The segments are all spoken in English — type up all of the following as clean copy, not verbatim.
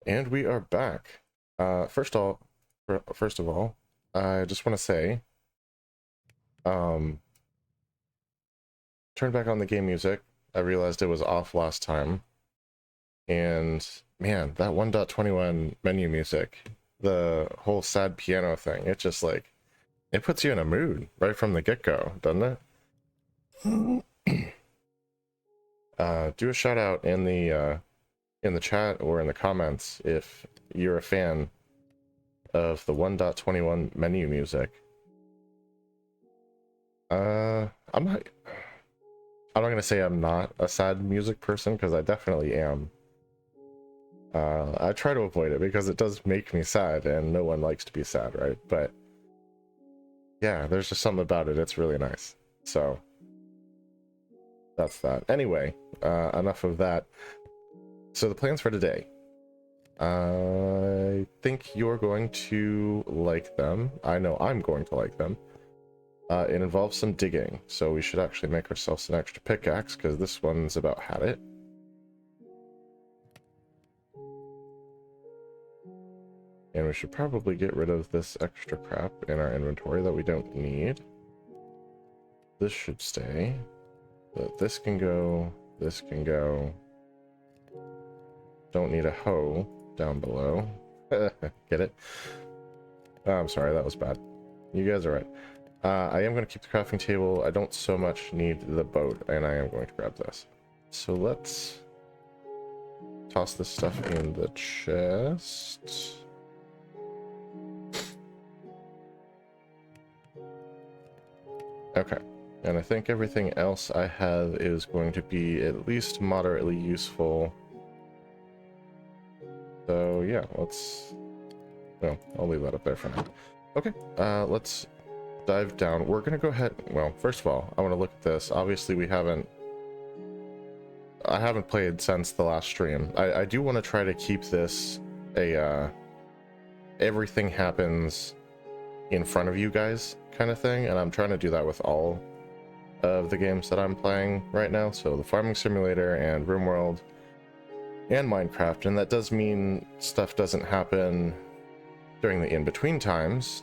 And we are back. First of all, I just want to say, um, turn back on the game music. I realized it was off last time, and man, that 1.21 menu music, the whole sad piano thing, it just like it puts you in a mood right from the get-go, doesn't it? Do a shout out in the chat or in the comments if you're a fan of the 1.21 menu music. I'm not. I'm not gonna say I'm not a sad music person because I definitely am. I try to avoid it because it does make me sad, and no one likes to be sad, right? But yeah, there's just something about it. It's really nice. So that's that. Anyway, enough of that. So the plans for today. I think you're going to like them. I know I'm going to like them. It involves some digging, so we should actually make ourselves an extra pickaxe because this one's about had it. And we should probably get rid of this extra crap in our inventory that we don't need. This should stay. But this can go. This can go. Don't need a hoe down below. Get it? Oh, I'm sorry, that was bad. You guys are right. I am going to keep the crafting table. I don't so much need the boat, and I am going to grab this. So let's toss this stuff in the chest. Okay, and I think everything else I have is going to be at least moderately useful. So yeah, well, I'll leave that up there for now. Okay, let's dive down. We're gonna go ahead, well, first of all, I want to look at this. Obviously I haven't played since the last stream. I do want to try to keep this everything happens in front of you guys kind of thing, and I'm trying to do that with all of the games that I'm playing right now. So the Farming Simulator and RimWorld and Minecraft, and that does mean stuff doesn't happen during the in-between times.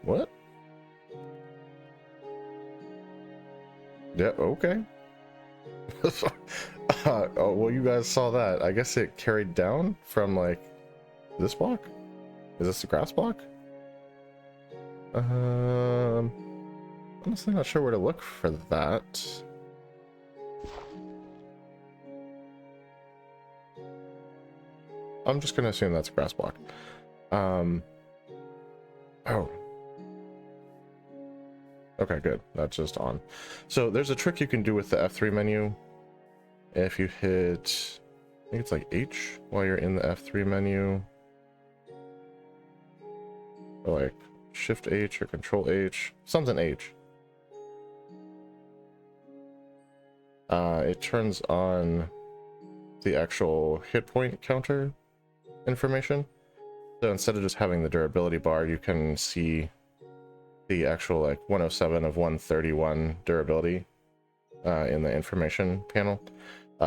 What? Yeah, okay. Oh, well, you guys saw that. I guess it carried down from like this block. Is this the grass block? Honestly not sure where to look for that. I'm just gonna assume that's a grass block. Oh. Okay, good. That's just on. So there's a trick you can do with the F3 menu. If you hit, I think it's like H while you're in the F3 menu. Or like Shift H or Control H, something H. It turns on the actual hit point counter information. So instead of just having the durability bar, you can see the actual like 107 of 131 durability in the information panel,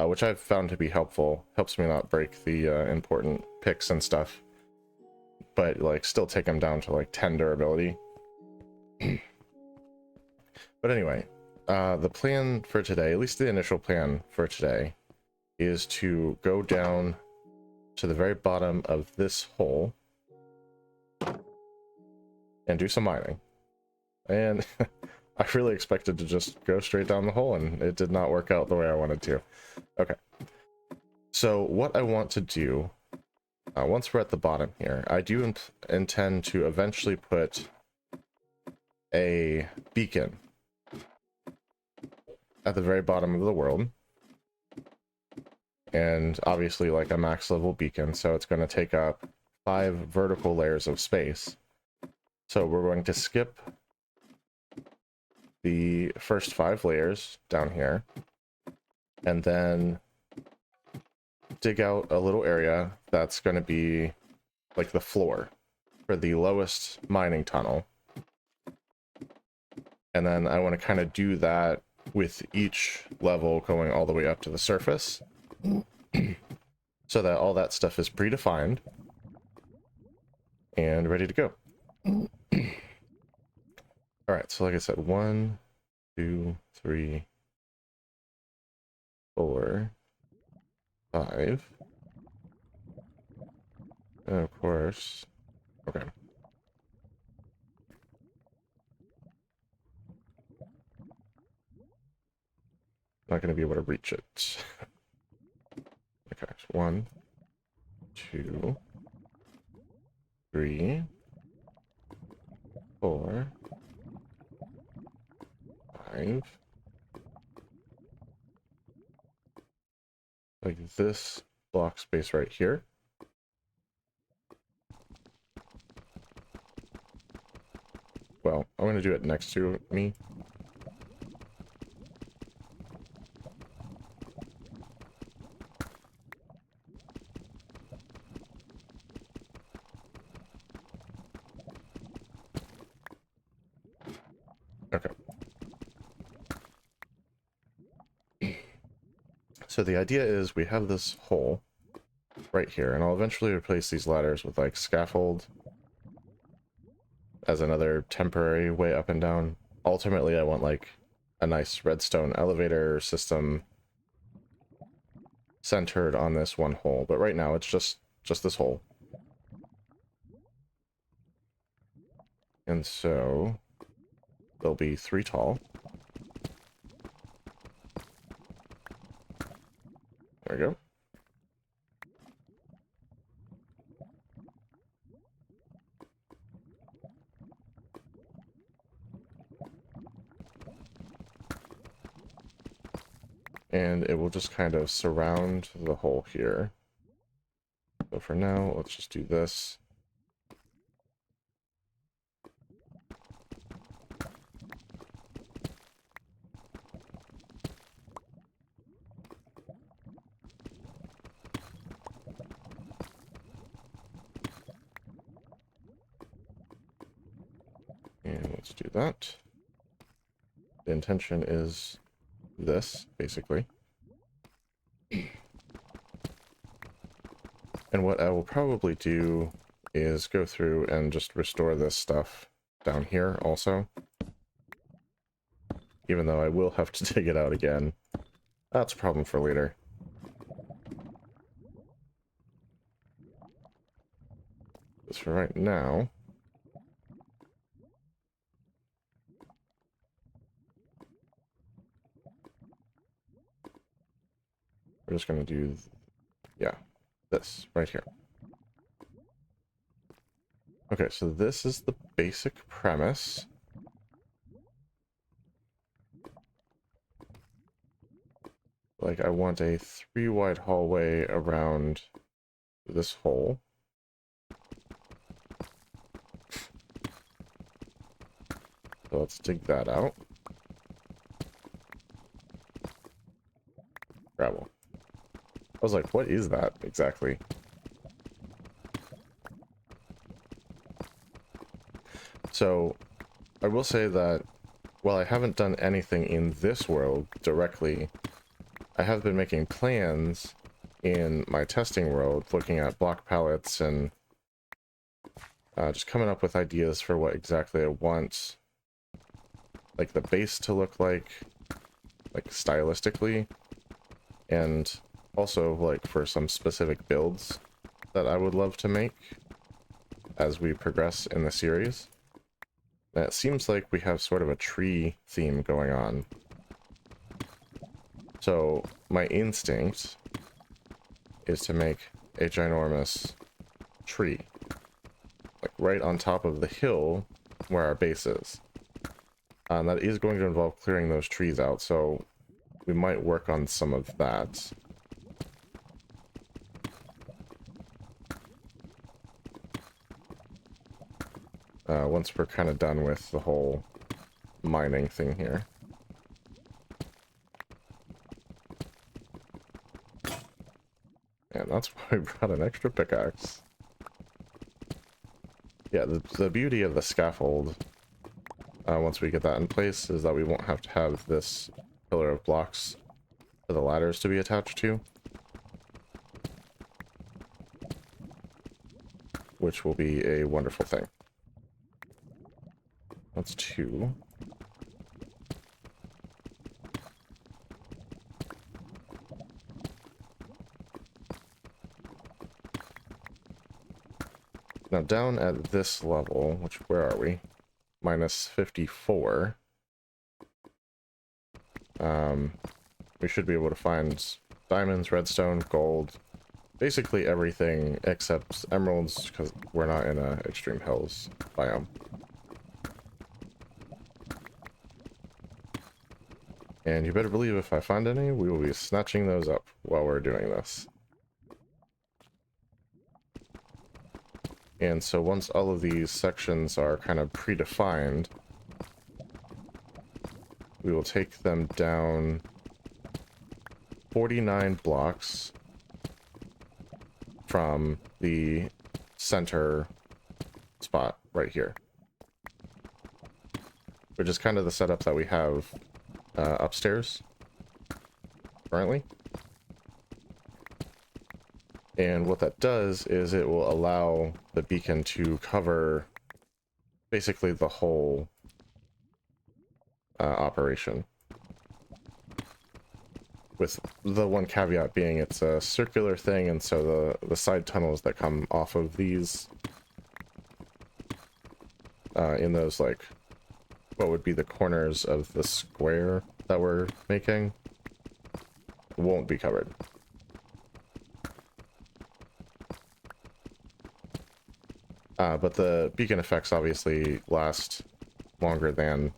which I've found to be helpful. Helps me not break the important picks and stuff, but like still take them down to like 10 durability. But anyway, the plan for today, at least the initial plan for today, is to go down to the very bottom of this hole and do some mining. And I really expected to just go straight down the hole, and it did not work out the way I wanted to. Okay. So what I want to do, once we're at the bottom here, I do intend to eventually put a beacon at the very bottom of the world. And obviously like a max level beacon, so it's going to take up 5 vertical layers of space. So we're going to skip the first 5 layers down here, and then dig out a little area that's going to be like the floor for the lowest mining tunnel. And then I want to kind of do that with each level going all the way up to the surface. so that all that stuff is predefined and ready to go. All right, so like I said, 1, 2, 3, 4, 5. And of course, okay. Not going to be able to reach it. Okay, so 1, 2, 3, 4, 5. Like this block space right here. Well, I'm going to do it next to me. Okay. So the idea is we have this hole right here, and I'll eventually replace these ladders with like scaffold as another temporary way up and down. Ultimately, I want like a nice redstone elevator system centered on this one hole, but right now it's just this hole. And so they'll be 3 tall. There we go. And it will just kind of surround the hole here. So for now, let's just do this. And let's do that. The intention is this, basically. And what I will probably do is go through and just restore this stuff down here also. Even though I will have to dig it out again. That's a problem for later. Just for right now. We're just going to do, yeah, this right here. Okay, so this is the basic premise. Like, I want a 3-wide hallway around this hole. So let's dig that out. Gravel. I was like, what is that exactly? So, I will say that while I haven't done anything in this world directly, I have been making plans in my testing world, looking at block palettes and just coming up with ideas for what exactly I want, like the base to look like stylistically, and also like for some specific builds that I would love to make as we progress in the series. And it seems like we have sort of a tree theme going on. So my instinct is to make a ginormous tree, like right on top of the hill where our base is. And that is going to involve clearing those trees out, so we might work on some of that. Once we're kind of done with the whole mining thing here. And that's why we brought an extra pickaxe. Yeah, the beauty of the scaffold, once we get that in place, is that we won't have to have this pillar of blocks for the ladders to be attached to. which will be a wonderful thing. That's 2. Now down at this level, which, where are we? Minus 54. We should be able to find diamonds, redstone, gold, basically everything except emeralds, because we're not in a extreme hills biome. And you better believe if I find any, we will be snatching those up while we're doing this. And so once all of these sections are kind of predefined, we will take them down 49 blocks from the center spot right here, which is kind of the setup that we have upstairs currently. And what that does is it will allow the beacon to cover basically the whole operation. With the one caveat being it's a circular thing, and so the side tunnels that come off of these in those, like, what would be the corners of the square that we're making won't be covered. But the beacon effects obviously last longer than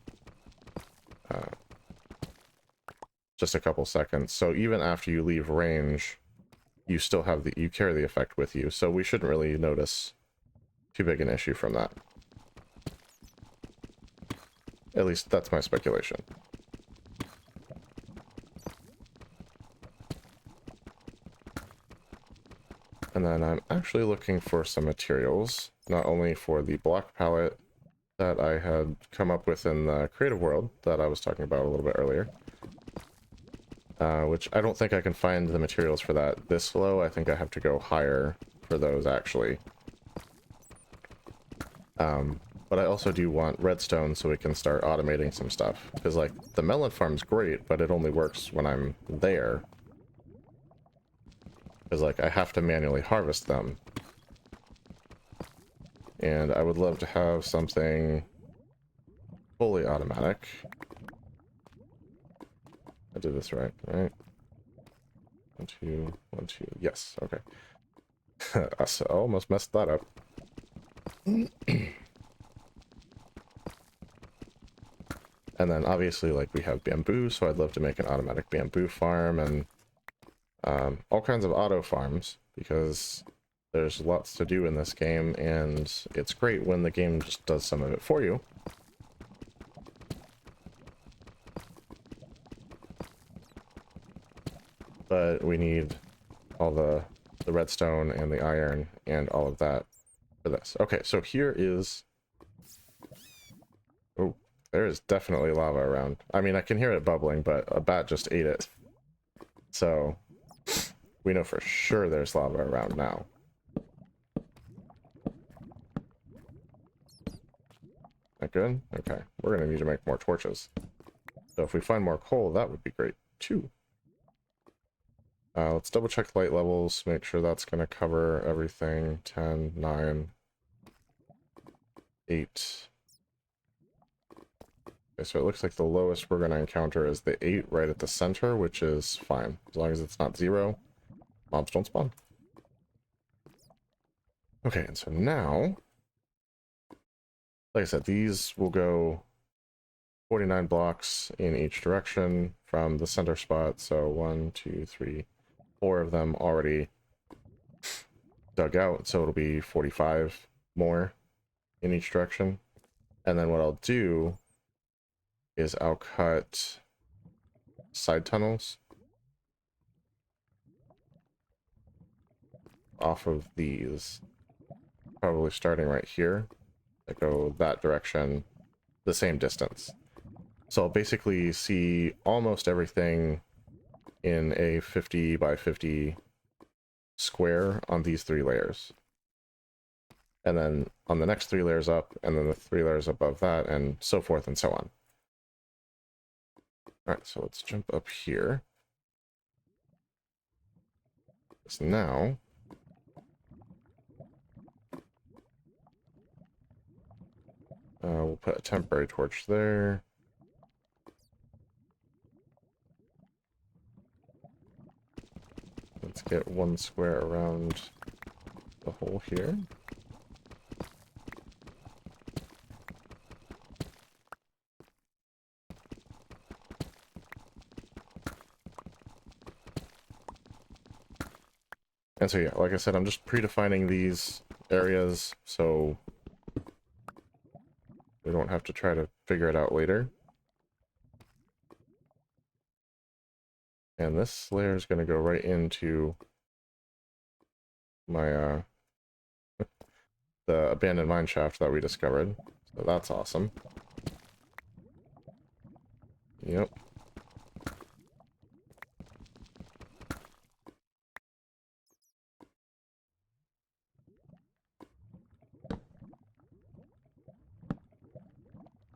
just a couple seconds. So even after you leave range, you still have you carry the effect with you. So we shouldn't really notice too big an issue from that. At least that's my speculation. And then I'm actually looking for some materials, not only for the block palette that I had come up with in the creative world that I was talking about a little bit earlier, which I don't think I can find the materials for that this low. I think I have to go higher for those, actually. But I also do want redstone so we can start automating some stuff. Because, like, the melon farm's great, but it only works when I'm there. Because, like, I have to manually harvest them. And I would love to have something fully automatic. I did this right? 1, 2, 1, 2. Yes, okay. I almost messed that up. And then obviously, like, we have bamboo, so I'd love to make an automatic bamboo farm and all kinds of auto farms, because there's lots to do in this game, and it's great when the game just does some of it for you. But we need all the redstone and the iron and all of that for this. Okay, so here is... Oh, there is definitely lava around. I mean, I can hear it bubbling, but a bat just ate it. So we know for sure there's lava around now. That good? Okay, we're gonna need to make more torches. So if we find more coal, that would be great too. Let's double check light levels, make sure that's going to cover everything. 10, 9, 8. Okay, so it looks like the lowest we're going to encounter is the 8 right at the center, which is fine. As long as it's not 0, mobs don't spawn. Okay, and so now, like I said, these will go 49 blocks in each direction from the center spot. So 1, 2, 3, 4 of them already dug out, so it'll be 45 more in each direction. And then what I'll do is I'll cut side tunnels off of these, probably starting right here, that go that direction, the same distance. So I'll basically see almost everything in a 50 by 50 square on these 3 layers. and then on the next 3 layers up, and then the 3 layers above that, and so forth and so on. All right, so let's jump up here. So now, we'll put a temporary torch there. Let's get 1 square around the hole here. And so yeah, like I said, I'm just predefining these areas so we don't have to try to figure it out later. And this layer is going to go right into my the abandoned mine shaft that we discovered. So that's awesome. Yep.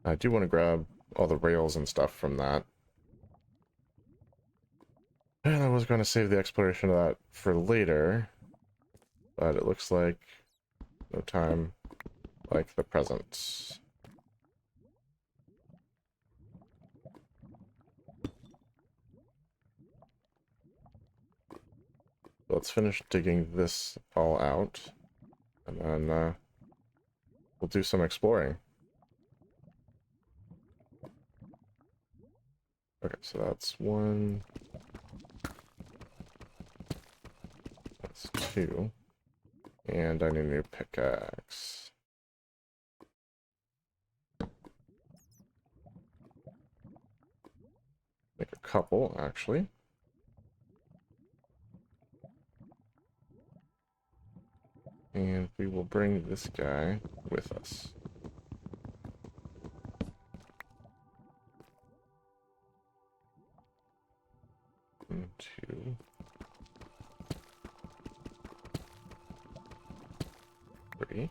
I do want to grab all the rails and stuff from that. And I was going to save the exploration of that for later, but it looks like no time like the present. Let's finish digging this all out, and then we'll do some exploring. Okay, so that's 1. That's 2. And I need a new pickaxe. Make a couple, actually. And we will bring this guy with us. 1, 2, 3.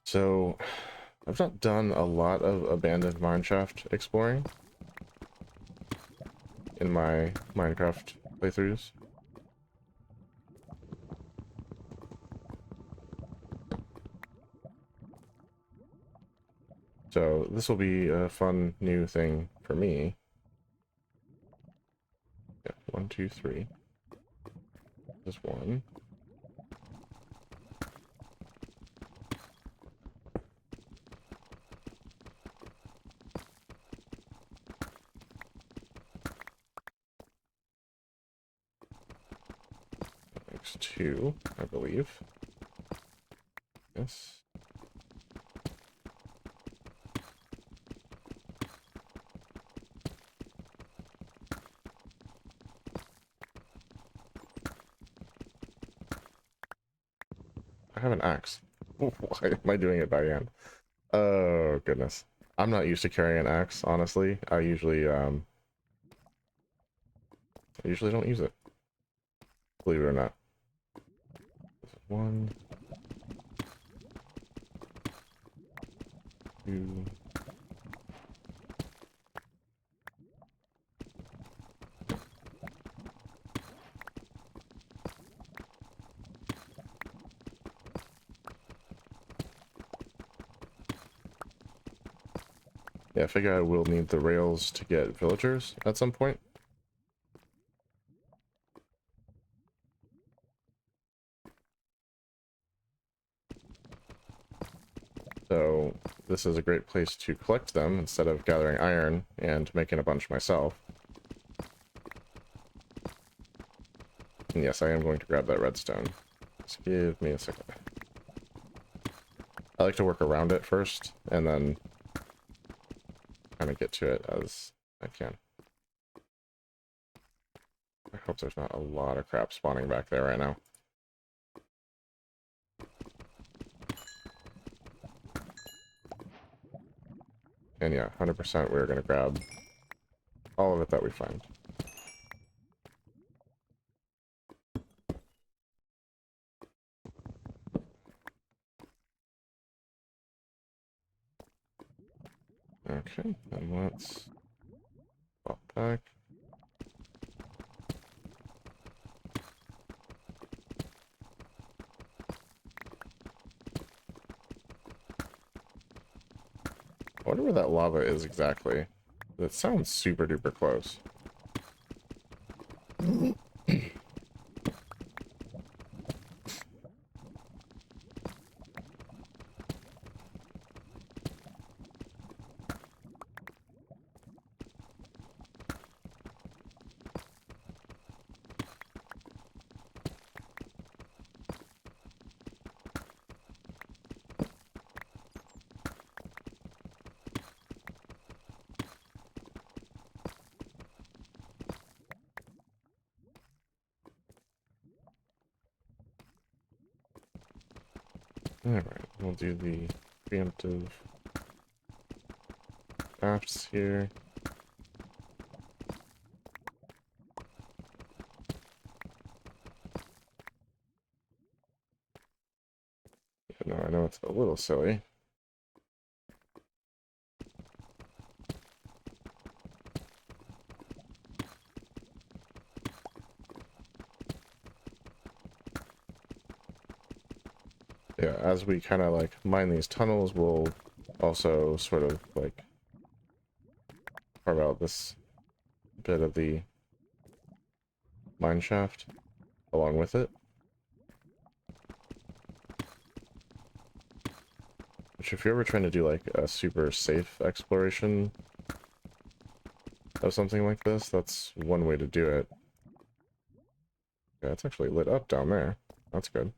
So, I've not done a lot of abandoned mineshaft exploring in my Minecraft playthroughs. So this will be a fun new thing for me. Yeah, 1, 2, 3. Just 1. Makes 2, I believe. Yes. I have an axe. Why am I doing it by hand? Oh, goodness. I'm not used to carrying an axe, honestly. I usually don't use it. Believe it or not. 1, 2. Yeah, I figure I will need the rails to get villagers at some point. So this is a great place to collect them instead of gathering iron and making a bunch myself. And yes, I am going to grab that redstone. Just give me a second. I like to work around it first, and then kind of get to it as I can. I hope there's not a lot of crap spawning back there right now. And yeah, 100% we're going to grab all of it that we find. Okay, then let's pop back. I wonder where that lava is exactly. That sounds super duper close. Alright, we'll do the preemptive shafts here. No, I know it's a little silly. Yeah, as we kind of like mine these tunnels, we'll also sort of like carve out this bit of the mine shaft along with it. Which if you're ever trying to do like a super safe exploration of something like this, that's one way to do it. Yeah, it's actually lit up down there. That's good.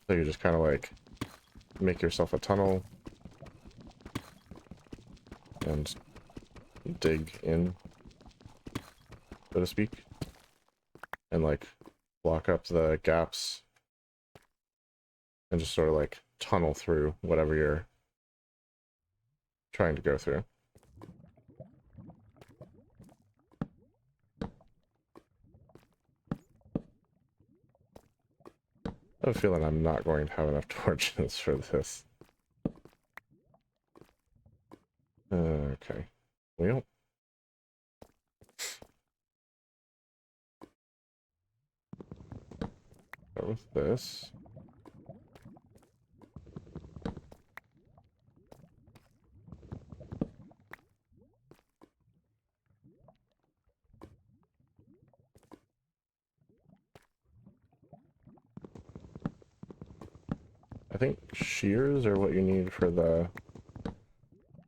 So you just kind of like make yourself a tunnel and dig in, so to speak, and like block up the gaps and just sort of like tunnel through whatever you're trying to go through. I have a feeling I'm not going to have enough torches for this. Okay. Well, start with this. I think shears are what you need for the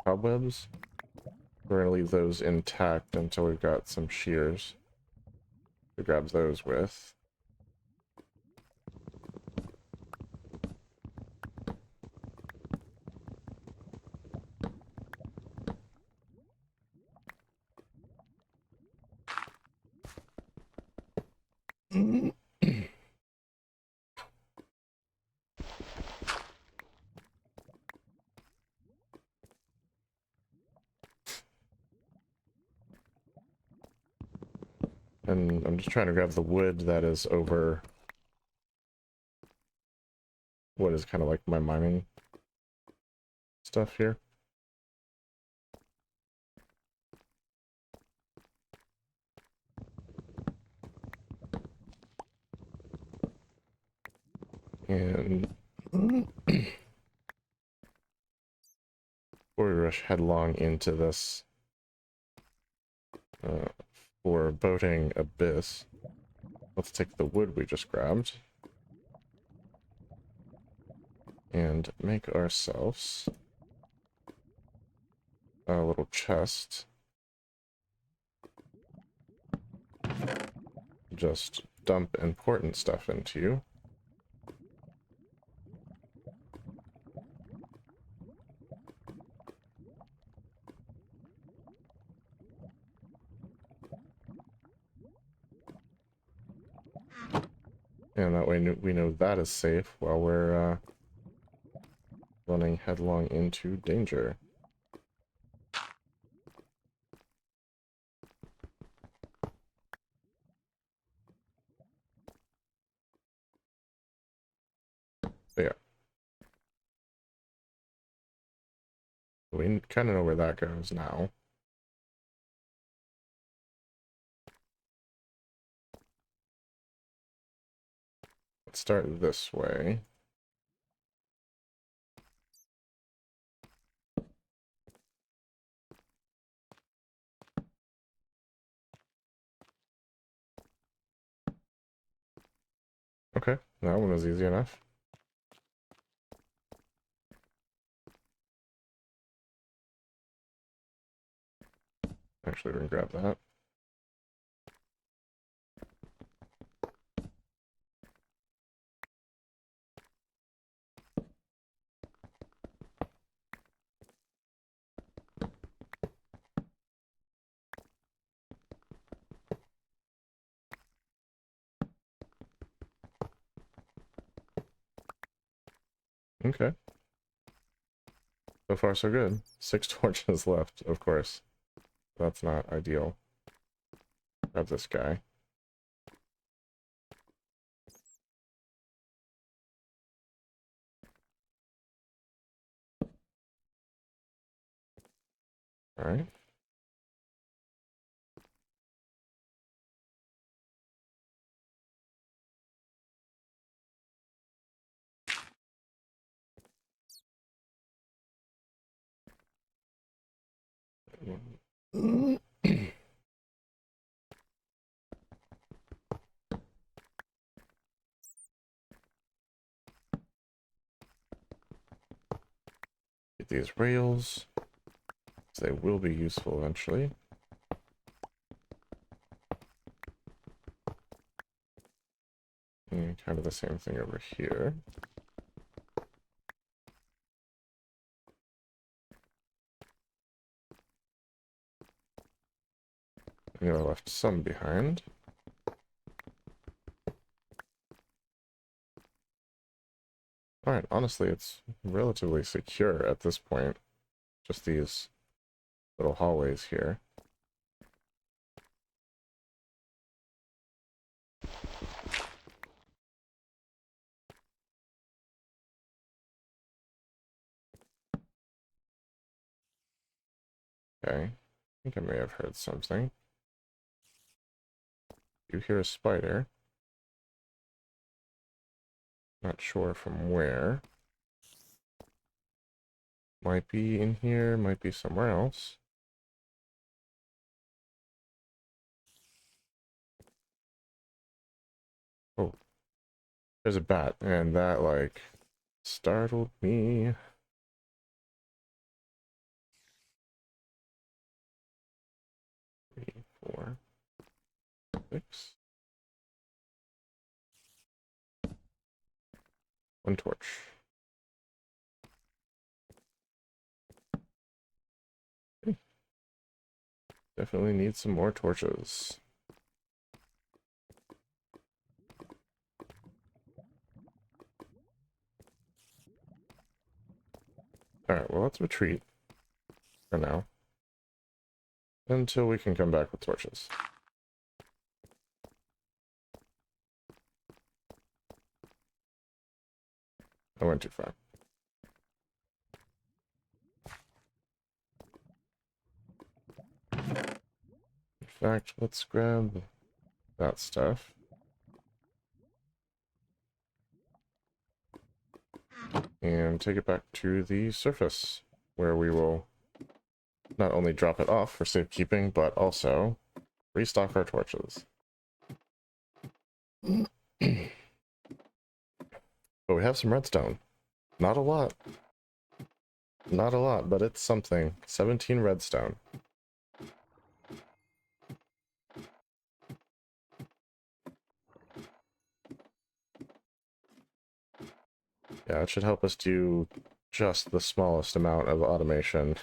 cobwebs. We're going to leave those intact until we've got some shears to grab those with. And I'm just trying to grab the wood that is over what is kind of like my mining stuff here. And before we rush headlong into this foreboding abyss, let's take the wood we just grabbed and make ourselves a little chest. Just dump important stuff into you. And that way we know that is safe while we're running headlong into danger. So yeah. We kind of know where that goes now. Let's start this way. Okay, that one was easy enough. Actually, we're gonna grab that. Okay. So far, so good. 6 torches left, of course. That's not ideal. Grab this guy. Alright. Get these rails. They will be useful eventually. And kind of the same thing over here. I know I left some behind. Alright, honestly, it's relatively secure at this point. Just these little hallways here. Okay. I think I may have heard something. You hear a spider. Not sure from where. Might be in here, might be somewhere else. Oh, there's a bat, and that, like, startled me. 3, 4, 6. 1 torch. Okay. Definitely need some more torches. Alright, well, let's retreat for now. Until we can come back with torches. I went too far. In fact, let's grab that stuff. And take it back to the surface, where we will not only drop it off for safekeeping, but also restock our torches. But we have some redstone. Not a lot. Not a lot, but it's something. 17 redstone. Yeah, it should help us do just the smallest amount of automation.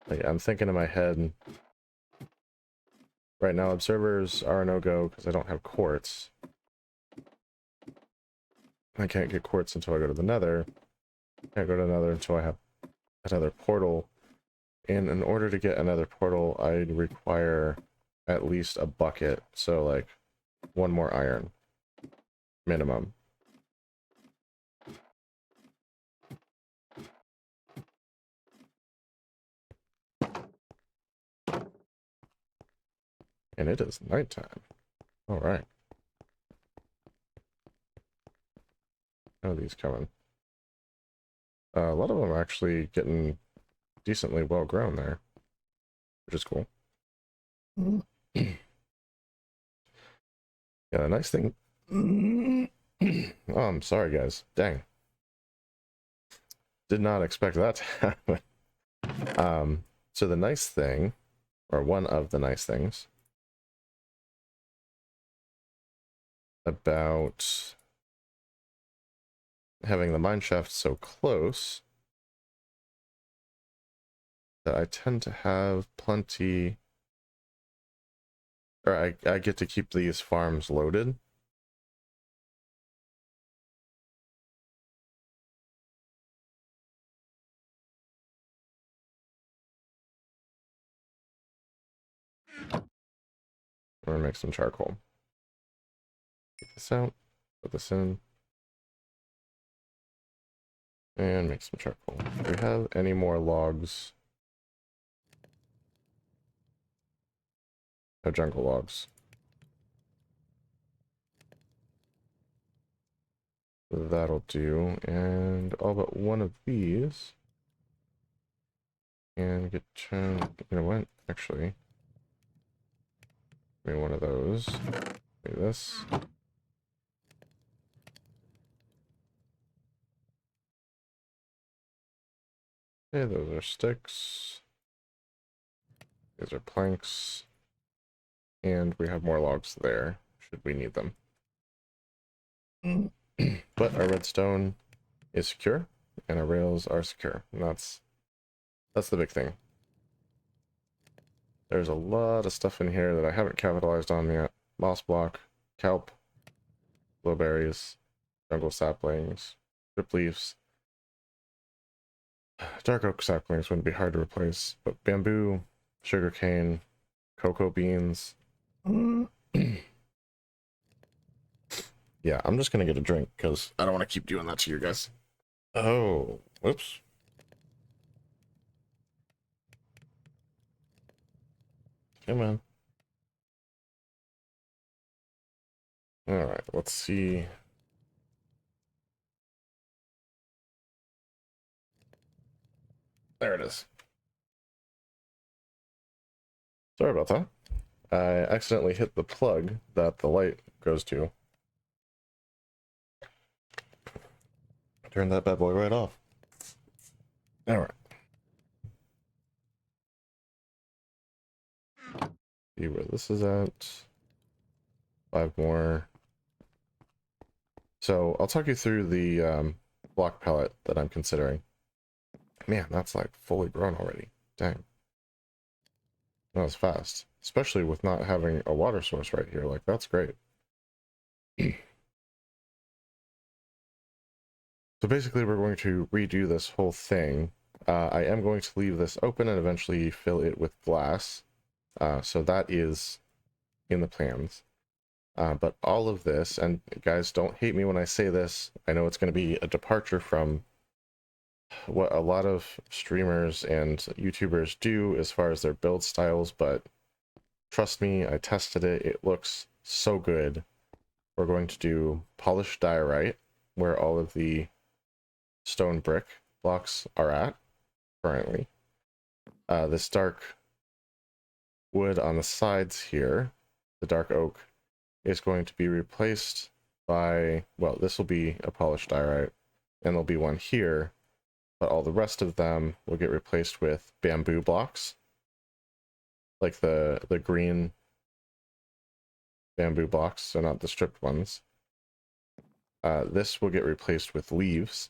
Like, I'm thinking in my head, right now observers are a no-go because I don't have quartz. I can't get quartz until I go to the nether. Can't go to the nether until I have another portal. And in order to get another portal, I'd require at least a bucket. So like one more iron minimum. And it is nighttime. All right. How are these coming? A lot of them are actually getting decently well grown there, which is cool. Yeah, the nice thing. Oh, I'm sorry, guys. Dang. Did not expect that to happen. So the nice thing, or one of the nice things about having the mineshaft so close that I tend to have plenty, or I get to keep these farms loaded. I'm gonna make some charcoal. Take this out, put this in, and make some charcoal. Do we have any more logs? No jungle logs. That'll do, and all but one of these. And get, you know what, actually, give me one of those. Give me this. Okay, those are sticks. These are planks. And we have more logs there, should we need them. But our redstone is secure, and our rails are secure. And that's the big thing. There's a lot of stuff in here that I haven't capitalized on yet. Moss block, kelp, blueberries, jungle saplings, drip leaves. Dark oak saplings wouldn't be hard to replace, but bamboo, sugarcane, cocoa beans. Yeah, I'm just gonna get a drink because I don't want to keep doing that to you guys. Oh, whoops. Come on. Alright, let's see. There it is. Sorry about that. I accidentally hit the plug that the light goes to. Turn that bad boy right off. Alright. See where this is at. 5 more. So I'll talk you through the block palette that I'm considering. Man, that's like fully grown already. Dang. That was fast. Especially with not having a water source right here. Like, that's great. So basically, we're going to redo this whole thing. I am going to leave this open and eventually fill it with glass. So that is in the plans. But all of this, and guys, don't hate me when I say this. I know it's going to be a departure from what a lot of streamers and YouTubers do as far as their build styles, but trust me, I tested it. It looks so good. We're going to do polished diorite, where all of the stone brick blocks are at currently. This dark wood on the sides here, the dark oak, is going to be replaced by, well, this will be a polished diorite, and there'll be one here, but all the rest of them will get replaced with bamboo blocks, like the green bamboo blocks, so not the stripped ones. This will get replaced with leaves,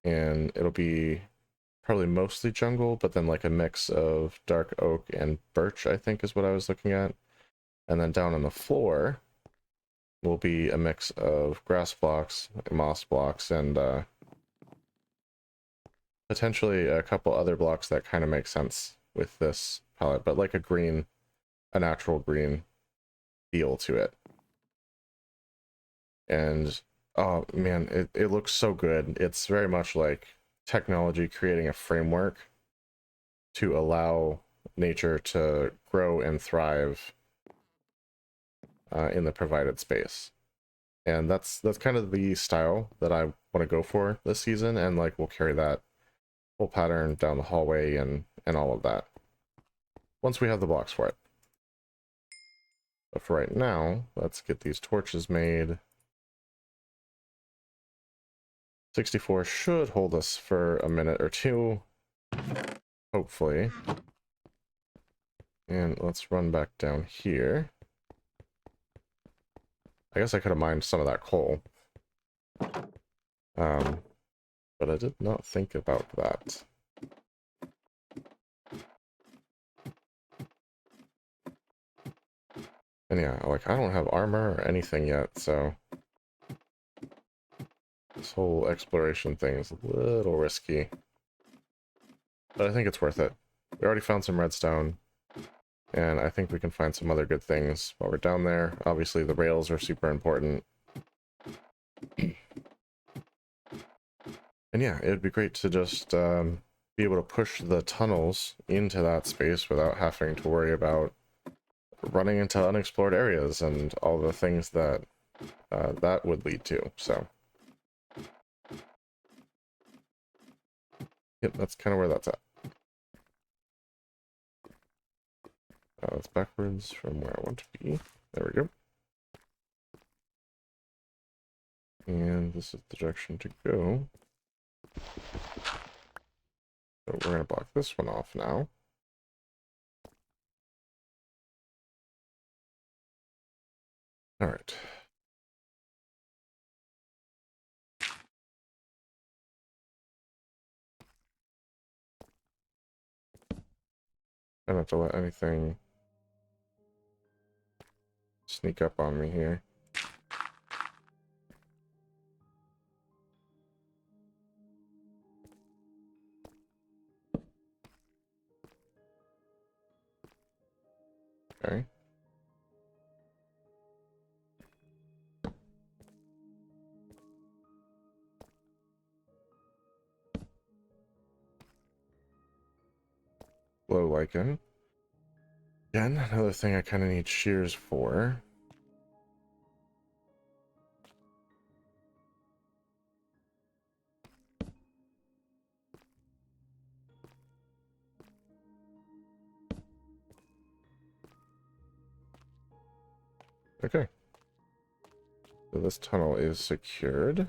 and it'll be probably mostly jungle, but then like a mix of dark oak and birch, I think is what I was looking at. And then down on the floor, will be a mix of grass blocks, moss blocks, and potentially a couple other blocks that kind of make sense with this palette, but like a natural green feel to it. And oh man, it looks so good. It's very much like technology creating a framework to allow nature to grow and thrive in the provided space. And that's kind of the style that I want to go for this season, and like we'll carry that whole pattern down the hallway and all of that once we have the blocks for it. But for right now, let's get these torches made. 64 should hold us for a minute or two, hopefully. And let's run back down here. I guess I could have mined some of that coal. But I did not think about that. And yeah, like I don't have armor or anything yet, so this whole exploration thing is a little risky. But I think it's worth it. We already found some redstone, and I think we can find some other good things while we're down there. Obviously, the rails are super important. And yeah, it'd be great to just be able to push the tunnels into that space without having to worry about running into unexplored areas and all the things that that would lead to. So yep, that's kind of where that's at. It's backwards from where I want to be. There we go. And this is the direction to go. So we're going to block this one off now. All right. I don't have to let anything sneak up on me here. Okay. Glow lichen. Again, another thing I kind of need shears for. Okay. So this tunnel is secured.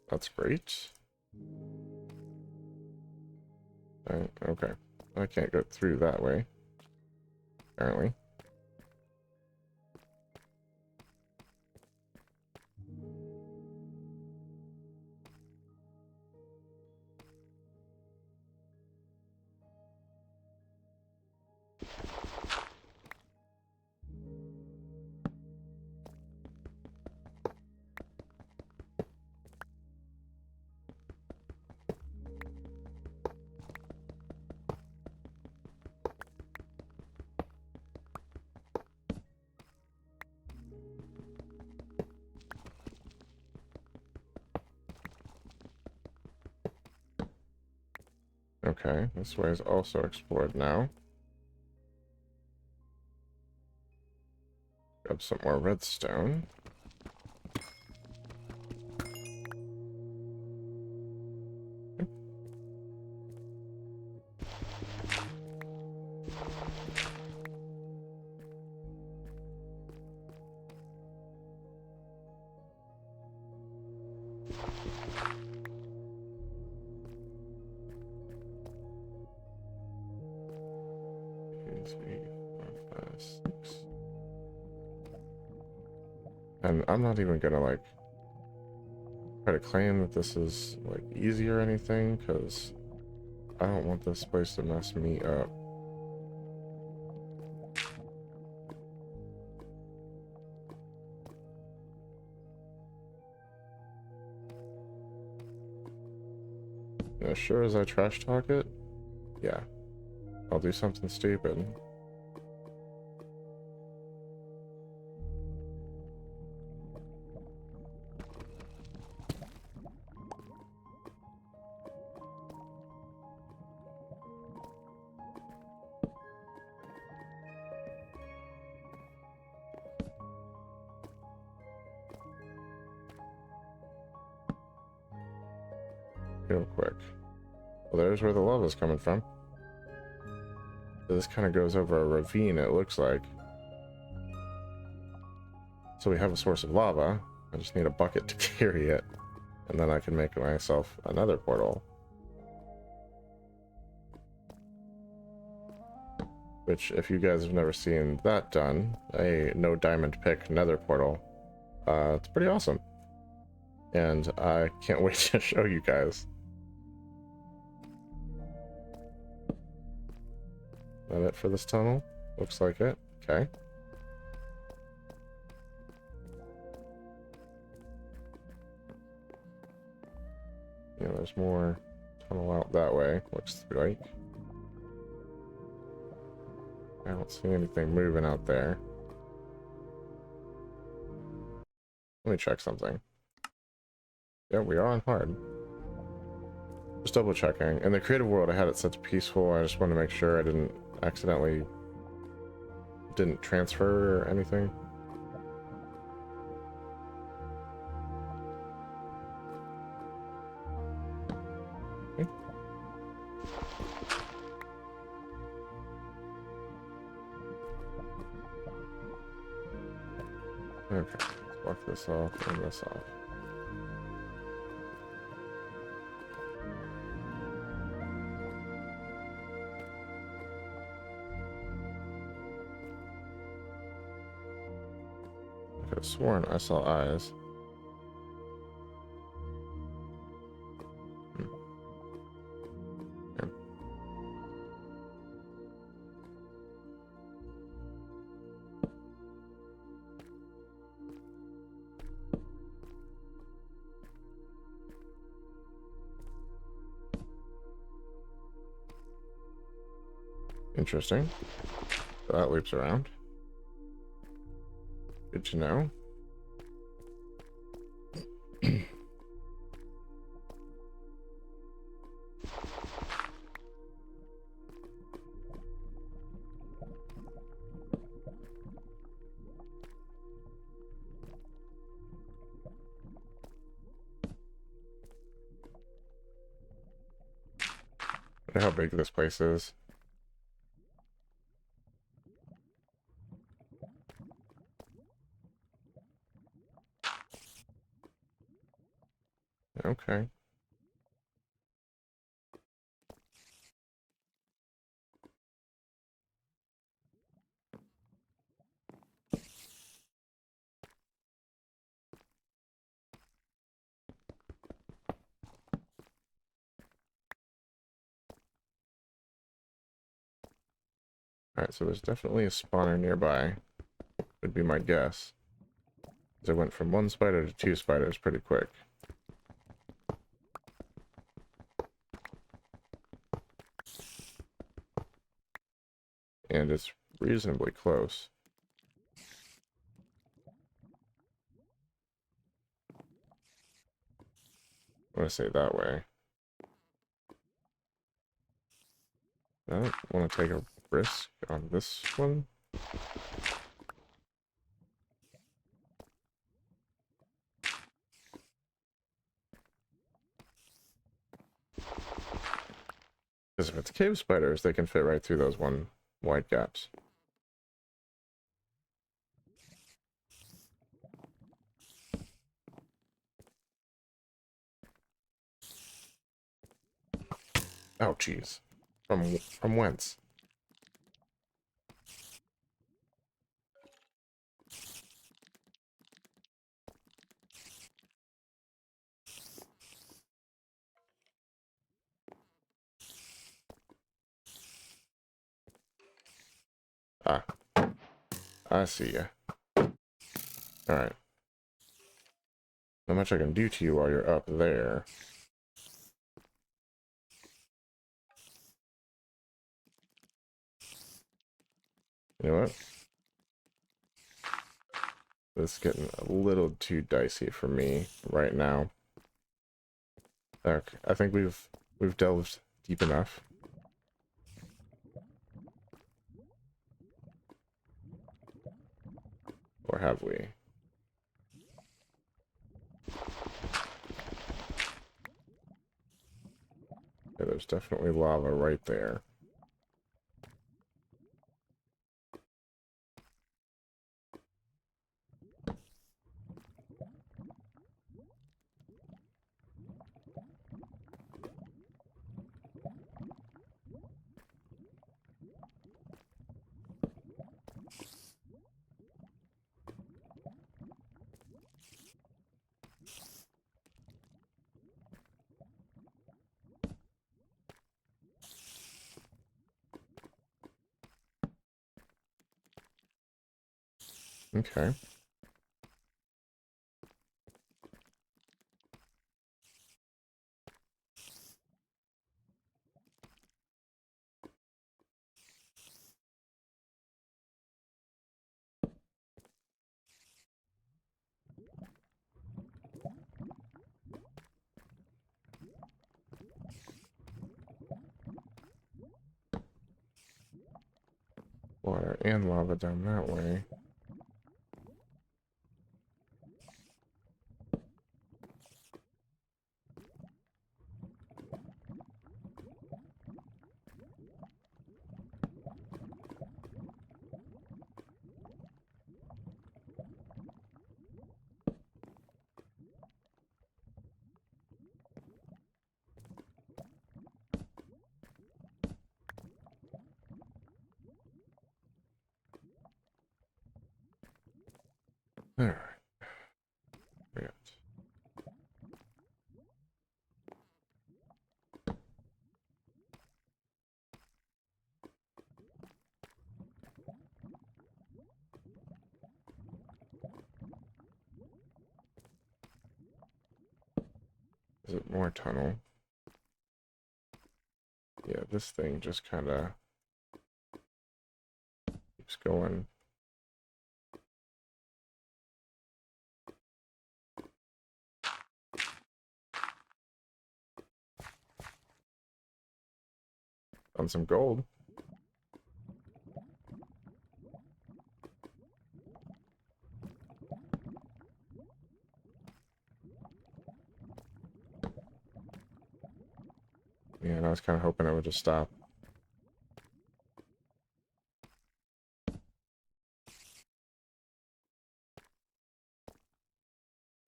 That's great. Okay. I can't go through that way, apparently. Okay, this way is also explored now. Grab some more redstone. And I'm not even gonna like try to claim that this is like easy or anything, because I don't want this place to mess me up. As sure as I trash talk it, yeah, I'll do something stupid. Real quick. Well, there's where the lava's coming from. So this kind of goes over a ravine, it looks like. So we have a source of lava. I just need a bucket to carry it. And then I can make myself another portal. Which, if you guys have never seen that done, a no diamond pick nether portal, it's pretty awesome. And I can't wait to show you guys. Is that it for this tunnel? Looks like it. Okay. Yeah, there's more tunnel out that way, looks like. I don't see anything moving out there. Let me check something. Yeah, we are on hard. Just double checking. In the creative world, I had it set to peaceful. I just wanted to make sure I didn't accidentally transfer or anything. Okay, let's block this off and this off. I could have sworn I saw eyes. Yeah. Interesting. So that loops around. Good to know. Wonder how big this place is. Okay. Alright, so there's definitely a spawner nearby, would be my guess. I went from 1 spider to 2 spiders pretty quick. And it's reasonably close. I want to say it that way. I don't want to take a risk on this one. Because if it's cave spiders, they can fit right through those one wide gaps. Oh, jeez. From whence? Ah, I see ya. Alright. Not much I can do to you while you're up there. You know what? This is getting a little too dicey for me right now. Okay, I think we've delved deep enough. Or have we? Yeah, there's definitely lava right there. Okay. Water and lava down that way. Alright. Right. Is it more tunnel? Yeah, this thing just kind of keeps going. On some gold. Yeah, and I was kind of hoping it would just stop.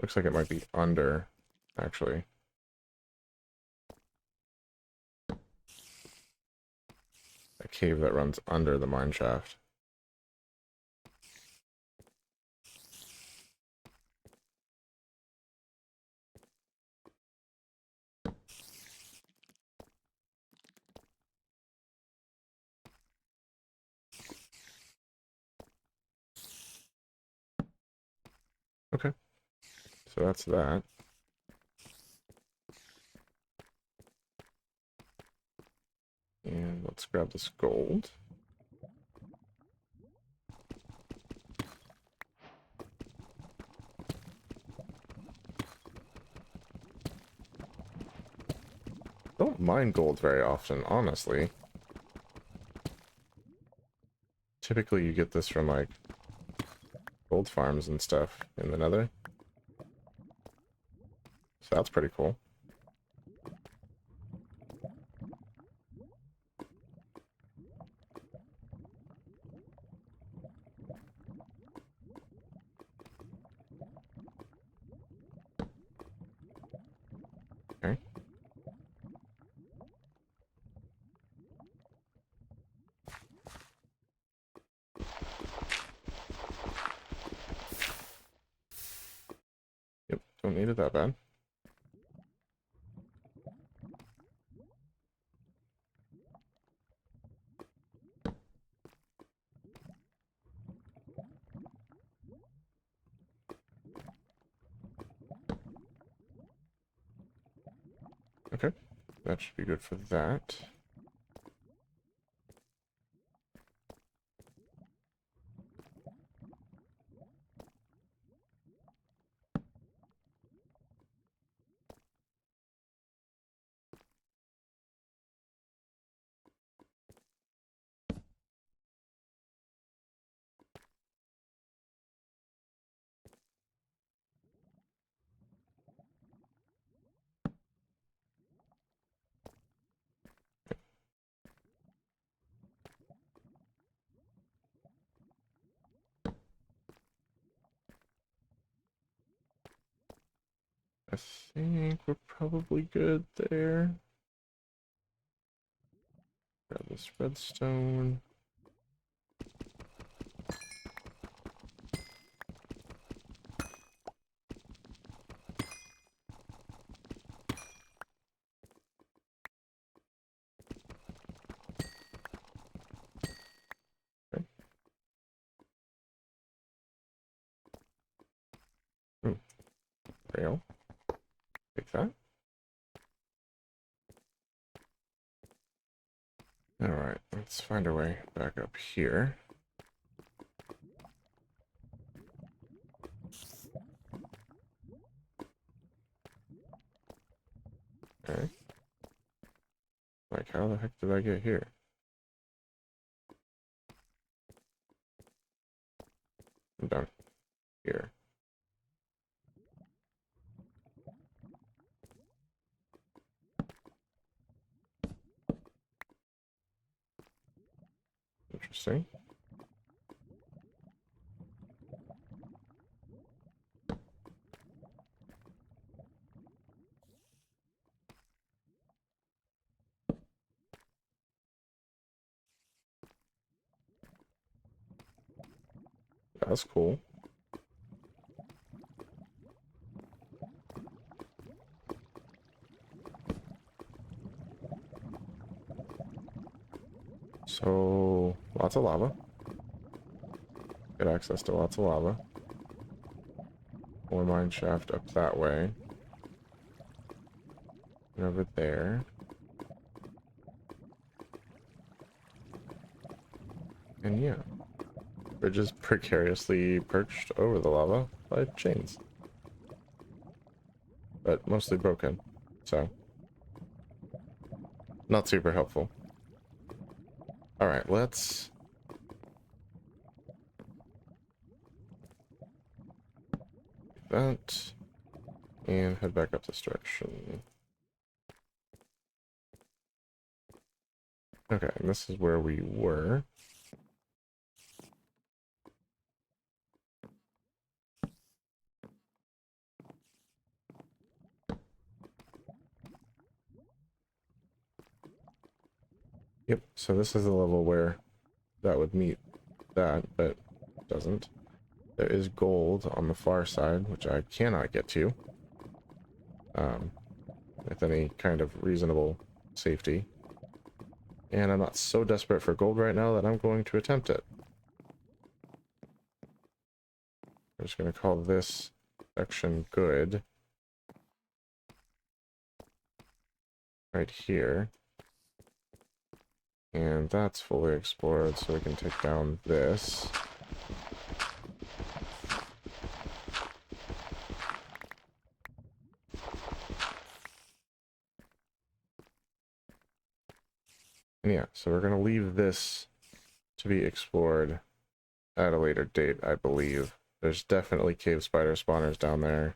Looks like it might be under, actually. A cave that runs under the mine shaft. Okay. So that's that. And let's grab this gold. Don't mine gold very often, honestly. Typically you get this from like gold farms and stuff in the Nether. So that's pretty cool. Okay. Yep, don't need it that bad. Okay, that should be good for that. think we're probably good there. Grab this redstone. Okay. Ooh, rail. Take that. Alright, let's find our way back up here. Okay. Like, how the heck did I get here? I'm down here. Interesting. That's cool. So, lots of lava. Get access to lots of lava. More mine shaft up that way. And over there. And yeah. Bridges precariously perched over the lava by chains. But mostly broken. So, not super helpful. Alright, let's... that. And head back up this direction. Okay, and this is where we were. Yep, so this is the level where that would meet that, but it doesn't. There is gold on the far side, which I cannot get to. With any kind of reasonable safety. And I'm not so desperate for gold right now that I'm going to attempt it. I'm just going to call this section good. Right here. And that's fully explored, so we can take down this. And yeah, so we're going to leave this to be explored at a later date, I believe. There's definitely cave spider spawners down there.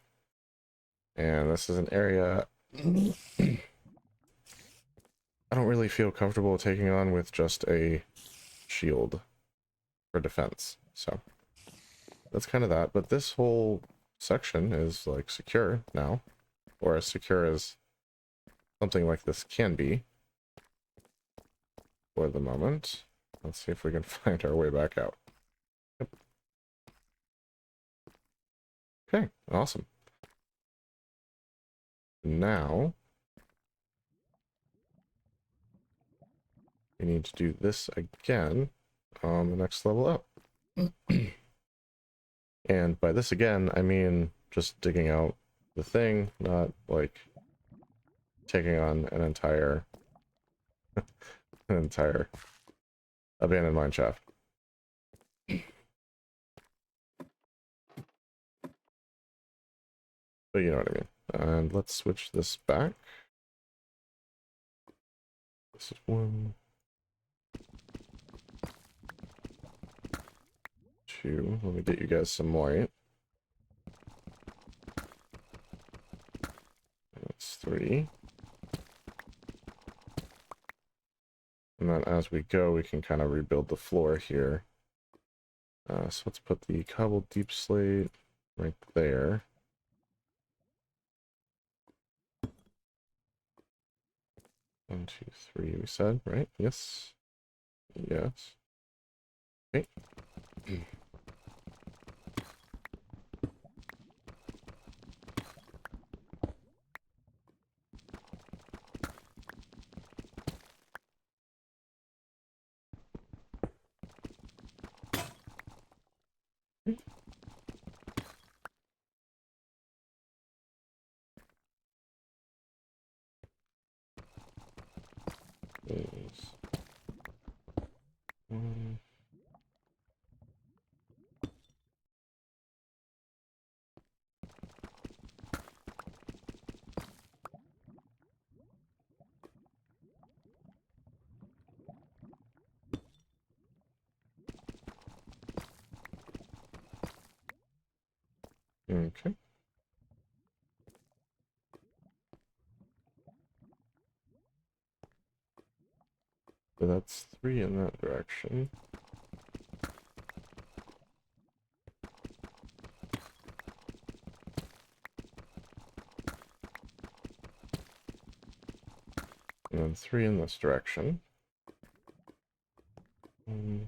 And this is an area I don't really feel comfortable taking on with just a shield for defense. So that's kind of that. But this whole section is like secure now, or as secure as something like this can be for the moment. Let's see if we can find our way back out. Yep. Okay, awesome. Now we need to do this again on the next level up. And by this again, I mean just digging out the thing, not like taking on an entire abandoned mine shaft. But you know what I mean. And let's switch this back. This is 1, 2. Let me get you guys some light. That's 3. And then as we go, we can kind of rebuild the floor here. So let's put the cobbled deep slate right there. 1, 2, 3, we said, right? Yes. Yes. Okay. Is one. Okay. So that's 3 in that direction. And then 3 in this direction. Mm.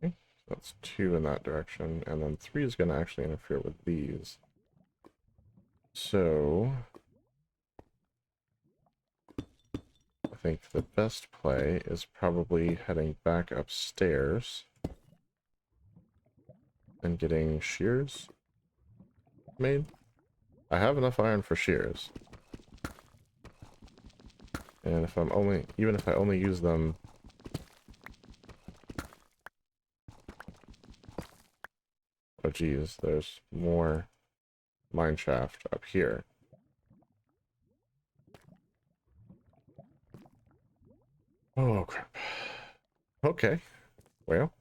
Okay. So that's 2 in that direction, and then 3 is going to actually interfere with these. So I think the best play is probably heading back upstairs and getting shears made. I have enough iron for shears. And if I'm only, even if I only use them, oh geez, there's more mineshaft up here. Oh crap. Okay, well.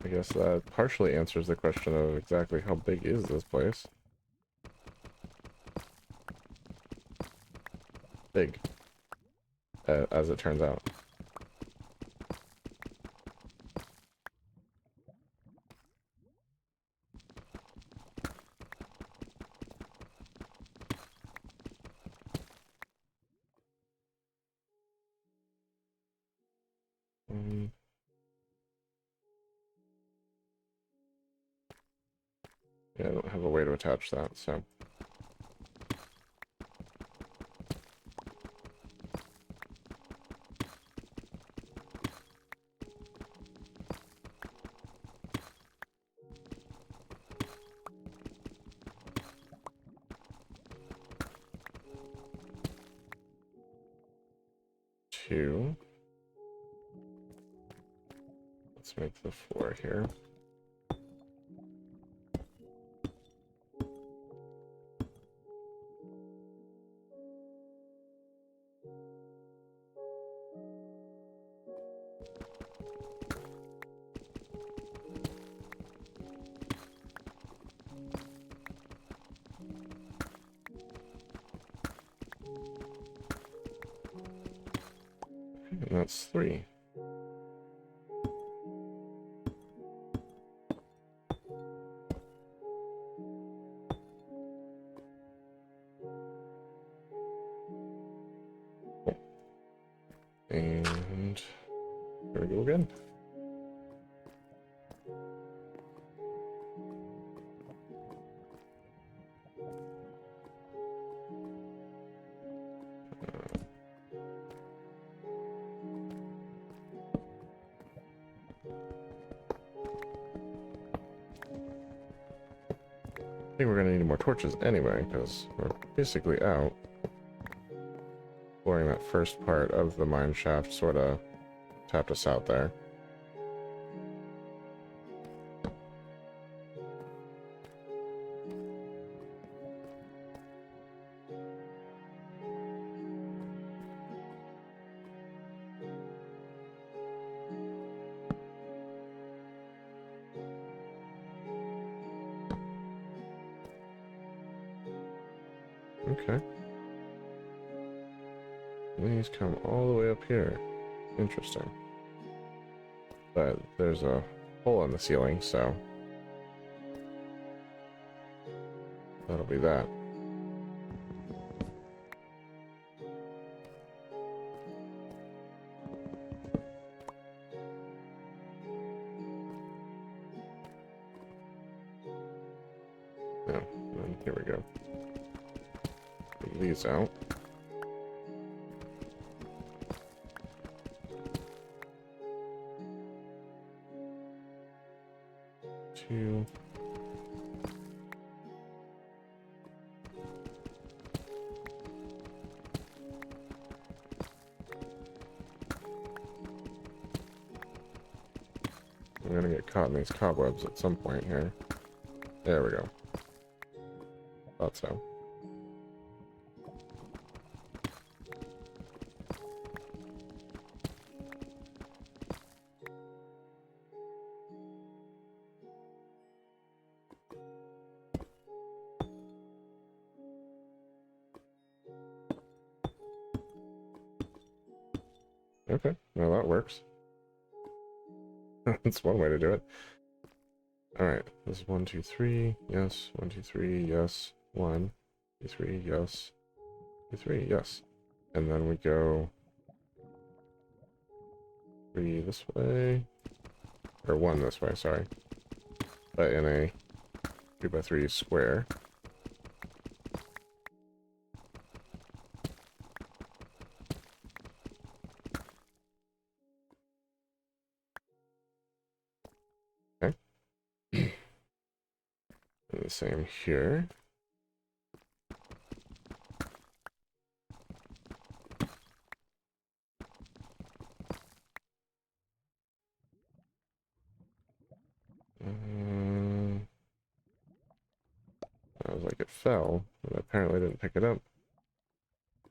I guess that partially answers the question of exactly how big is this place. Big, as it turns out. Yeah, I don't have a way to attach that, so. Two. Let's make the 4 here. And that's 3. Cool. And there we go again. I think we're gonna need more torches anyway, because we're basically out. Exploring that first part of the mine shaft sort of tapped us out there. Okay. These come all the way up here. Interesting. But there's a hole in the ceiling, so that'll be that. Yeah, and here we go. Take these out. Two. I'm gonna get caught in these cobwebs at some point here. There we go. Thought so. Okay, well that works. That's one way to do it. Alright, this is 1, 2, 3, yes. 1, 2, 3, yes. 1, 2, 3, yes. 2, 3, yes. And then we go 3 this way. Or 1 this way, sorry. But in a 3x3 square. Okay. And the same here. I was like, it fell, but apparently didn't pick it up.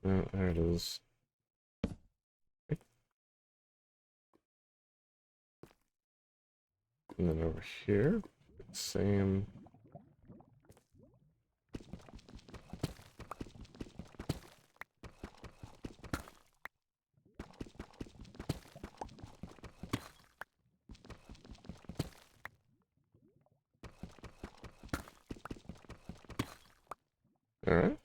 Oh, there it is. And then over here, same. All right.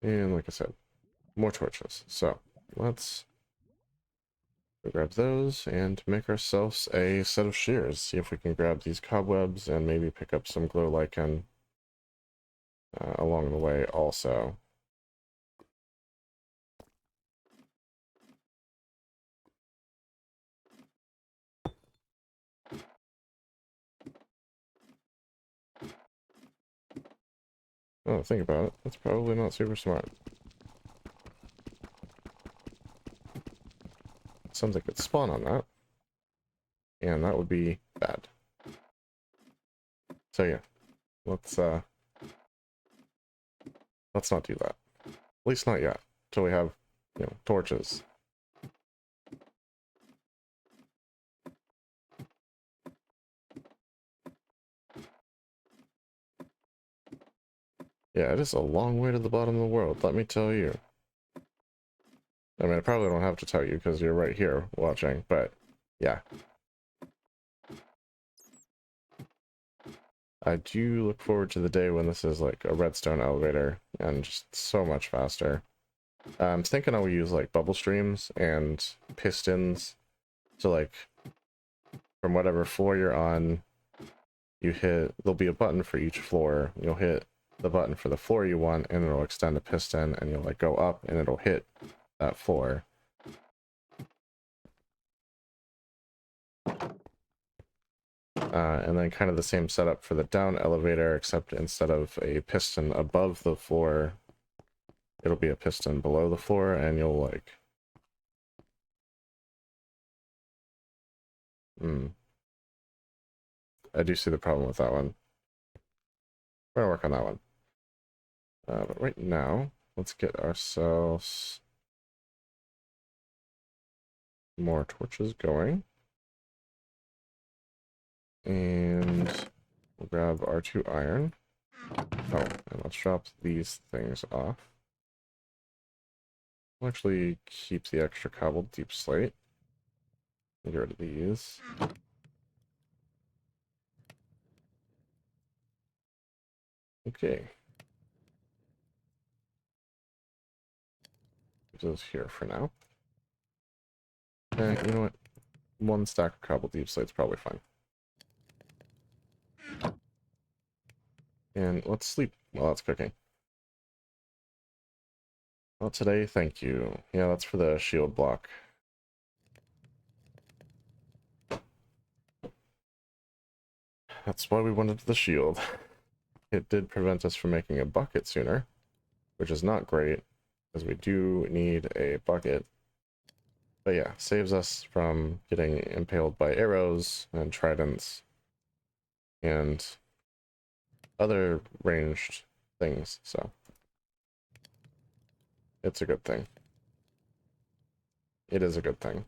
And like I said, more torches. So let's grab those and make ourselves a set of shears. See if we can grab these cobwebs and maybe pick up some glow lichen along the way also. Oh, think about it. That's probably not super smart. Something could spawn on that. And that would be bad. So yeah, let's not do that. At least not yet. Until we have, torches. Yeah, it is a long way to the bottom of the world, let me tell you. I mean, I probably don't have to tell you because you're right here watching, but yeah. I do look forward to the day when this is like a redstone elevator and just so much faster. I'm thinking I'll use like bubble streams and pistons. So like from whatever floor you're on, there'll be a button for each floor. You'll hit the button for the floor you want and it'll extend a piston and you'll like go up and it'll hit that floor. And then kind of the same setup for the down elevator, except instead of a piston above the floor, it'll be a piston below the floor, and you'll like... I do see the problem with that one. We're gonna work on that one. But right now, let's get ourselves more torches going. And we'll grab our 2 iron. Oh, and let's drop these things off. We'll actually keep the extra cobbled deep slate. Get rid of these. Okay. Put those here for now. You know what? 1 stack of cobbled deep slate's probably fine. And let's sleep while that's cooking. Well, today, thank you. Yeah, that's for the shield block. That's why we wanted the shield. It did prevent us from making a bucket sooner, which is not great, because we do need a bucket. But yeah, saves us from getting impaled by arrows and tridents and other ranged things, so it's a good thing. It is a good thing.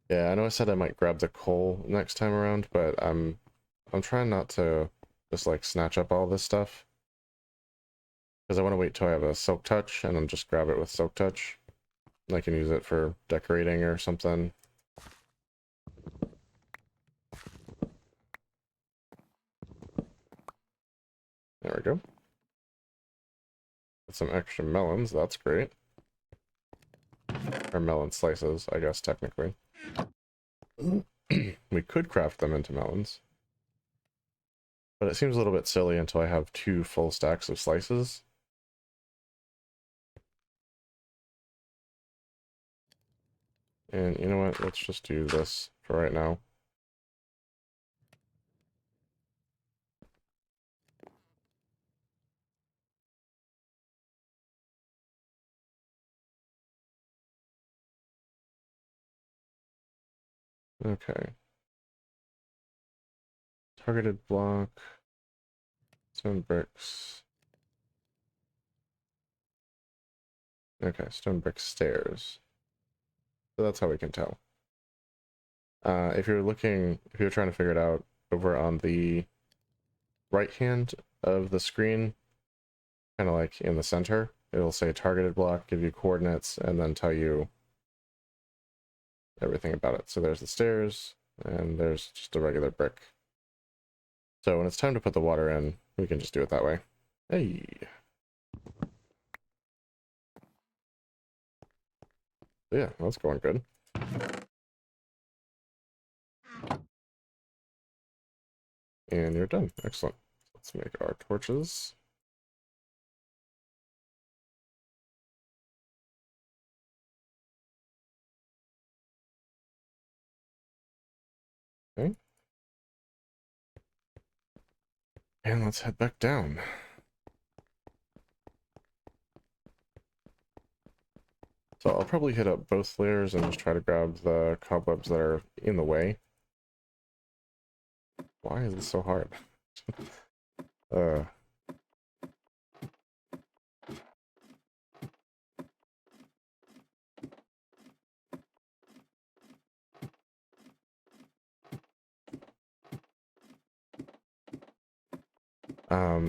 Yeah, I know I said I might grab the coal next time around, but I'm trying not to just like snatch up all this stuff, because I want to wait till I have a silk touch and then just grab it with silk touch. I can use it for decorating or something. There we go. Get some extra melons, that's great. Or melon slices, I guess, technically. We could craft them into melons. But it seems a little bit silly until I have 2 full stacks of slices. And you know what? Let's just do this for right now. Okay. Targeted block. Stone bricks. Okay, stone brick stairs. So that's how we can tell. If you're trying to figure it out, over on the right hand of the screen, kind of like in the center, it'll say targeted block, give you coordinates, and then tell you everything about it. So there's the stairs, and there's just a regular brick. So when it's time to put the water in, we can just do it that way. Hey! Yeah, that's going good. And you're done. Excellent. Let's make our torches. Okay. And let's head back down. So I'll probably hit up both layers and just try to grab the cobwebs that are in the way. Why is this so hard?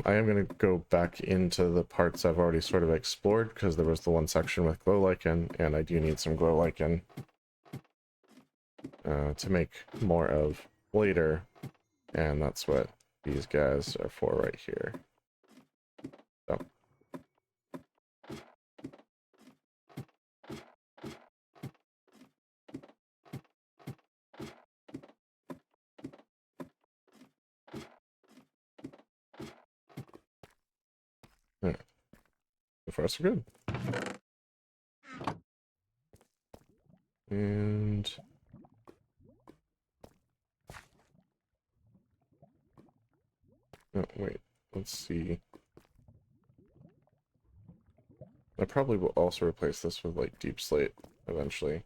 I am going to go back into the parts I've already sort of explored, because there was the one section with glow lichen, and I do need some glow lichen to make more of later, and that's what these guys are for right here. So. Yeah. So far so good. And oh wait, let's see. I probably will also replace this with like deep slate eventually.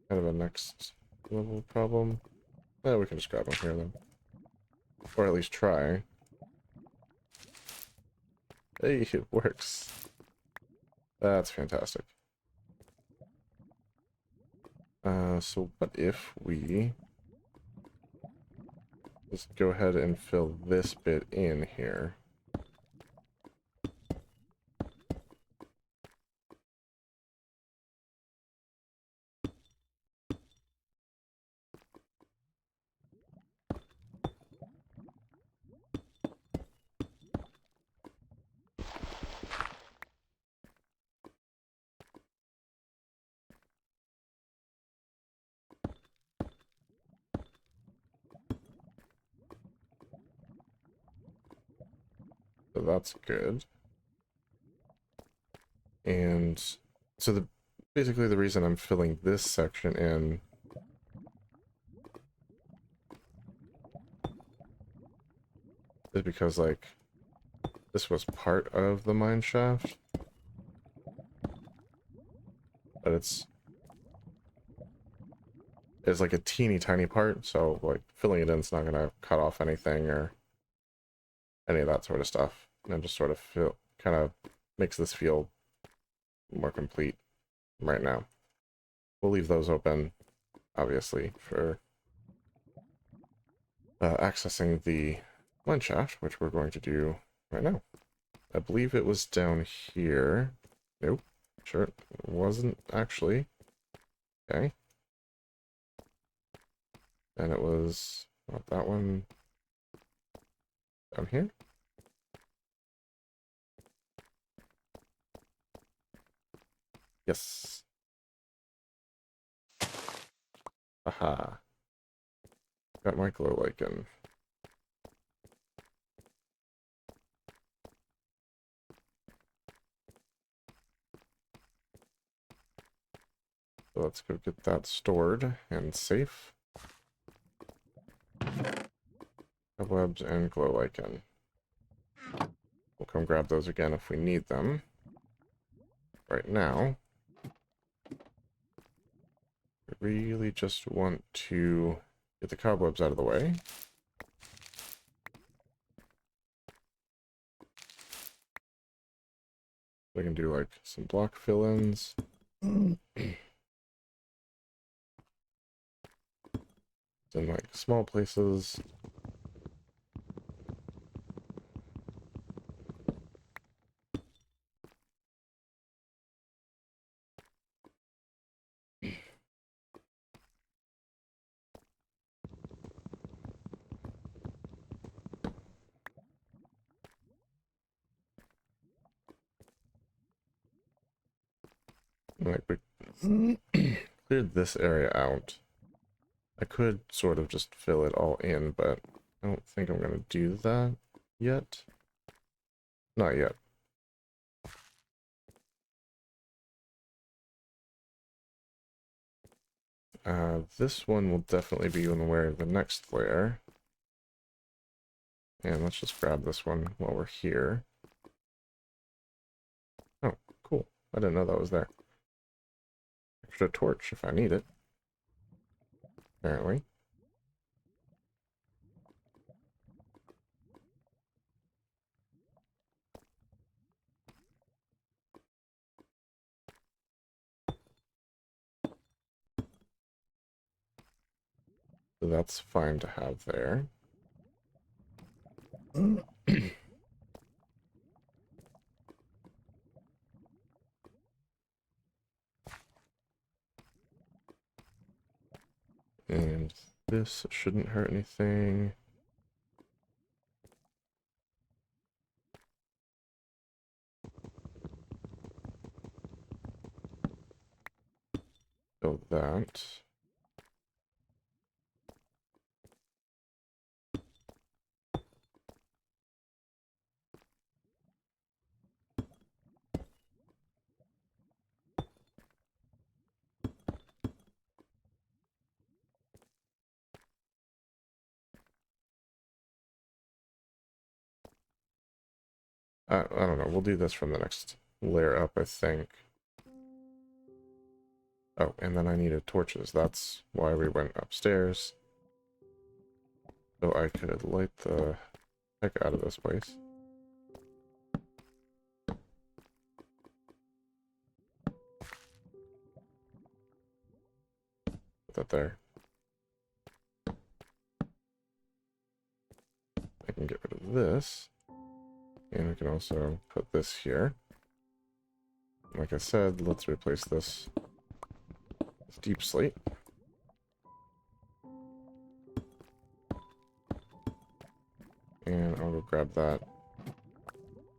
Kind of a next level problem. We can just grab them here then. Or at least try. Hey, it works. That's fantastic. So what if we just go ahead and fill this bit in here? So that's good. And so basically the reason I'm filling this section in is because like this was part of the mine shaft, but it's like a teeny tiny part, so like filling it in is not gonna cut off anything or any of that sort of stuff. And it just sort of kind of makes this feel more complete right now. We'll leave those open, obviously, for accessing the mine shaft, which we're going to do right now. I believe it was down here. Nope. Sure, it wasn't actually. Okay. And it was not that one down here. Yes. Aha. Got my glow lichen. So let's go get that stored and safe. Cobwebs and glow lichen. We'll come grab those again if we need them. Right now, we really just want to get the cobwebs out of the way. We can do like some block fill-ins. In like small places. Like we cleared this area out. I could sort of just fill it all in, but I don't think I'm going to do that yet. Not yet. This one will definitely be in the way of the next layer. And let's just grab this one while we're here. Oh, cool. I didn't know that was there. Extra torch if I need it. Apparently. So that's fine to have there. And this shouldn't hurt anything. So that. I don't know. We'll do this from the next layer up, I think. Oh, and then I needed torches. That's why we went upstairs. So I could light the heck out of this place. Put that there. I can get rid of this. And we can also put this here. Like I said, let's replace this deep slate. And I'll go grab that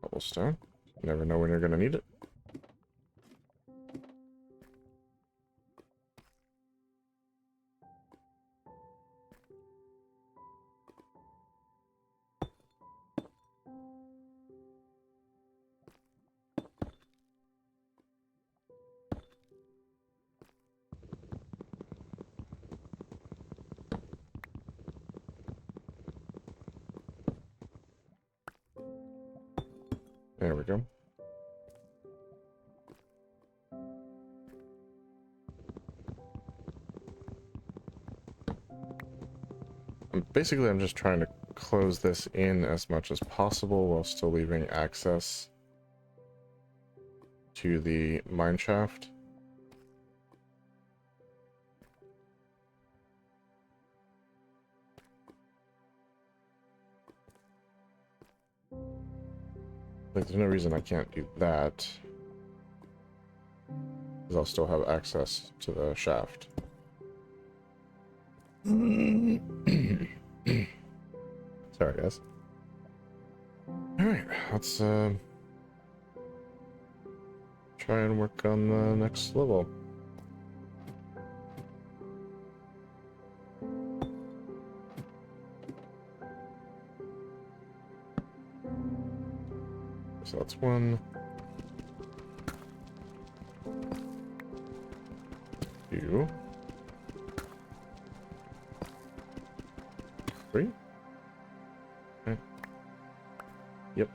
cobblestone. You never know when you're going to need it. There we go. Basically, I'm just trying to close this in as much as possible while still leaving access to the mineshaft. Like, there's no reason I can't do that, because I'll still have access to the shaft. Sorry, guys. Alright, let's try and work on the next level. So that's 1, 2, 3. Okay. Yep.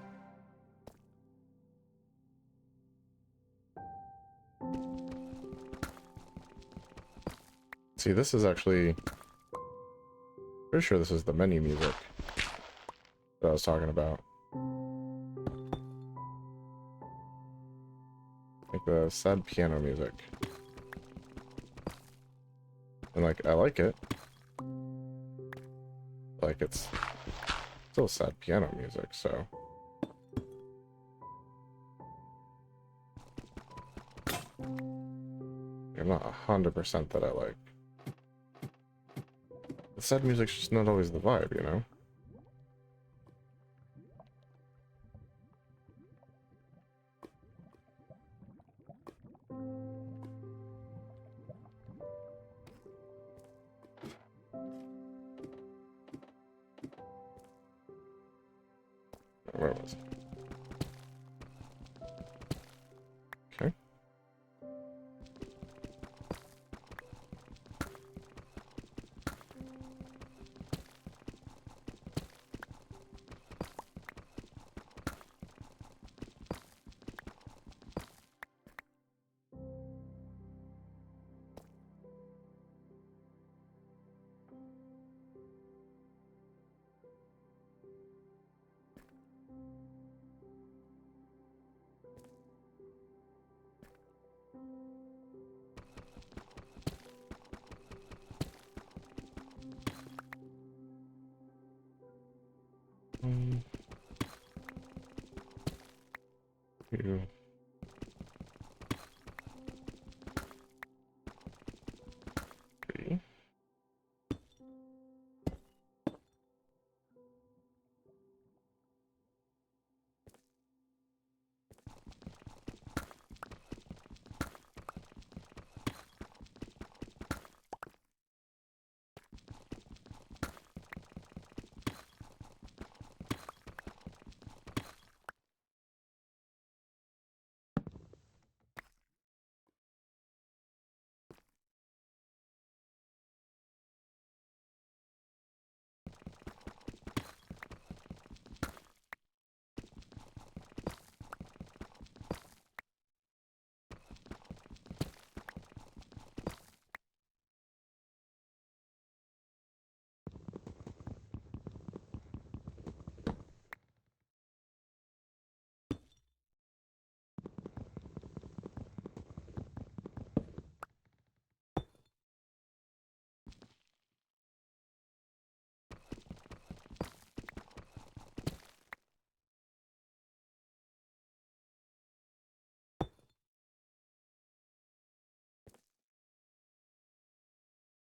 See, this is actually pretty sure this is the menu music that I was talking about. Like the sad piano music. And like, I like it. Like, it's still sad piano music, so. I'm not 100% that I like. The sad music's just not always the vibe, you know? Where was it? Okay.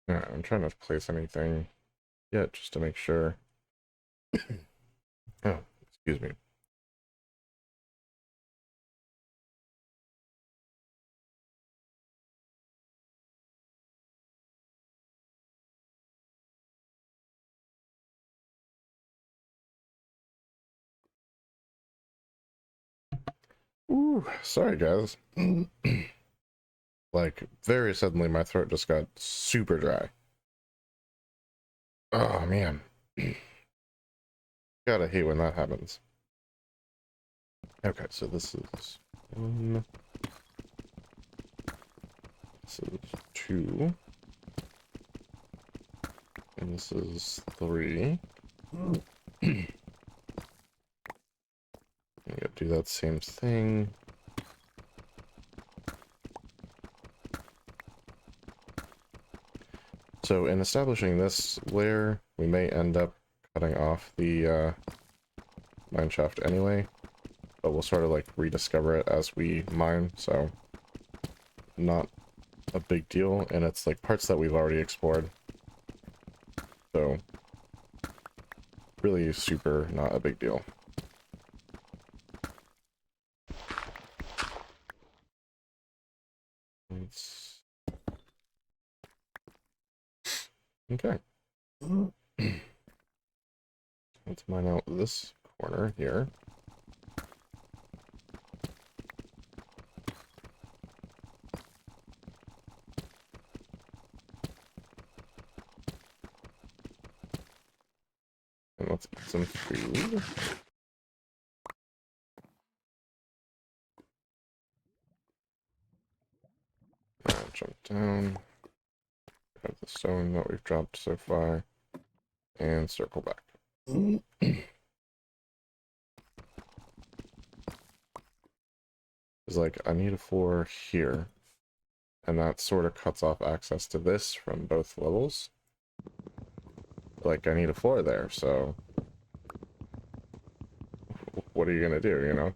Alright, I'm trying not to place anything yet, just to make sure. Oh, excuse me. Ooh, sorry guys. Like, very suddenly my throat just got super dry. Oh man. Gotta hate when that happens. Okay, so this is one. This is two. And this is three. You gotta do that same thing. So in establishing this layer, we may end up cutting off the mineshaft anyway, but we'll sort of like rediscover it as we mine, so not a big deal, and it's like parts that we've already explored, so really super not a big deal. Okay. Let's mine out this corner here. And let's eat some food. Jump down. Grab the stone that we've dropped so far. And circle back. It's like, I need a floor here. And that sort of cuts off access to this from both levels. Like, I need a floor there, so what are you gonna do, you know?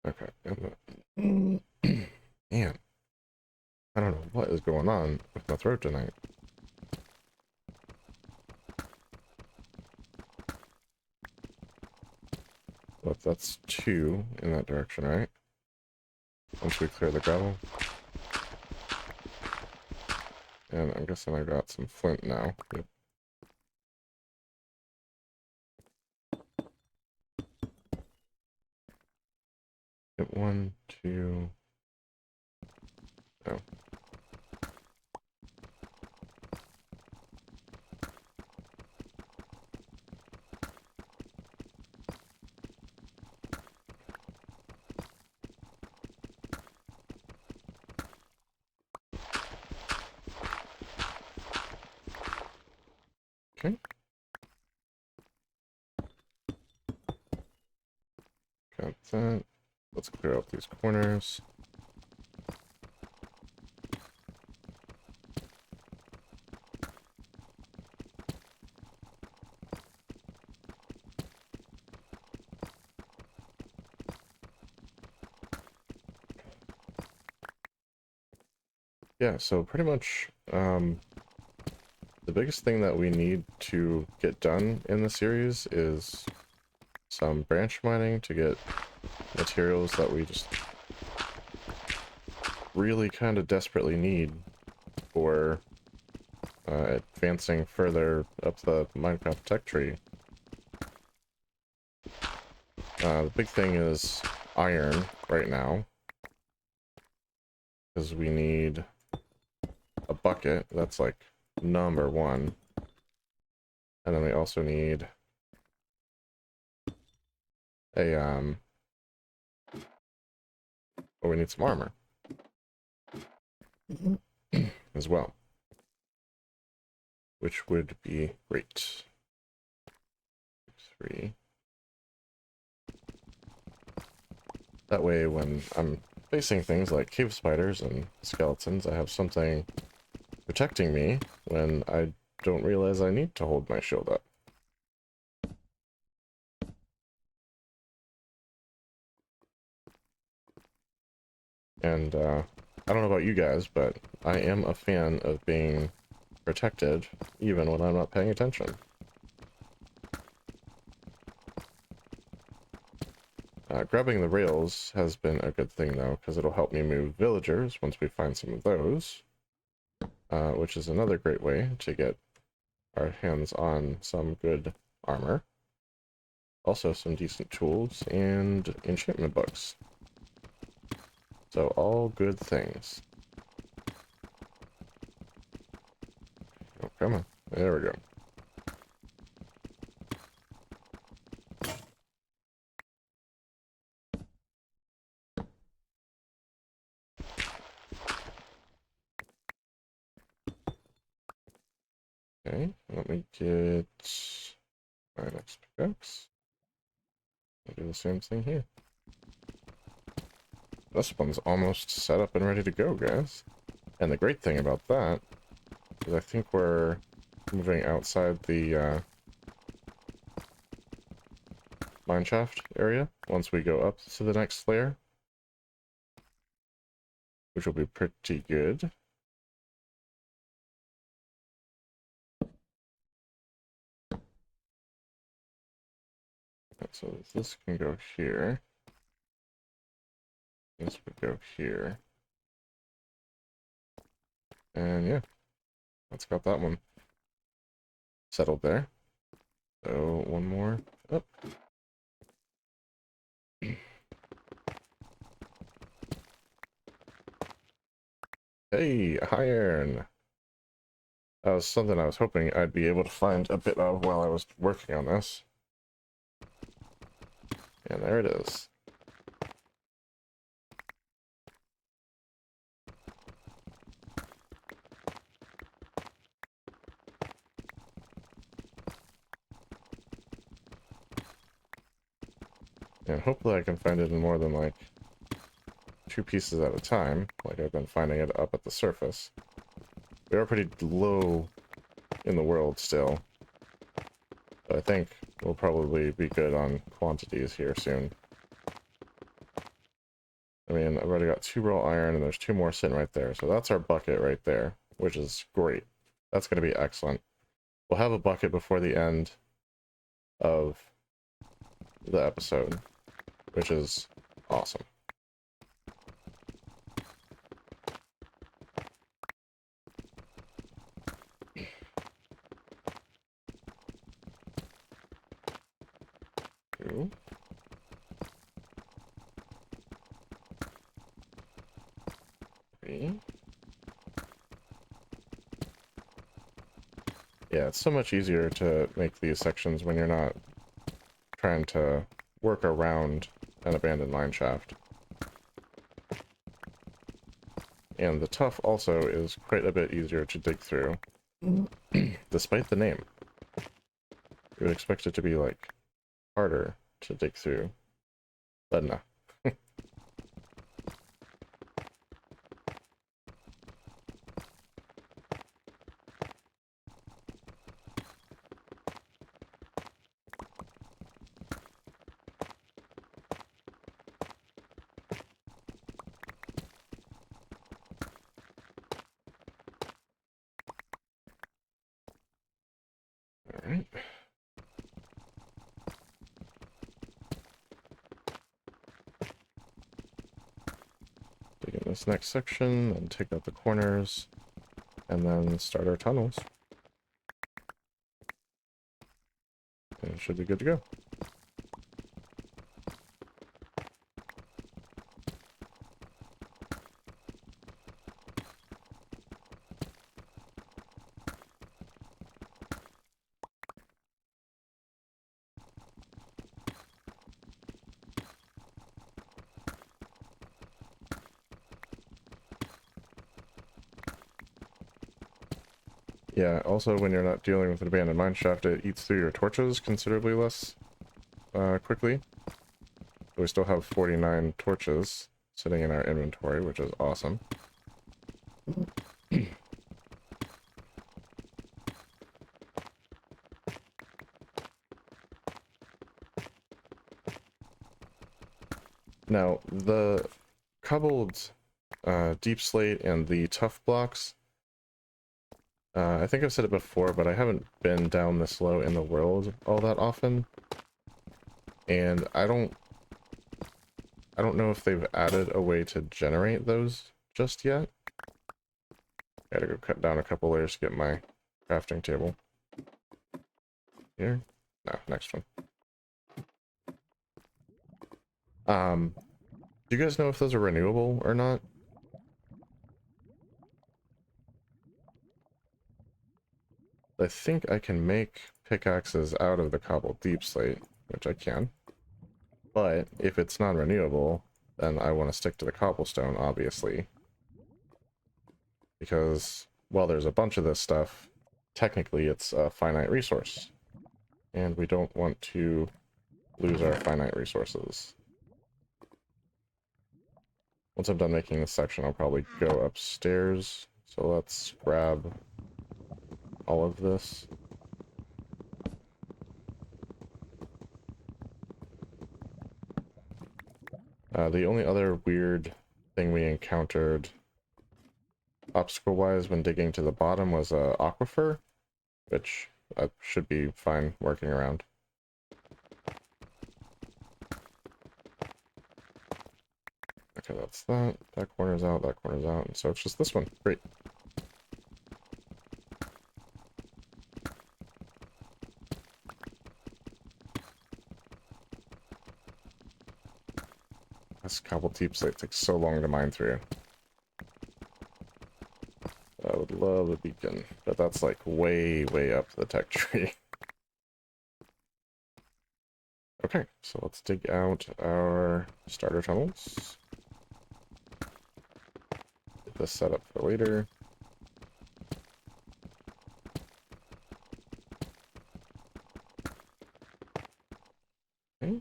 Okay. Man, I don't know what is going on with my throat tonight. But that's two in that direction, right? Once we clear the gravel. And I'm guessing I got some flint now. Yep. Hit one, two. Oh. Okay. Got that. Let's clear out these corners. Yeah, so pretty much the biggest thing that we need to get done in the series is some branch mining to get materials that we just really kind of desperately need for advancing further up the Minecraft tech tree. The big thing is iron right now, because we need a bucket. That's like number one. And then we also need a oh, we need some armor as well, which would be great. 3. That way when I'm facing things like cave spiders and skeletons, I have something protecting me when I don't realize I need to hold my shield up. And I don't know about you guys, but I am a fan of being protected even when I'm not paying attention. Grabbing the rails has been a good thing though, because it'll help me move villagers once we find some of those, which is another great way to get our hands on some good armor. Also some decent tools and enchantment books. So all good things. Oh, come on. There we go. Okay, let me get my next pickaxe. I'll do the same thing here. This one's almost set up and ready to go, guys. And the great thing about that is I think we're moving outside the mineshaft area once we go up to the next layer, which will be pretty good. So this can go here. This would go here. And yeah, that's got that one settled there. So one more up. Hey, iron! That was something I was hoping I'd be able to find a bit of while I was working on this. And there it is. And hopefully I can find it in more than like 2 pieces at a time, like I've been finding it up at the surface. We are pretty low in the world still, but I think we'll probably be good on quantities here soon. I mean, I've already got 2 raw iron, and there's 2 more sitting right there, so that's our bucket right there, which is great. That's going to be excellent. We'll have a bucket before the end of the episode, which is awesome. Two. Three. Yeah, it's so much easier to make these sections when you're not trying to work around an abandoned mineshaft. And the tuff also is quite a bit easier to dig through, despite the name. You would expect it to be, like, harder to dig through, but no. Alright. Dig in this next section, and take out the corners, and then start our tunnels. And it should be good to go. Yeah, also when you're not dealing with an abandoned mineshaft, it eats through your torches considerably less quickly. We still have 49 torches sitting in our inventory, which is awesome. Now, the cobbled deep slate and the tough blocks. I think I've said it before, but I haven't been down this low in the world all that often. And I don't know if they've added a way to generate those just yet. Gotta go cut down a couple layers to get my crafting table. Here? No, next one. Do you guys know if those are renewable or not? I think I can make pickaxes out of the cobbled deep slate, which I can. But if it's non-renewable, then I want to stick to the cobblestone, obviously. Because, while there's a bunch of this stuff, technically it's a finite resource. And we don't want to lose our finite resources. Once I'm done making this section, I'll probably go upstairs. So let's grab all of this. The only other weird thing we encountered obstacle-wise when digging to the bottom was a aquifer, which I should be fine working around. Okay, that's that. That corner's out, and so it's just this one. Great. This cobbled deep slate takes so long to mine through. I would love a beacon, but that's like way, way up the tech tree. Okay, so let's dig out our starter tunnels. Get this set up for later. Okay.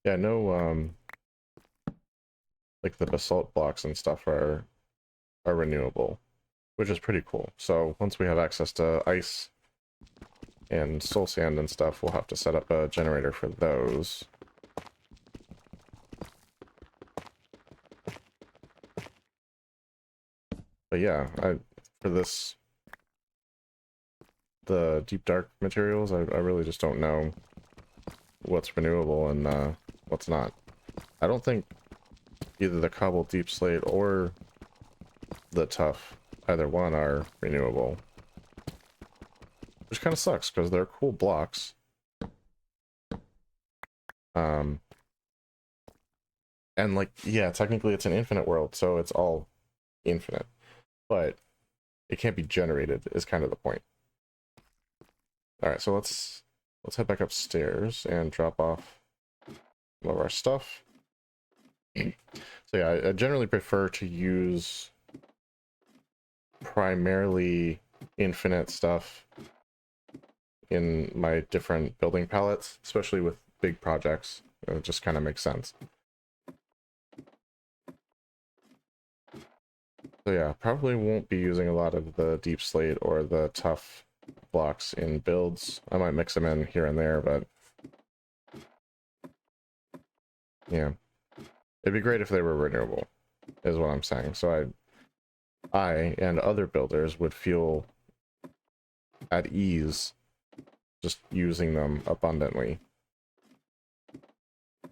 Yeah, no, like the basalt blocks and stuff are renewable, which is pretty cool. So once we have access to ice and soul sand and stuff, we'll have to set up a generator for those. But yeah, for this, the deep dark materials, I really just don't know what's renewable and what's not. I don't think either the cobbled deep slate or the tough, either one, are renewable. Which kind of sucks, because they're cool blocks. And like, yeah, technically it's an infinite world, so it's all infinite. But it can't be generated, is kind of the point. Alright, so let's head back upstairs and drop off some of our stuff. So yeah, I generally prefer to use primarily infinite stuff in my different building palettes, especially with big projects. It just kind of makes sense. So yeah, probably won't be using a lot of the deep slate or the tough blocks in builds. I might mix them in here and there, but yeah. It'd be great if they were renewable, is what I'm saying. So I and other builders would feel at ease just using them abundantly.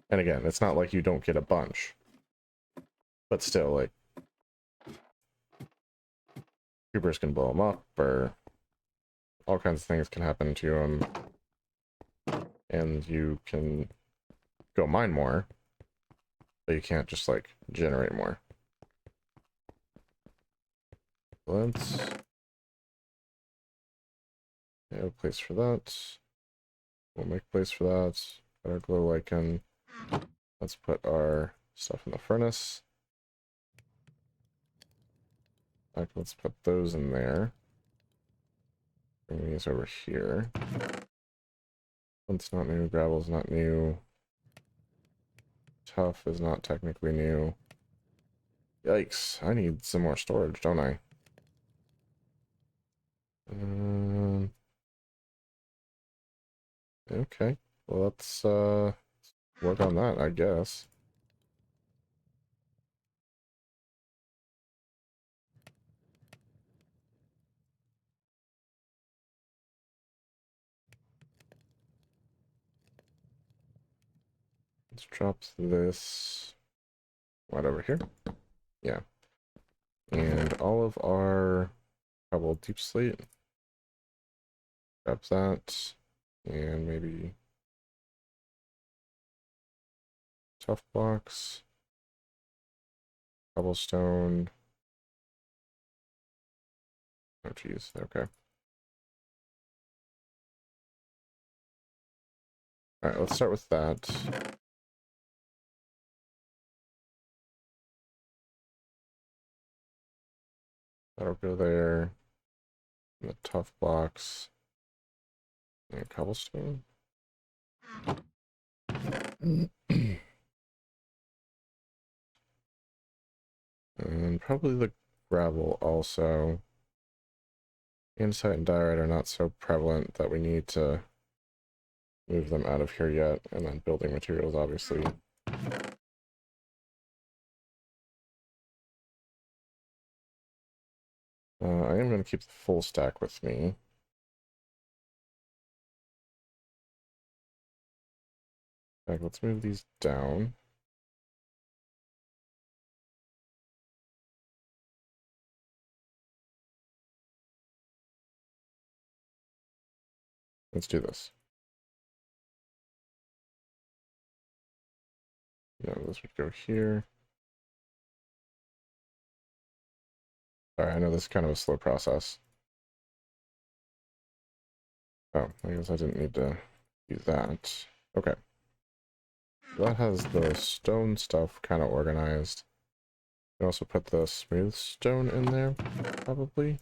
And again, it's not like you don't get a bunch, but still, like, creepers can blow them up, or all kinds of things can happen to them, and you can go mine more, but you can't just, like, generate more. Let's have a place for that. We'll make a place for that. Got our glow lichen. Let's put our stuff in the furnace. Let's put those in there. Bring these over here. Flint's not new, gravel's not new. Tough is not technically new. Yikes, I need some more storage, don't I? Okay, well let's work on that, I guess. Let's drop this right over here. Yeah. And all of our cobble deep slate. Grab that. And maybe tough blocks. Cobblestone. Oh geez, okay. Alright, let's start with that. That'll go there. And the tough blocks. And cobblestone. And probably the gravel also. Andesite and diorite are not so prevalent that we need to move them out of here yet. And then building materials, obviously. I am going to keep the full stack with me. In fact, let's move these down. Let's do this. No, this would go here. Sorry, I know this is kind of a slow process. Oh, I guess I didn't need to do that. Okay. That has the stone stuff kind of organized. You can also put the smooth stone in there, probably.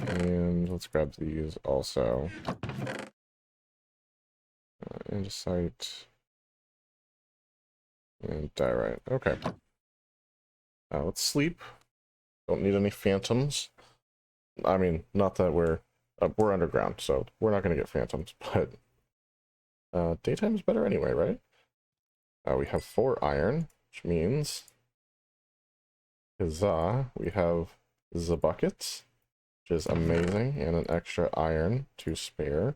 And let's grab these also. Andesite. And diorite. Okay. Let's sleep. Don't need any phantoms. I mean, not that we're underground, so we're not going to get phantoms, but daytime is better anyway, right? We have 4 iron, which means huzzah, we have the buckets, which is amazing, and an extra iron to spare.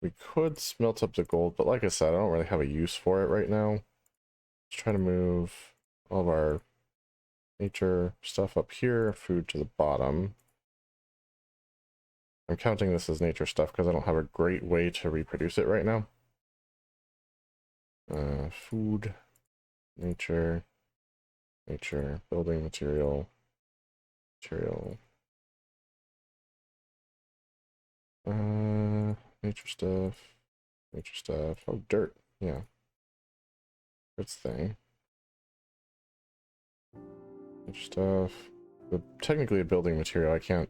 We could smelt up the gold, but like I said, I don't really have a use for it right now. Let's try to move all of our nature stuff up here, food to the bottom. I'm counting this as nature stuff because I don't have a great way to reproduce it right now. Food, nature, building material, nature stuff, oh, dirt, yeah. Dirt's thing. Nature stuff. Technically a building material, I can't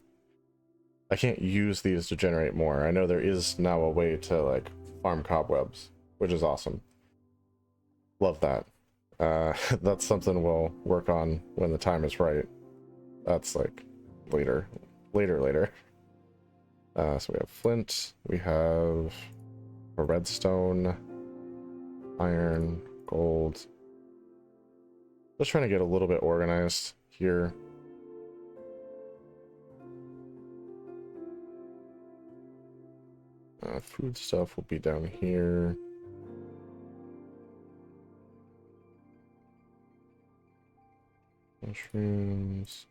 use these to generate more. I know there is now a way to, like, farm cobwebs, which is awesome. Love that. That's something we'll work on when the time is right. That's like later. So we have flint, we have a redstone, iron, gold. Just trying to get a little bit organized here. Food stuff will be down here. Mushrooms.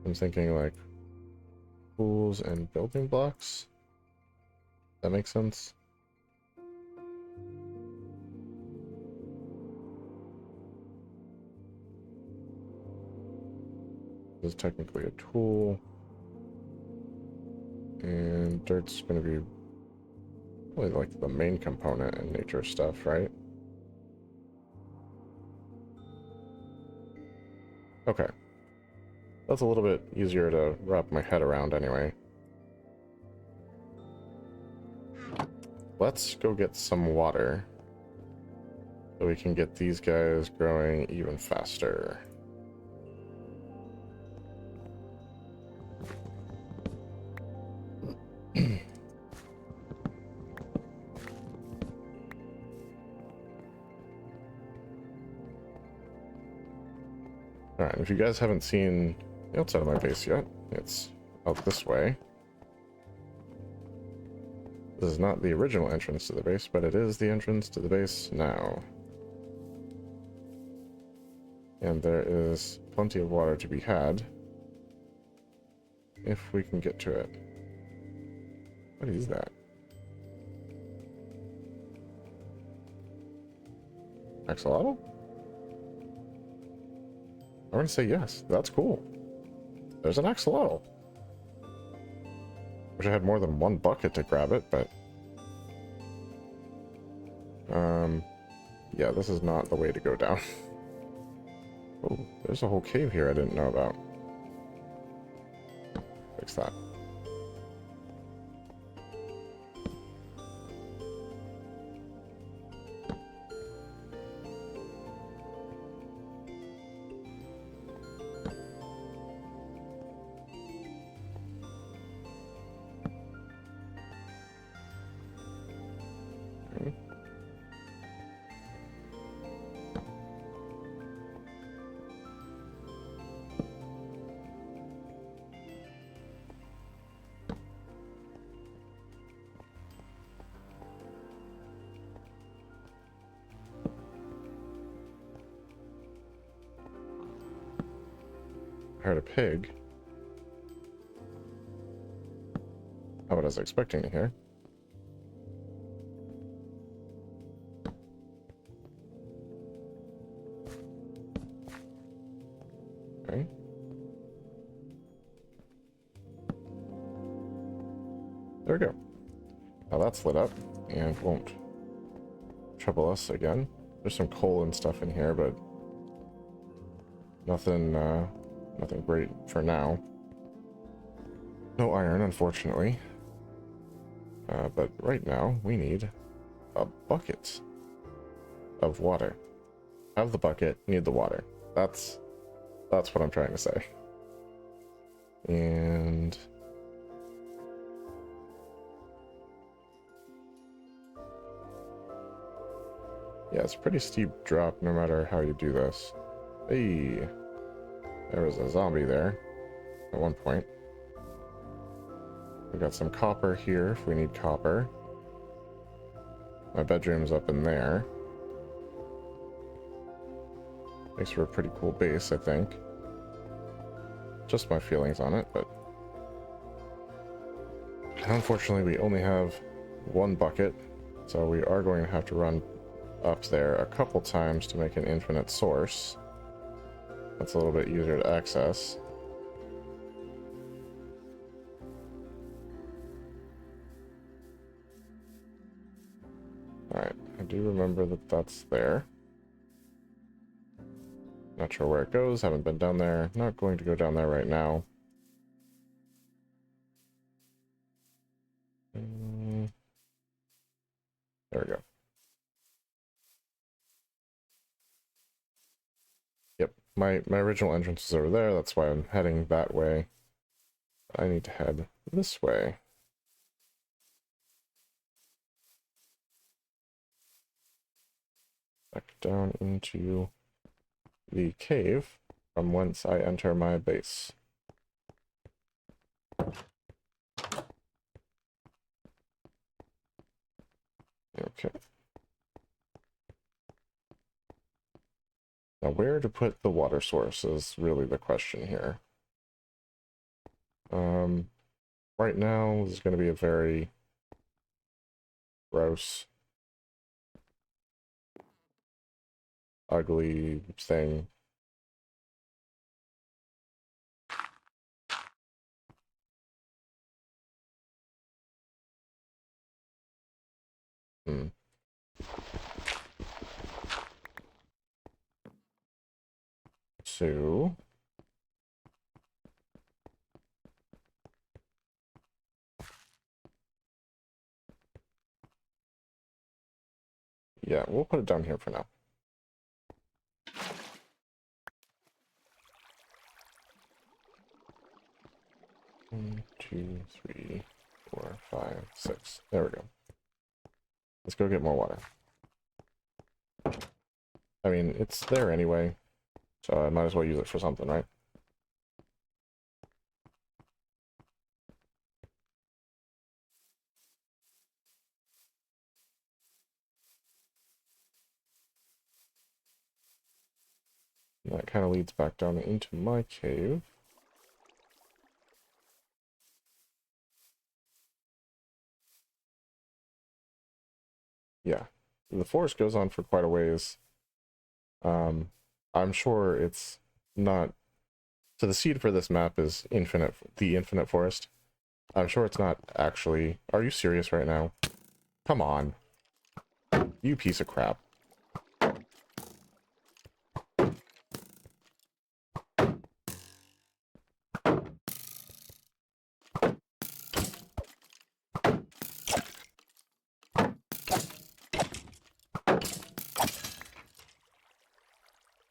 I'm thinking like tools and building blocks. That makes sense. This is technically a tool. And dirt's going to be really like the main component in nature stuff, right? Okay. That's a little bit easier to wrap my head around anyway. let's go get some water so we can get these guys growing even faster. Alright, if you guys haven't seen the outside of my base yet, it's out this way. This is not the original entrance to the base, but it is the entrance to the base now. And there is plenty of water to be had if we can get to it. What is that? Axolotl? I'm gonna say yes. That's cool. There's an axolotl. Wish I had more than one bucket to grab it, but yeah, this is not the way to go down. Oh, there's a whole cave here I didn't know about. Fix that. I heard a pig. Not what I was expecting to hear. Okay. There we go. Now that's lit up and won't trouble us again. There's some coal and stuff in here, but nothing nothing great for now. No iron, unfortunately. But right now we need a bucket of water. Have the bucket, need the water. That's what I'm trying to say. And yeah, it's a pretty steep drop no matter how you do this. Hey, there was a zombie there at one point. We got some copper here if we need copper. My bedroom's up in there. Makes for a pretty cool base, I think. Just my feelings on it, but unfortunately we only have one bucket, so we are going to have to run up there a couple times to make an infinite source. That's a little bit easier to access. Alright, I do remember that that's there. Not sure where it goes, haven't been down there. Not going to go down there right now. There we go. Yep, my original entrance is over there, that's why I'm heading that way. I need to head this way. Back down into the cave from whence I enter my base. Okay. Now where to put the water source is really the question here. Right now this is going to be a very gross, ugly thing. So Yeah, we'll put it down here for now. One, two, three, 4, 5, 6. There we go. Let's go get more water. I mean, it's there anyway, so I might as well use it for something, right? And that kind of leads back down into my cave. Yeah, the forest goes on for quite a ways. I'm sure it's not... So the seed for this map is infinite, the infinite forest. I'm sure it's not actually... Are you serious right now? Come on. You piece of crap.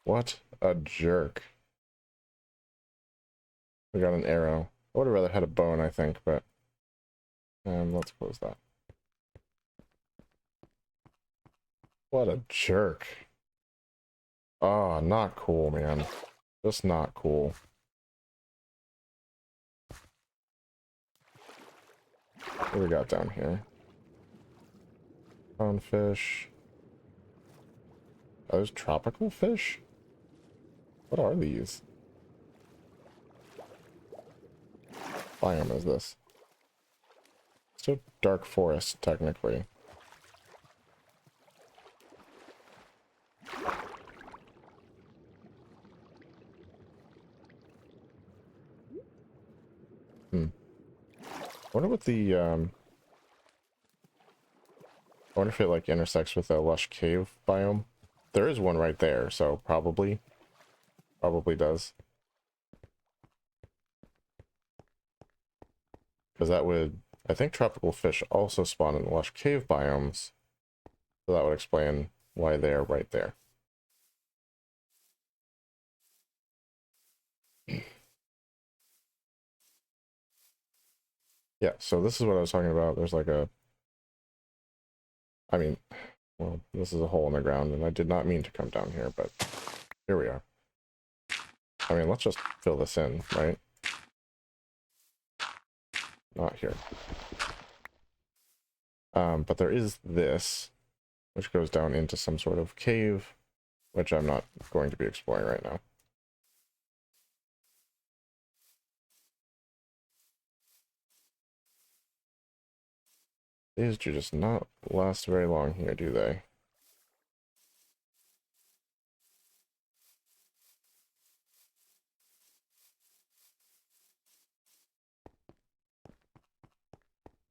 What a jerk. We got an arrow. I would have rather had a bone, I think, but... let's close that. What a jerk. Oh, not cool, man. Just not cool. What do we got down here? Clownfish. Are those tropical fish? What are these? Biome is this? Still dark forest, technically. I wonder what the, I wonder if it, like, intersects with a lush cave biome. There is one right there, so probably does. Because that would... I think tropical fish also spawn in lush cave biomes. So that would explain why they are right there. Yeah, so this is what I was talking about. There's like a... I mean, well, this is a hole in the ground, and I did not mean to come down here, but here we are. I mean, let's just fill this in, right? Not here. But there is this, which goes down into some sort of cave, which I'm not going to be exploring right now. These do just not last very long here, do they?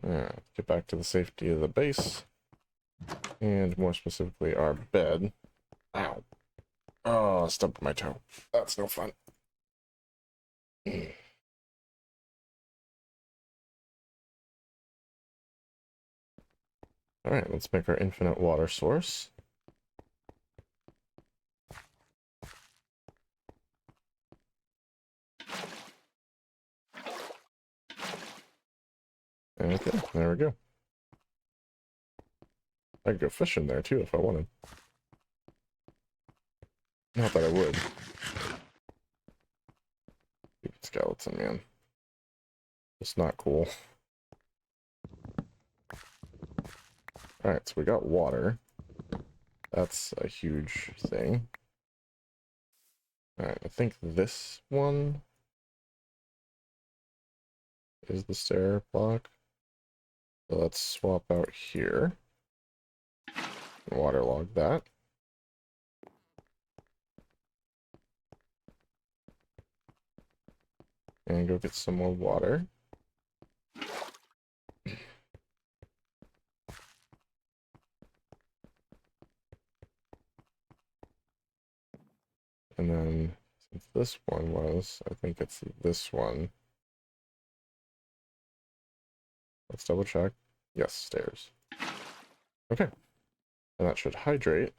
Alright, let's get back to the safety of the base. And more specifically, our bed. Ow. Oh, I stubbed my toe. That's no fun. Alright, let's make our infinite water source. Okay, there we go. I could go fishing there too if I wanted. Not that I would. Stupid skeleton, man. It's not cool. Alright, so we got water. That's a huge thing. Alright, I think this one is the stair block. So let's swap out here. Waterlog that. And go get some more water. And then, since this one was, I think it's this one. Let's double check. Yes, stairs. Okay. And that should hydrate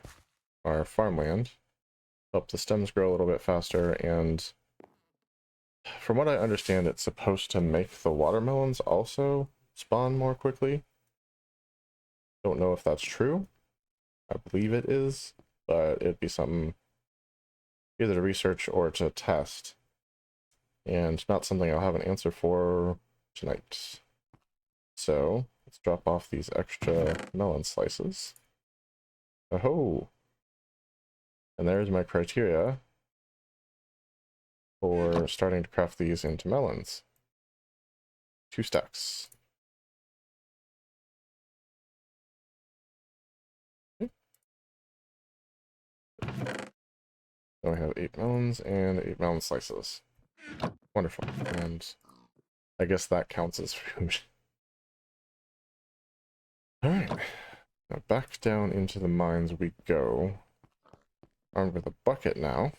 our farmland, help the stems grow a little bit faster, and from what I understand, it's supposed to make the watermelons also spawn more quickly. Don't know if that's true. I believe it is, but it'd be something either to research or to test, and not something I'll have an answer for tonight. So let's drop off these extra melon slices. Oh, and there's my criteria for starting to craft these into melons. 2 stacks. Okay. Then we have 8 melons and 8 melon slices. Wonderful. And I guess that counts as food. Alright. Now back down into the mines we go. Armed with a bucket now.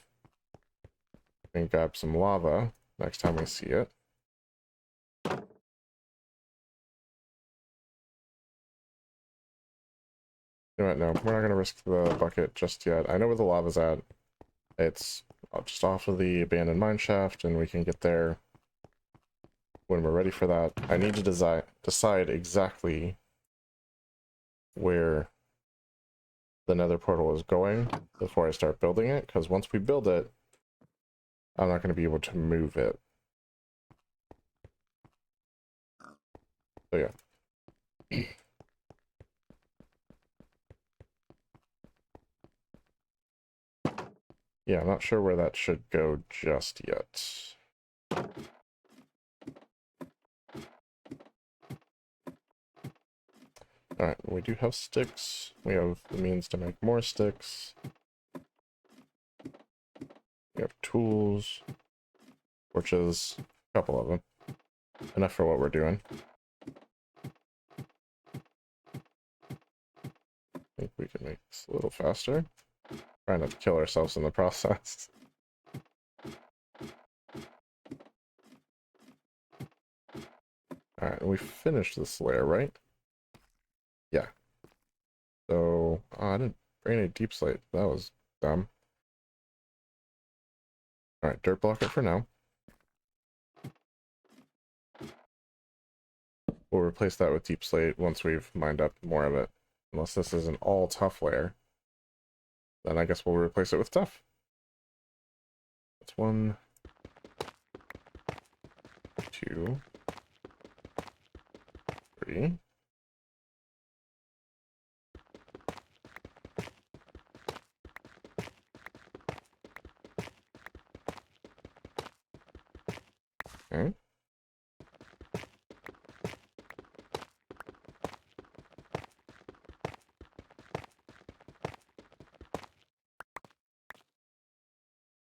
And grab some lava next time we see it. You know what, no, we're not going to risk the bucket just yet. I know where the lava's at. It's just off of the abandoned mineshaft, and we can get there when we're ready for that. I need to decide exactly where the nether portal is going before I start building it, because once we build it, I'm not going to be able to move it. So yeah. Yeah, I'm not sure where that should go just yet. Alright, we do have sticks. We have the means to make more sticks. We have tools, torches, a couple of them. Enough for what we're doing. I think we can make this a little faster. Try not to kill ourselves in the process. Alright, we finished this layer, right? Yeah. So, I didn't bring any deep slate. That was dumb. Alright, dirt block it for now. We'll replace that with deep slate once we've mined up more of it. Unless this is an all tough layer. Then I guess we'll replace it with tough. That's 1, 2, 3. Okay.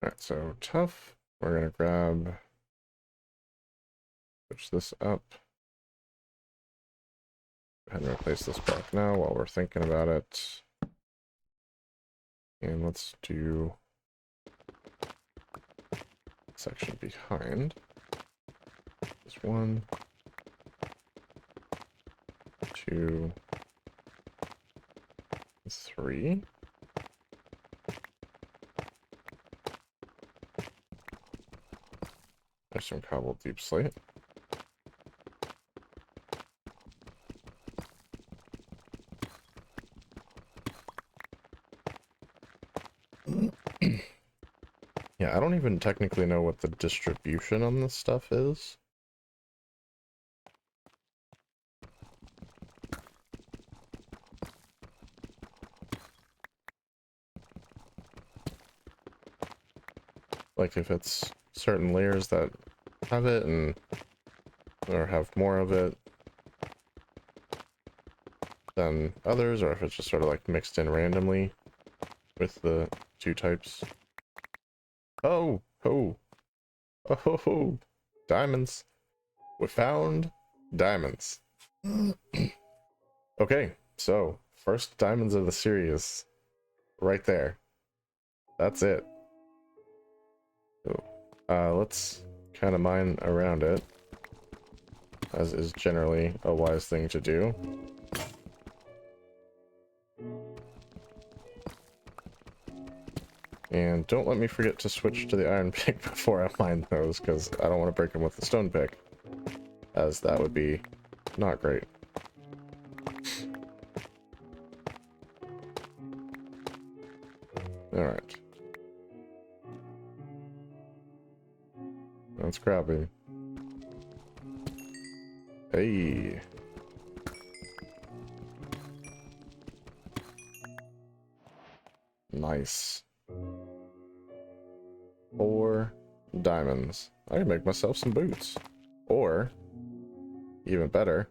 Alright, so tough. We're gonna grab, switch this up. Go ahead and replace this block now while we're thinking about it. And let's do section behind. This 1, 2, 3. There's some cobbled deep slate. Yeah, I don't even technically know what the distribution on this stuff is. Like if it's certain layers that have it and or have more of it than others, or if it's just sort of like mixed in randomly with the 2 types. Oh, oh, oh, diamonds. We found diamonds. Okay, so first diamonds of the series right there. That's it. Let's kind of mine around it, as is generally a wise thing to do. And don't let me forget to switch to the iron pick before I mine those, because I don't want to break them with the stone pick, as that would be not great. Alright. That's crappy. Hey. Nice. 4 diamonds. I can make myself some boots. Or, even better,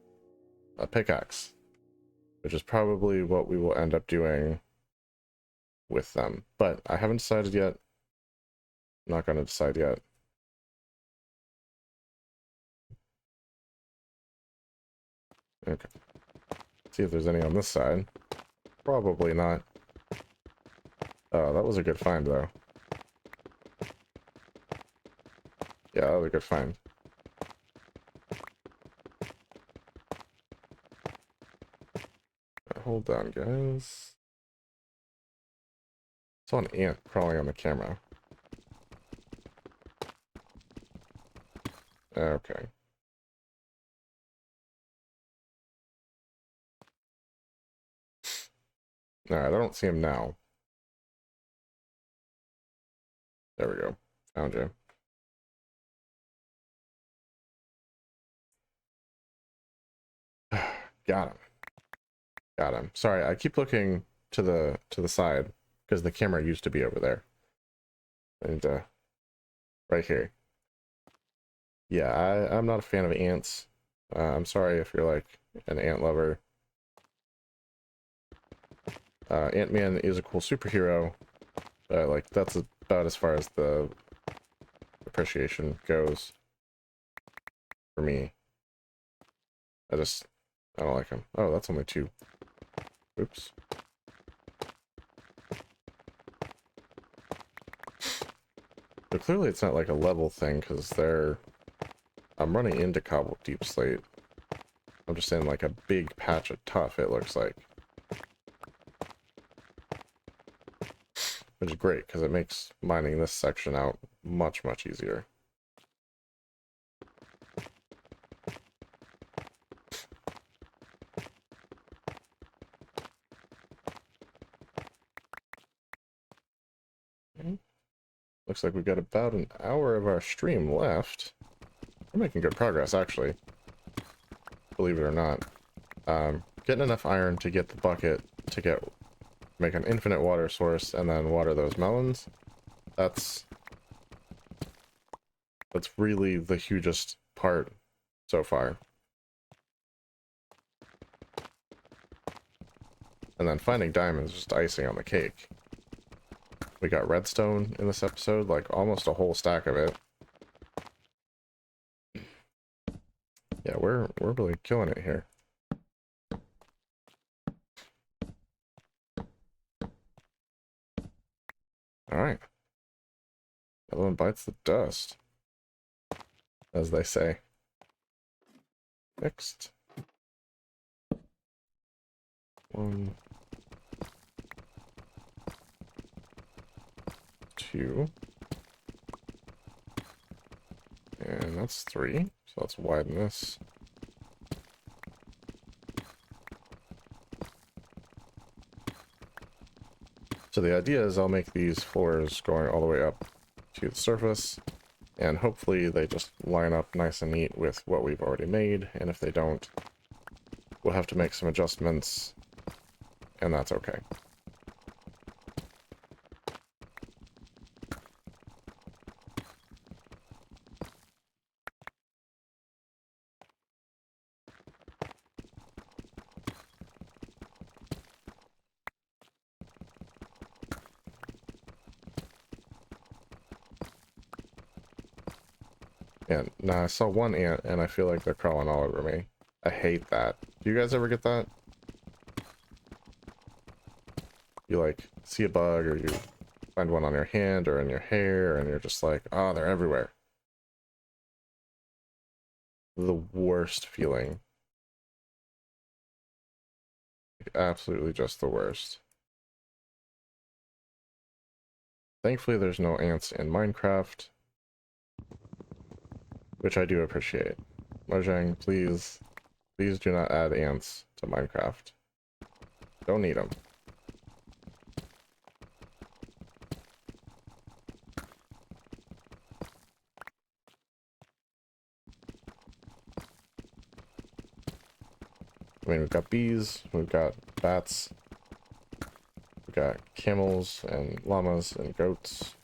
a pickaxe. Which is probably what we will end up doing with them. But I haven't decided yet. I'm not going to decide yet. Okay. See if there's any on this side. Probably not. Oh, that was a good find, though. Yeah, that was a good find. Hold on, guys. Saw an ant crawling on the camera. Okay. Alright, I don't see him now. There we go. Found you. Got him. Got him. Sorry, I keep looking to the side because the camera used to be over there. And right here. Yeah, I'm not a fan of ants. I'm sorry if you're like an ant lover. Ant-Man is a cool superhero, but like that's about as far as the appreciation goes for me. I don't like him. Oh, that's only 2. Oops. But clearly it's not like a level thing, because I'm running into cobble deep slate. I'm just saying like a big patch of tough, it looks like. Which is great, because it makes mining this section out much, much easier. Okay. Looks like we've got about an hour of our stream left. We're making good progress, actually. Believe it or not. Getting enough iron to get the bucket to make an infinite water source and then water those melons. That's really the hugest part so far. And then finding diamonds is just icing on the cake. We got redstone in this episode, like almost a whole stack of it. Yeah, we're really killing it here. Alright. Another one bites the dust, as they say. Next. 1, 2. And that's 3. So let's widen this. So the idea is I'll make these floors going all the way up to the surface, and hopefully they just line up nice and neat with what we've already made, and if they don't, we'll have to make some adjustments, and that's okay. And now I saw one ant, and I feel like they're crawling all over me. I hate that. Do you guys ever get that? You like see a bug, or you find one on your hand or in your hair, and you're just like, oh, they're everywhere. The worst feeling. Like, absolutely just the worst. Thankfully, there's no ants in Minecraft, which I do appreciate. Mojang, please, please do not add ants to Minecraft. Don't need them. I mean, we've got bees, we've got bats, we've got camels and llamas and goats.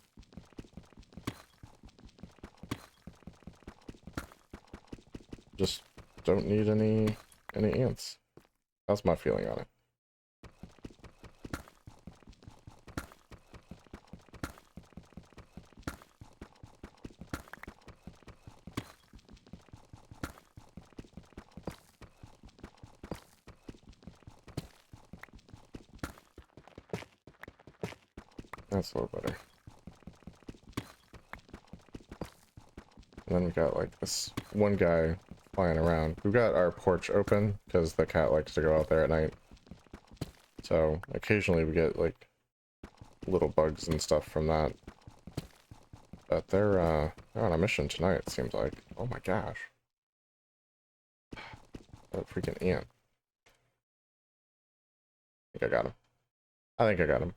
Just don't need any ants. That's my feeling on it. That's a little better. And then we got like this one guy flying around. We've got our porch open because the cat likes to go out there at night. So occasionally we get like little bugs and stuff from that. But they're on a mission tonight, it seems like. Oh my gosh. That freaking ant. I think I got him. I think I got him.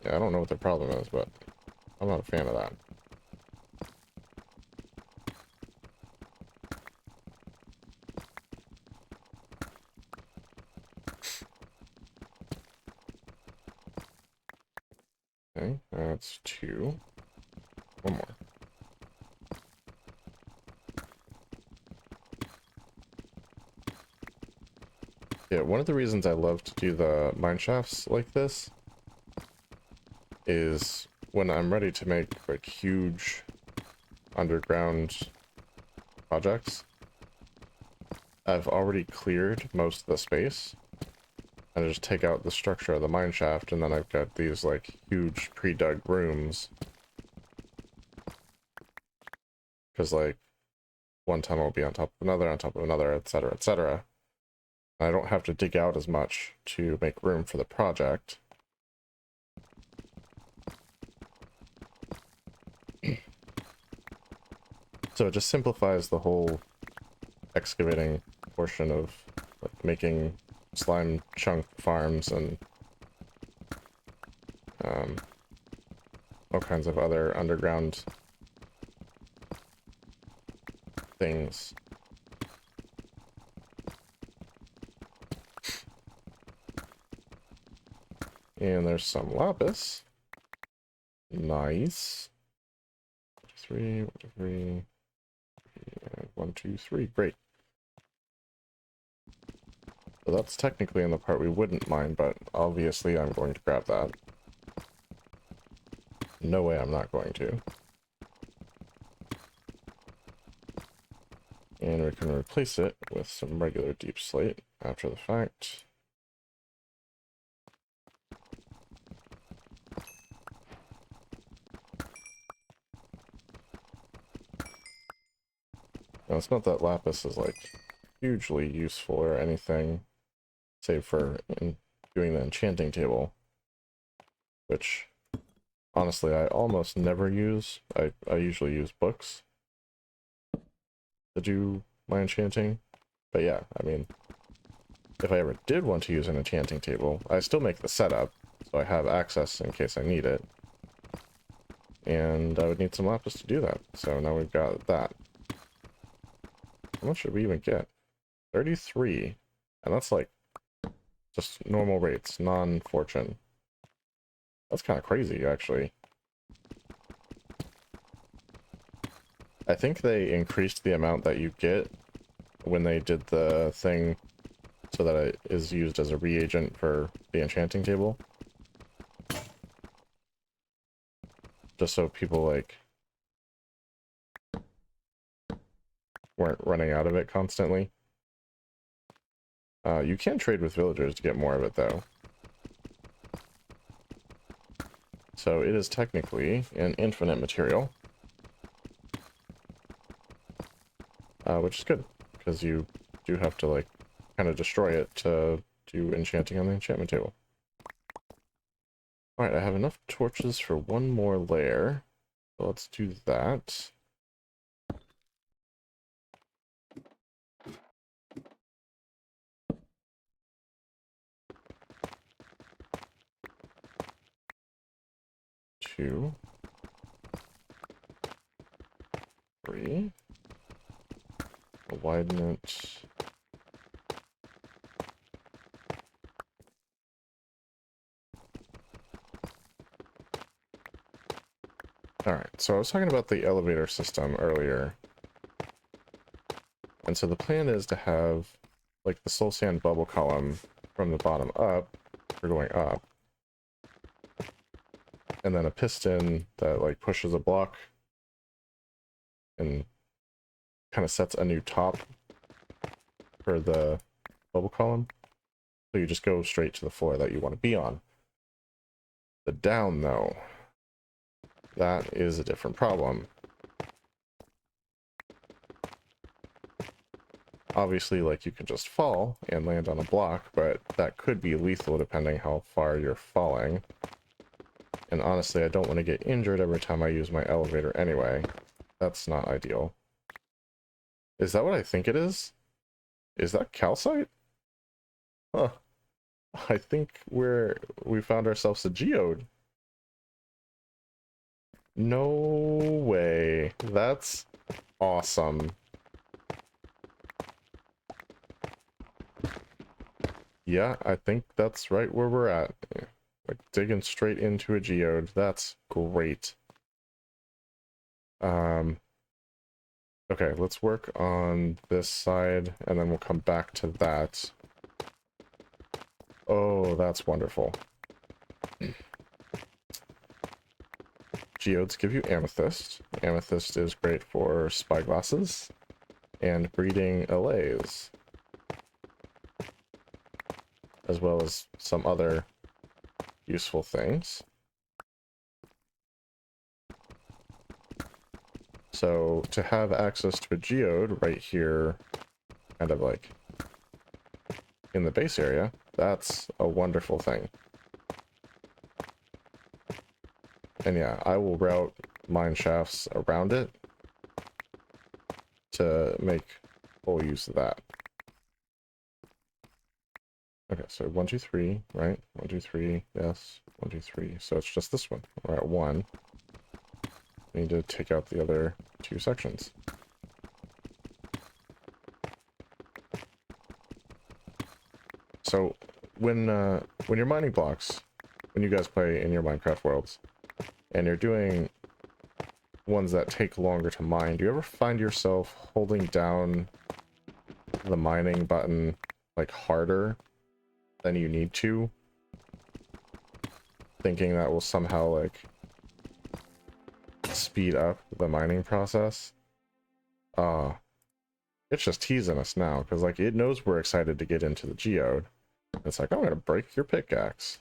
Yeah, I don't know what the problem is, but I'm not a fan of that. Okay, that's 2. One more. Yeah, one of the reasons I love to do the mineshafts like this is when I'm ready to make like huge underground projects, I've already cleared most of the space. I just take out the structure of the mineshaft, and then I've got these like huge pre-dug rooms. Because like one tunnel will be on top of another, etc., etc. I don't have to dig out as much to make room for the project. So it just simplifies the whole excavating portion of like making slime chunk farms and all kinds of other underground things. And there's some lapis. Nice. 3, 3, 1, 2, 3. Great. So that's technically in the part we wouldn't mine, but obviously I'm going to grab that. No way I'm not going to. And we can replace it with some regular deep slate after the fact. Now, it's not that lapis is like hugely useful or anything, save for doing the enchanting table, which honestly I almost never use. I usually use books to do my enchanting. But yeah, I mean, if I ever did want to use an enchanting table, I still make the setup, so I have access in case I need it. And I would need some lapis to do that, so now we've got that. How much should we even get? 33. And that's like just normal rates, non-fortune. That's kind of crazy, actually. I think they increased the amount that you get when they did the thing so that it is used as a reagent for the enchanting table. Just so people, like, weren't running out of it constantly. You can trade with villagers to get more of it, though. So it is technically an infinite material. Which is good, because you do have to, like, kind of destroy it to do enchanting on the enchantment table. Alright, I have enough torches for one more layer. So let's do that. Two. 3. I'll widen it. Alright, so I was talking about the elevator system earlier. And so the plan is to have, like, the soul sand bubble column from the bottom up, for going up. And then a piston that, like, pushes a block and kind of sets a new top for the bubble column. So you just go straight to the floor that you want to be on. The down, though, that is a different problem. Obviously, like, you can just fall and land on a block, but that could be lethal depending how far you're falling. And honestly, I don't want to get injured every time I use my elevator anyway. That's not ideal. Is that what I think it is? Is that calcite? Huh. I think we found ourselves a geode. No way. That's awesome. Yeah, I think that's right where we're at. Like, digging straight into a geode. That's great. Okay, let's work on this side, and then we'll come back to that. Oh, that's wonderful. Geodes give you amethyst. Amethyst is great for spyglasses and breeding allays, as well as some other useful things. So to have access to a geode right here, kind of like in the base area, that's a wonderful thing. And yeah, I will route mine shafts around it to make full use of that. Okay, so 1, 2, 3, right? 1, 2, 3, yes. 1, 2, 3. So it's just this one. We're at 1. We need to take out the other 2 sections. So when you're mining blocks, when you guys play in your Minecraft worlds, and you're doing ones that take longer to mine, do you ever find yourself holding down the mining button, like, harder than you need to, thinking that will somehow, like, speed up the mining process? It's just teasing us now, because, like, it knows we're excited to get into the geode. It's like, I'm gonna break your pickaxe.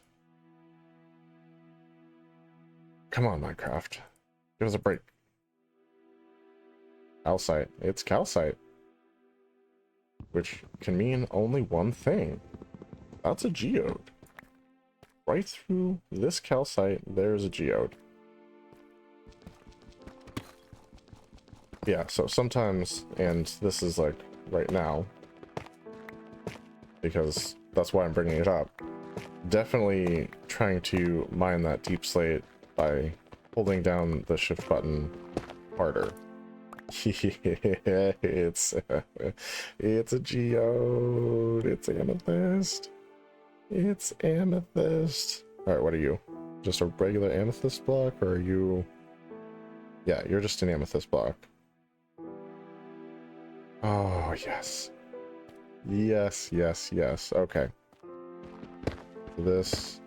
Come on, Minecraft. Give us a break. Calcite. It's calcite. Which can mean only one thing. That's a geode. Right through this calcite, there's a geode. Yeah, so sometimes, and this is like right now, because that's why I'm bringing it up, definitely trying to mine that deep slate by holding down the shift button harder. it's a geode. It's amethyst. It's amethyst. All right, what are you? Just a regular amethyst block, or are you? Yeah, you're just an amethyst block. Oh, yes. Yes, yes, yes. Okay. This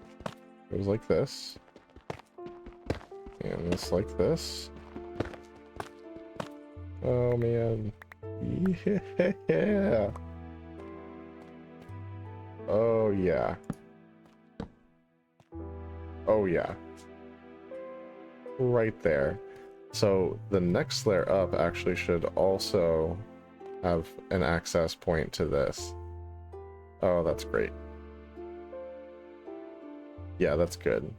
goes like this. And this like this. Oh, man. Yeah. Oh, yeah. Oh, yeah. Right there. So the next layer up actually should also have an access point to this. Oh, that's great. Yeah, that's good.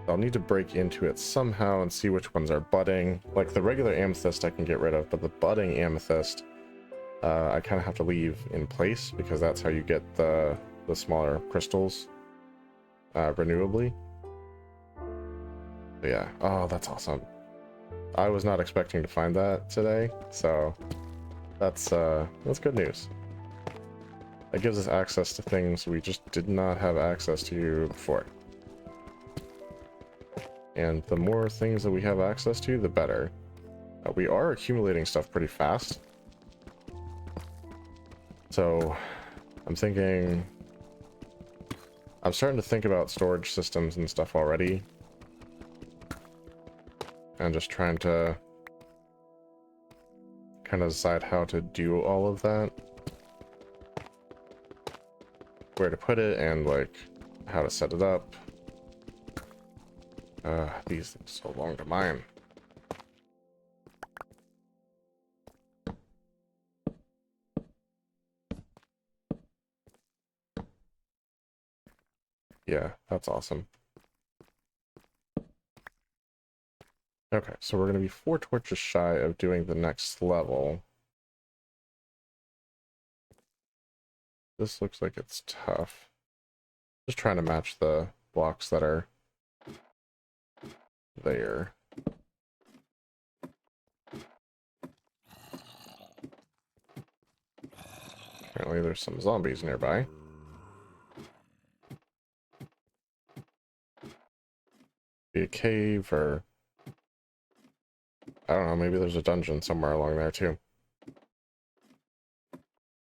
I'll need to break into it somehow and see which ones are budding. Like the regular amethyst I can get rid of, but the budding amethyst I kind of have to leave in place because that's how you get the smaller crystals renewably. But yeah, oh, that's awesome. I was not expecting to find that today, so that's good news. That gives us access to things we just did not have access to before. And the more things that we have access to, the better. We are accumulating stuff pretty fast. So I'm starting to think about storage systems and stuff already. And just trying to kind of decide how to do all of that. Where to put it and like how to set it up. These things so long to mine. Yeah, that's awesome. Okay, so we're going to be 4 torches shy of doing the next level. This looks like it's tough. Just trying to match the blocks that are there. Apparently there's some zombies nearby. Be a cave or... I don't know, maybe there's a dungeon somewhere along there too.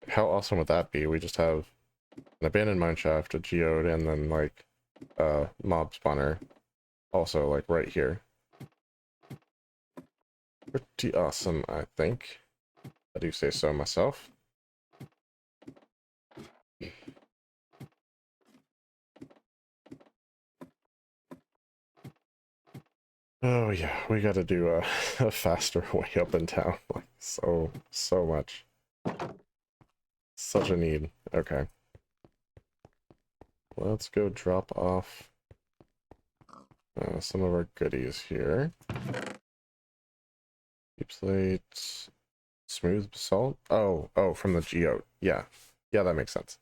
How awesome would that be? We just have an abandoned mineshaft, a geode, and then like a mob spawner also like right here. Pretty awesome, I think. I do say so myself. Oh yeah, we gotta do a faster way up in town. Like so much. Such a need. Okay. Let's go drop off some of our goodies here. Deep slate, smooth basalt. Oh, from the geode. Yeah, that makes sense.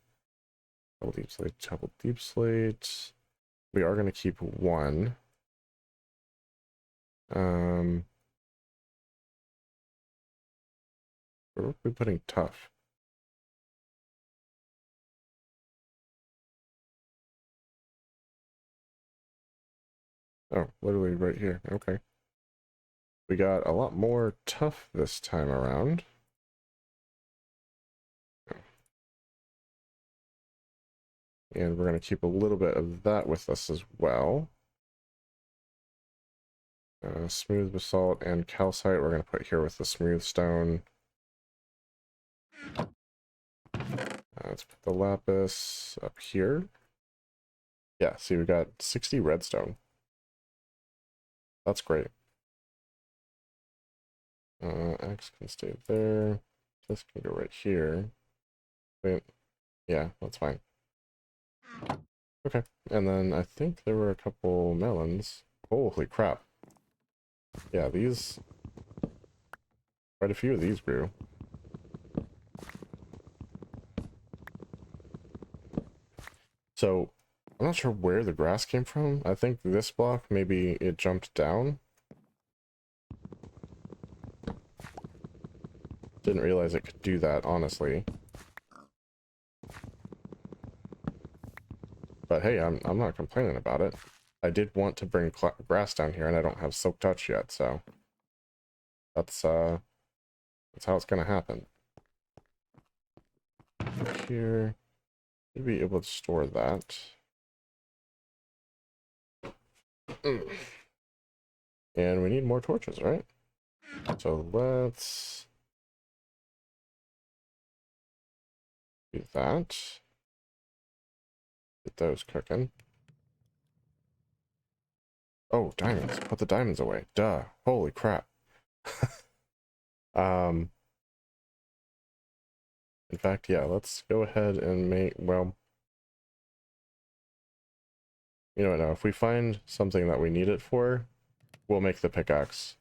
Double deep slate. We are gonna keep one. Where are we putting tough? Oh, literally right here. Okay. We got a lot more tough this time around. And we're going to keep a little bit of that with us as well. Smooth basalt and calcite we're going to put here with the smooth stone. Let's put the lapis up here. Yeah, see, we got 60 redstone. That's great. X can stay there. This can go right here. Wait, yeah, that's fine. Okay, and then I think there were a couple melons. Holy crap. Yeah, quite a few of these grew. So, I'm not sure where the grass came from. I think this block, maybe it jumped down. Didn't realize it could do that, honestly. But hey, I'm not complaining about it. I did want to bring grass down here, and I don't have silk touch yet, so that's how it's gonna happen. Here, should be able to store that. And we need more torches, right? So let's do that. Get those cooking. Oh, diamonds. Put the diamonds away. Duh. Holy crap. Um, in fact, yeah, let's go ahead and make, well, you know what, now, if we find something that we need it for, we'll make the pickaxe.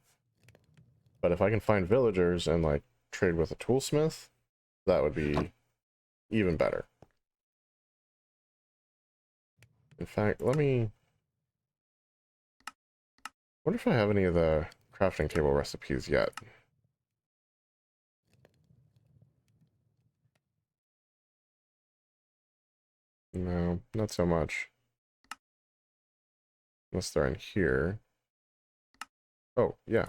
But if I can find villagers and, like, trade with a toolsmith, that would be even better. In fact, let me... wonder if I have any of the crafting table recipes yet. No, not so much. Unless they're in here. Oh, yeah.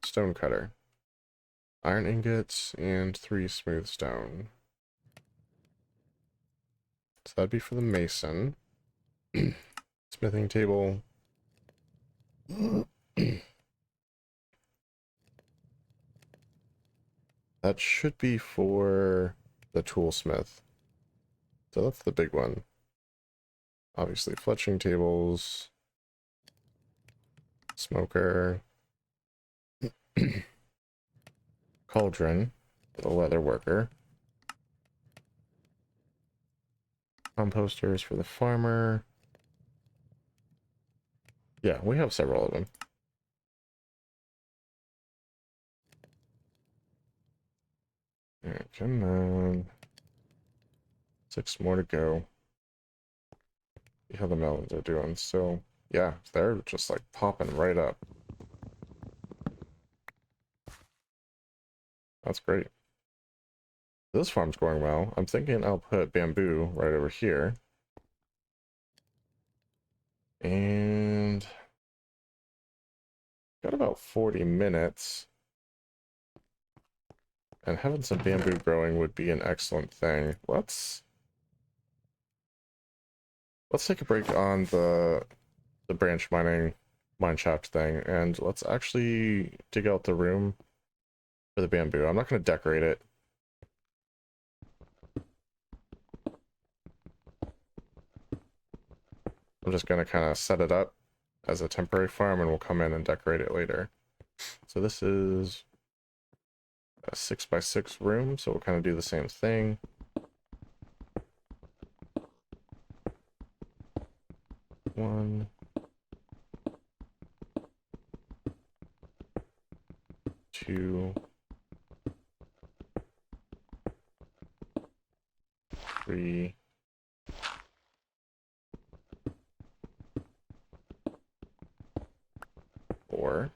Stone cutter. Iron ingots and 3 smooth stone. So that'd be for the mason. Smithing table. That should be for the toolsmith. So that's the big one. Obviously, fletching tables. Smoker. Cauldron. The leather worker. Composters for the farmer. Yeah, we have several of them. Alright, come on. 6 more to go. See how the melons are doing. So, yeah, they're just like popping right up. That's great. This farm's going well. I'm thinking I'll put bamboo right over here. And got about 40 minutes. And having some bamboo growing would be an excellent thing. Let's take a break on the branch mining mineshaft thing, and let's actually dig out the room for the bamboo. I'm not going to decorate it. I'm just going to kind of set it up as a temporary farm, and we'll come in and decorate it later. So this is a 6x6 room, so we'll kind of do the same thing. One, two, three, four,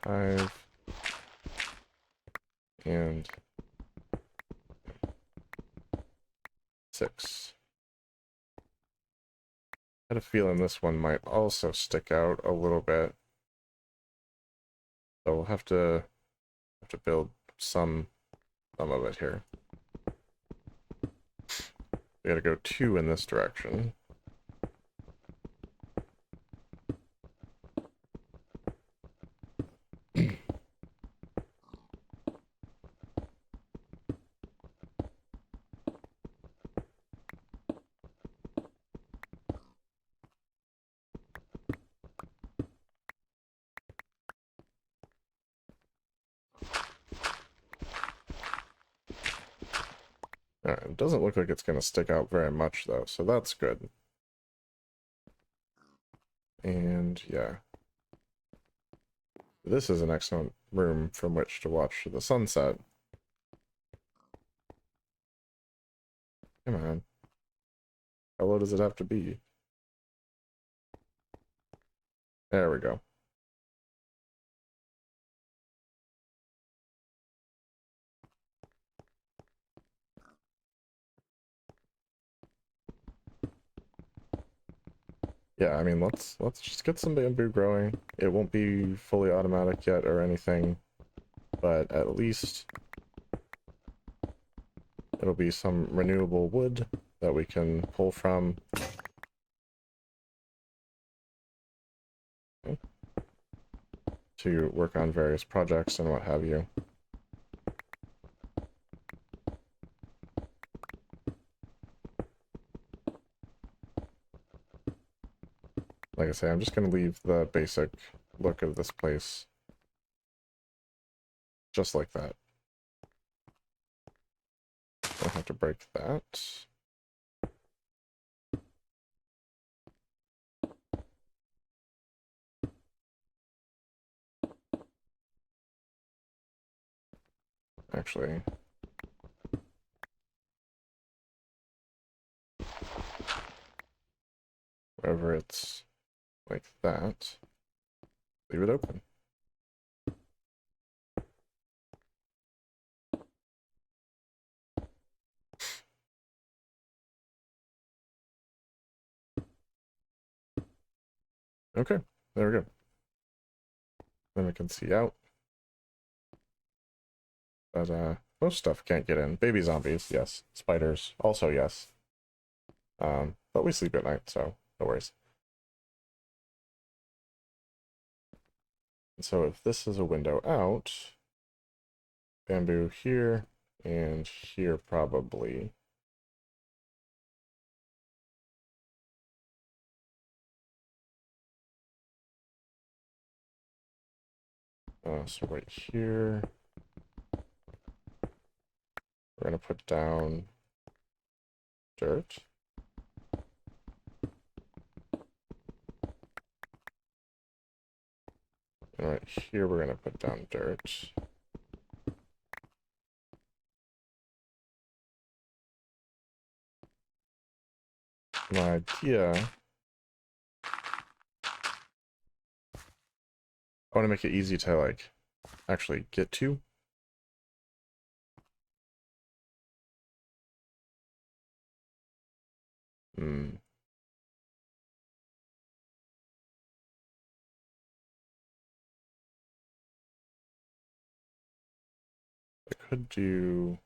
five, and 6. I had a feeling this one might also stick out a little bit. So we'll have to build some of it here. We gotta go 2 in this direction. Alright, it doesn't look like it's gonna stick out very much though, so that's good. And yeah. This is an excellent room from which to watch the sunset. Come on. How low does it have to be? There we go. Yeah, I mean, let's just get some bamboo growing. It won't be fully automatic yet or anything, but at least it'll be some renewable wood that we can pull from. To work on various projects and what have you. like I say, I'm just going to leave the basic look of this place just like that. Don't have to break that. Actually, wherever it's like that, leave it open. Okay, there we go. Then we can see out. But most stuff can't get in. Baby zombies, yes. Spiders, also yes. But we sleep at night, so no worries. And so if this is a window out, bamboo here and here probably. So right here, we're gonna put down dirt. And right here, we're gonna put down dirt. My idea, I want to make it easy to like actually get to. I could do.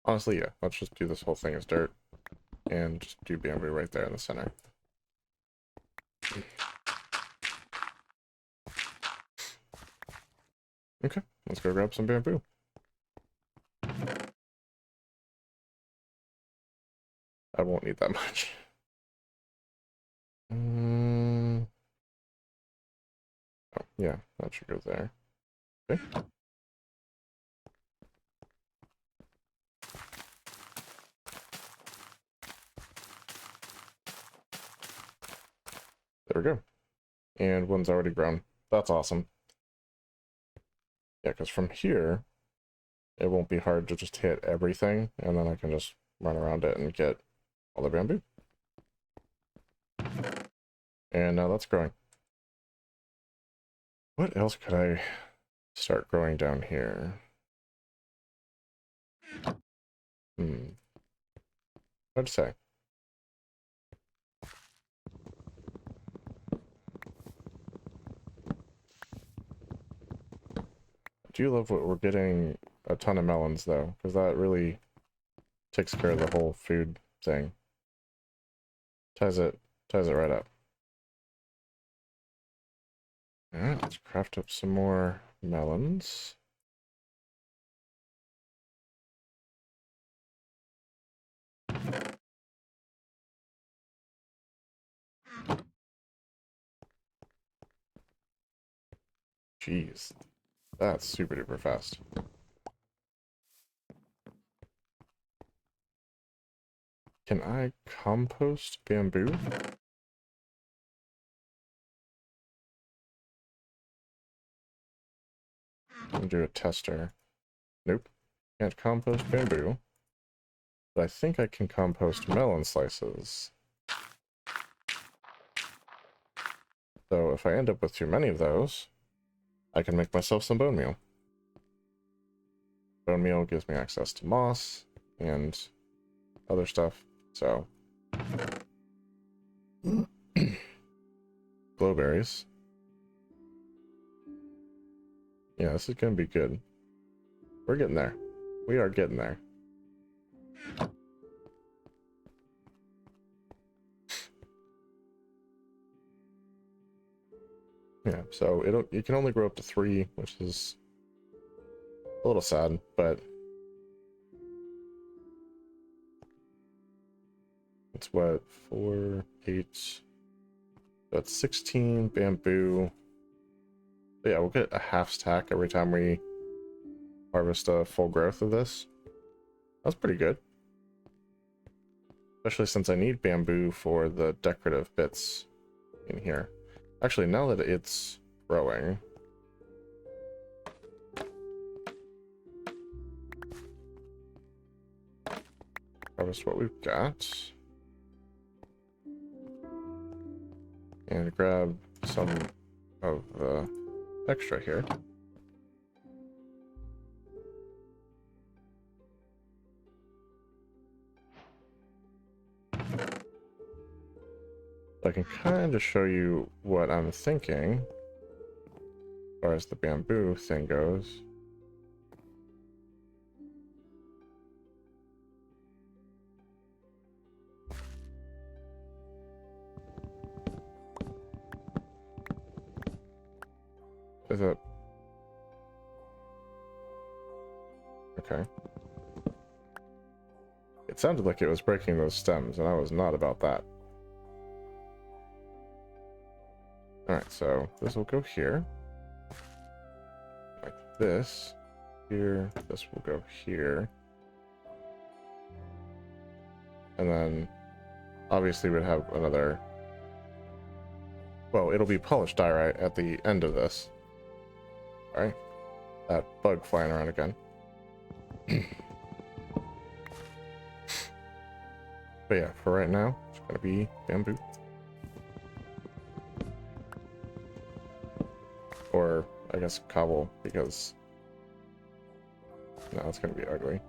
Honestly, yeah, let's just do this whole thing as dirt and just do bamboo right there in the center. Okay, let's go grab some bamboo. I won't need that much. Oh, yeah, that should go there. Okay. There we go. And one's already grown. That's awesome. Yeah, because from here, it won't be hard to just hit everything, and then I can just run around it and get all the bamboo. And now that's growing. What else could I start growing down here? Hard to say. I do love what we're getting a ton of melons, though, because that really takes care of the whole food thing. Ties it right up. Alright, let's craft up some more melons. Jeez, that's super duper fast. Can I compost bamboo? And do a tester. Nope. Can't compost bamboo. But I think I can compost melon slices. So if I end up with too many of those, I can make myself some bone meal. Bone meal gives me access to moss and other stuff, so. Glowberries. Yeah, this is gonna be good. We're getting there. We are getting there. Yeah, so it can only grow up to 3, which is a little sad, but It's what, 4, 8, that's 16 bamboo. But yeah, we'll get a half stack every time we harvest a full growth of this. That's pretty good. Especially since I need bamboo for the decorative bits in here. Actually, now that it's growing, harvest what we've got. And grab some of the extra here. I can kind of show you what I'm thinking as far as the bamboo thing goes. Is it? Okay. It sounded like it was breaking those stems, and I was not about that. Alright, so this will go here. Like this. Here. This will go here. And then, obviously, we'd have another... Well, it'll be polished diorite at the end of this. Alright. That bug flying around again. But yeah, for right now, it's gonna be bamboo. Or, I guess, cobble, because... No, it's gonna be ugly.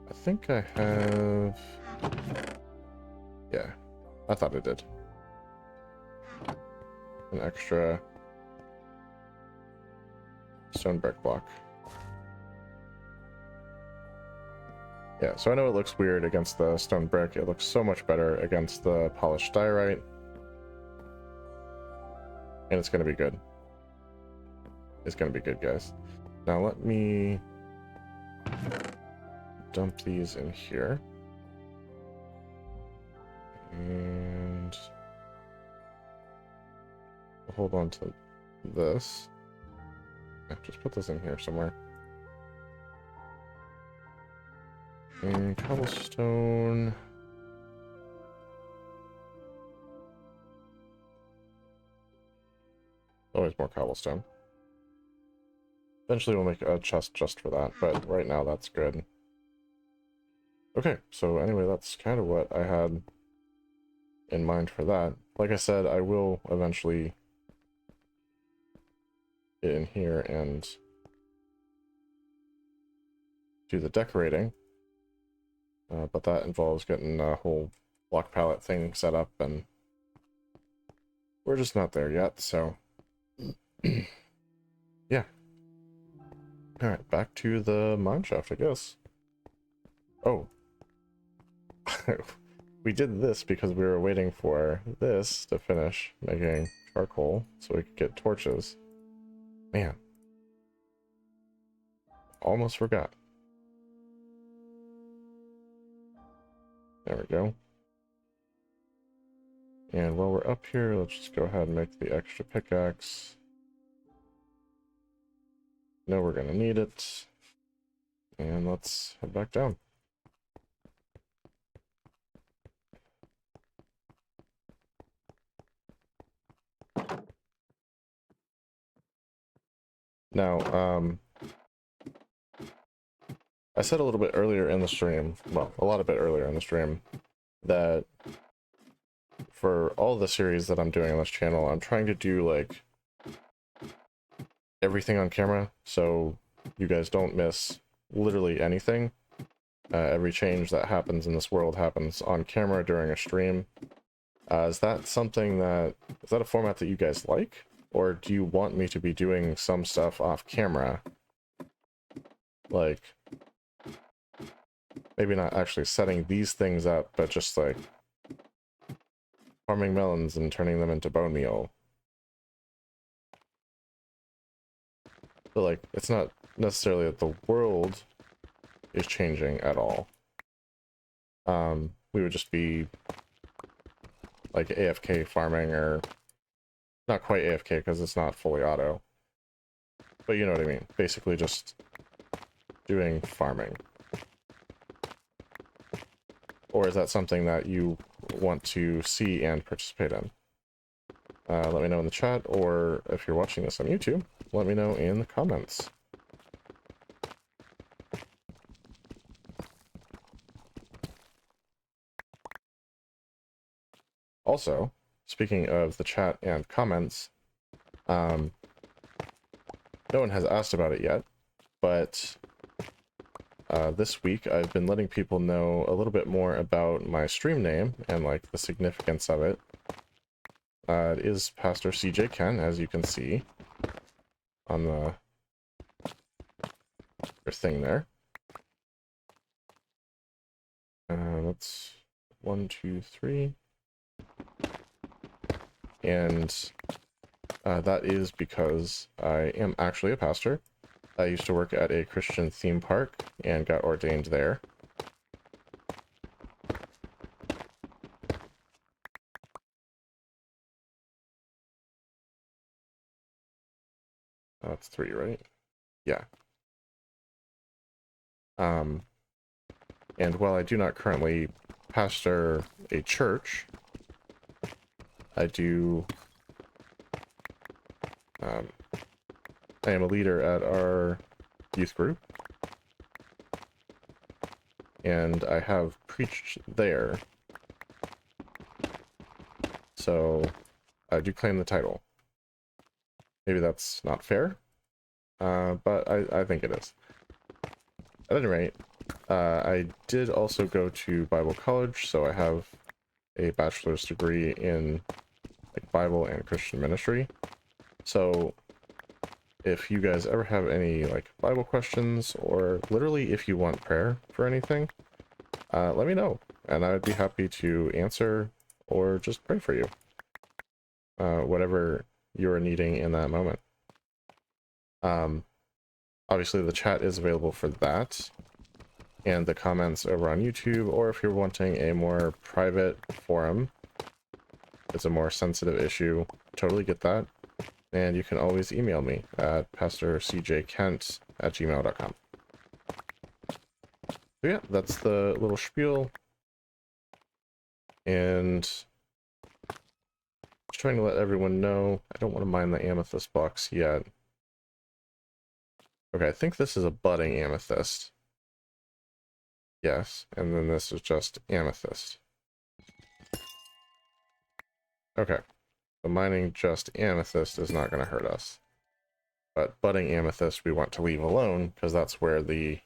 I think I have... Yeah, I thought I did. An extra stone brick block. Yeah, so I know it looks weird against the stone brick. It looks so much better against the polished diorite. And it's going to be good. It's going to be good, guys. Now let me dump these in here. And hold on to this. Just put this in here somewhere. And cobblestone. Always more cobblestone. Eventually we'll make a chest just for that, but right now that's good. Okay, so anyway, that's kind of what I had in mind for that. Like I said, I will eventually get in here and do the decorating. But that involves getting a whole block palette thing set up, and we're just not there yet, so yeah. Alright, back to the mineshaft, I guess. Oh. We did this because we were waiting for this to finish making charcoal so we could get torches. Man. Almost forgot. There we go. And while we're up here, let's just go ahead and make the extra pickaxe. Know we're gonna need it. And let's head back down. Now, I said a little bit earlier in the stream, well, a lot of bit earlier in the stream, that for all the series that I'm doing on this channel, I'm trying to do, like, everything on camera, so you guys don't miss literally anything. Every change that happens in this world happens on camera during a stream. Is that something that... Is that a format that you guys like? Or do you want me to be doing some stuff off camera? Like... Maybe not actually setting these things up, but just like farming melons and turning them into bone meal. But like, it's not necessarily that the world is changing at all. we would just be like AFK farming, or not quite AFK because it's not fully auto. But you know what I mean. Basically just doing farming. Or is that something that you want to see and participate in? Let me know in the chat, or if you're watching this on YouTube, let me know in the comments. Also, speaking of the chat and comments, no one has asked about it yet, but this week I've been letting people know a little bit more about my stream name and like the significance of it. It is Pastor CJ Kent, as you can see on the thing there. That's 1, 2, 3. And that is because I am actually a pastor. I used to work at a Christian theme park and got ordained there. That's 3, right? Yeah. And while I do not currently pastor a church, I do... I am a leader at our youth group, and I have preached there, so I do claim the title. Maybe that's not fair, but I think it is. At any rate, I did also go to Bible college, so I have a bachelor's degree in like Bible and Christian ministry. So if you guys ever have any like Bible questions, or literally if you want prayer for anything, let me know, and I would be happy to answer or just pray for you. Whatever you're needing in that moment. Obviously the chat is available for that, and the comments over on YouTube, or if you're wanting a more private forum, it's a more sensitive issue, totally get that. And you can always email me at pastorcjkent@gmail.com. So yeah, that's the little spiel. And just trying to let everyone know, I don't want to mine the amethyst box yet. Okay, I think this is a budding amethyst. Yes, and then this is just amethyst. Okay, so mining just amethyst is not going to hurt us. But budding amethyst we want to leave alone, because that's where the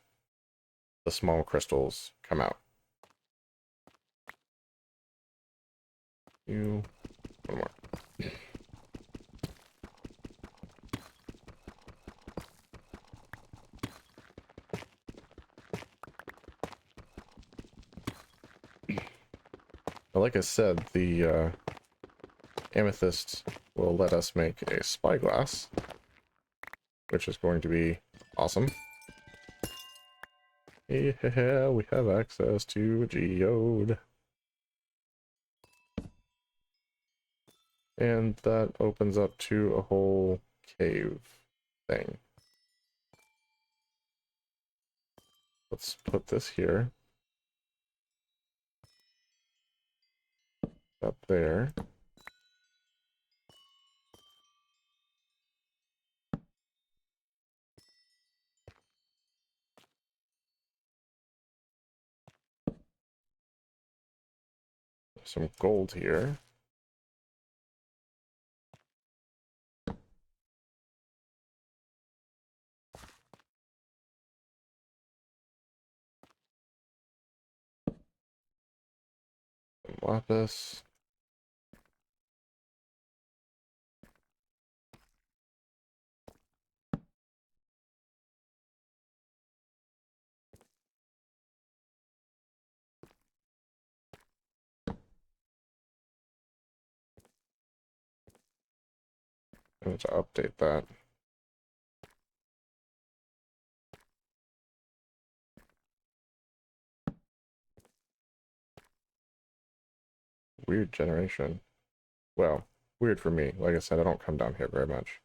small crystals come out. One more. Like I said, the amethyst will let us make a spyglass, which is going to be awesome. Yeah, we have access to a geode. And that opens up to a whole cave thing. Let's put this here. Up there. Some gold here. Some lapis. I need to update that. Weird generation. Well, weird for me. Like I said, I don't come down here very much.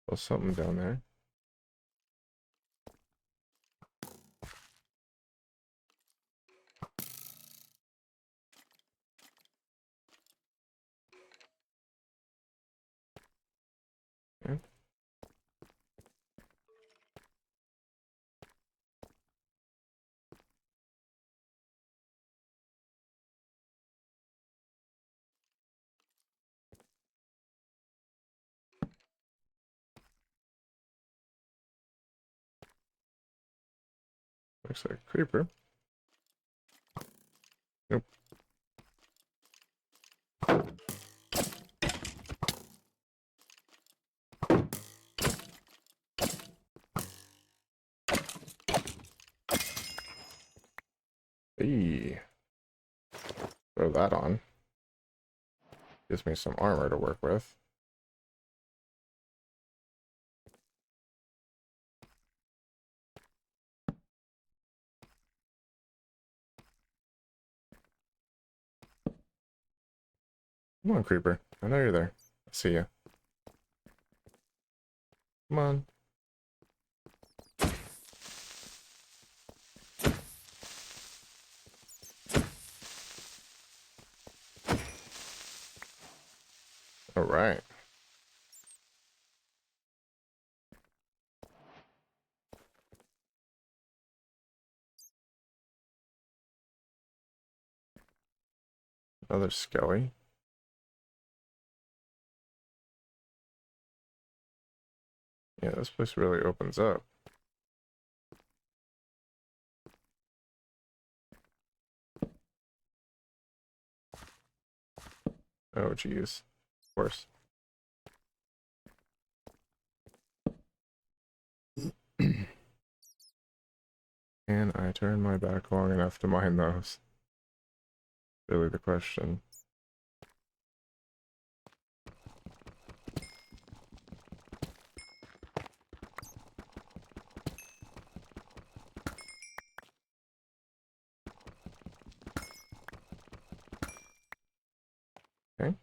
There's something down there. Okay. Looks like a creeper. Nope. Hey. Throw that on. Gives me some armor to work with. Come on, creeper. I know you're there. I see ya. Come on. Alright. Another skelly. Yeah, this place really opens up. Oh, geez. Of course. Can I turn my back long enough to mine those? Really the question. Okay.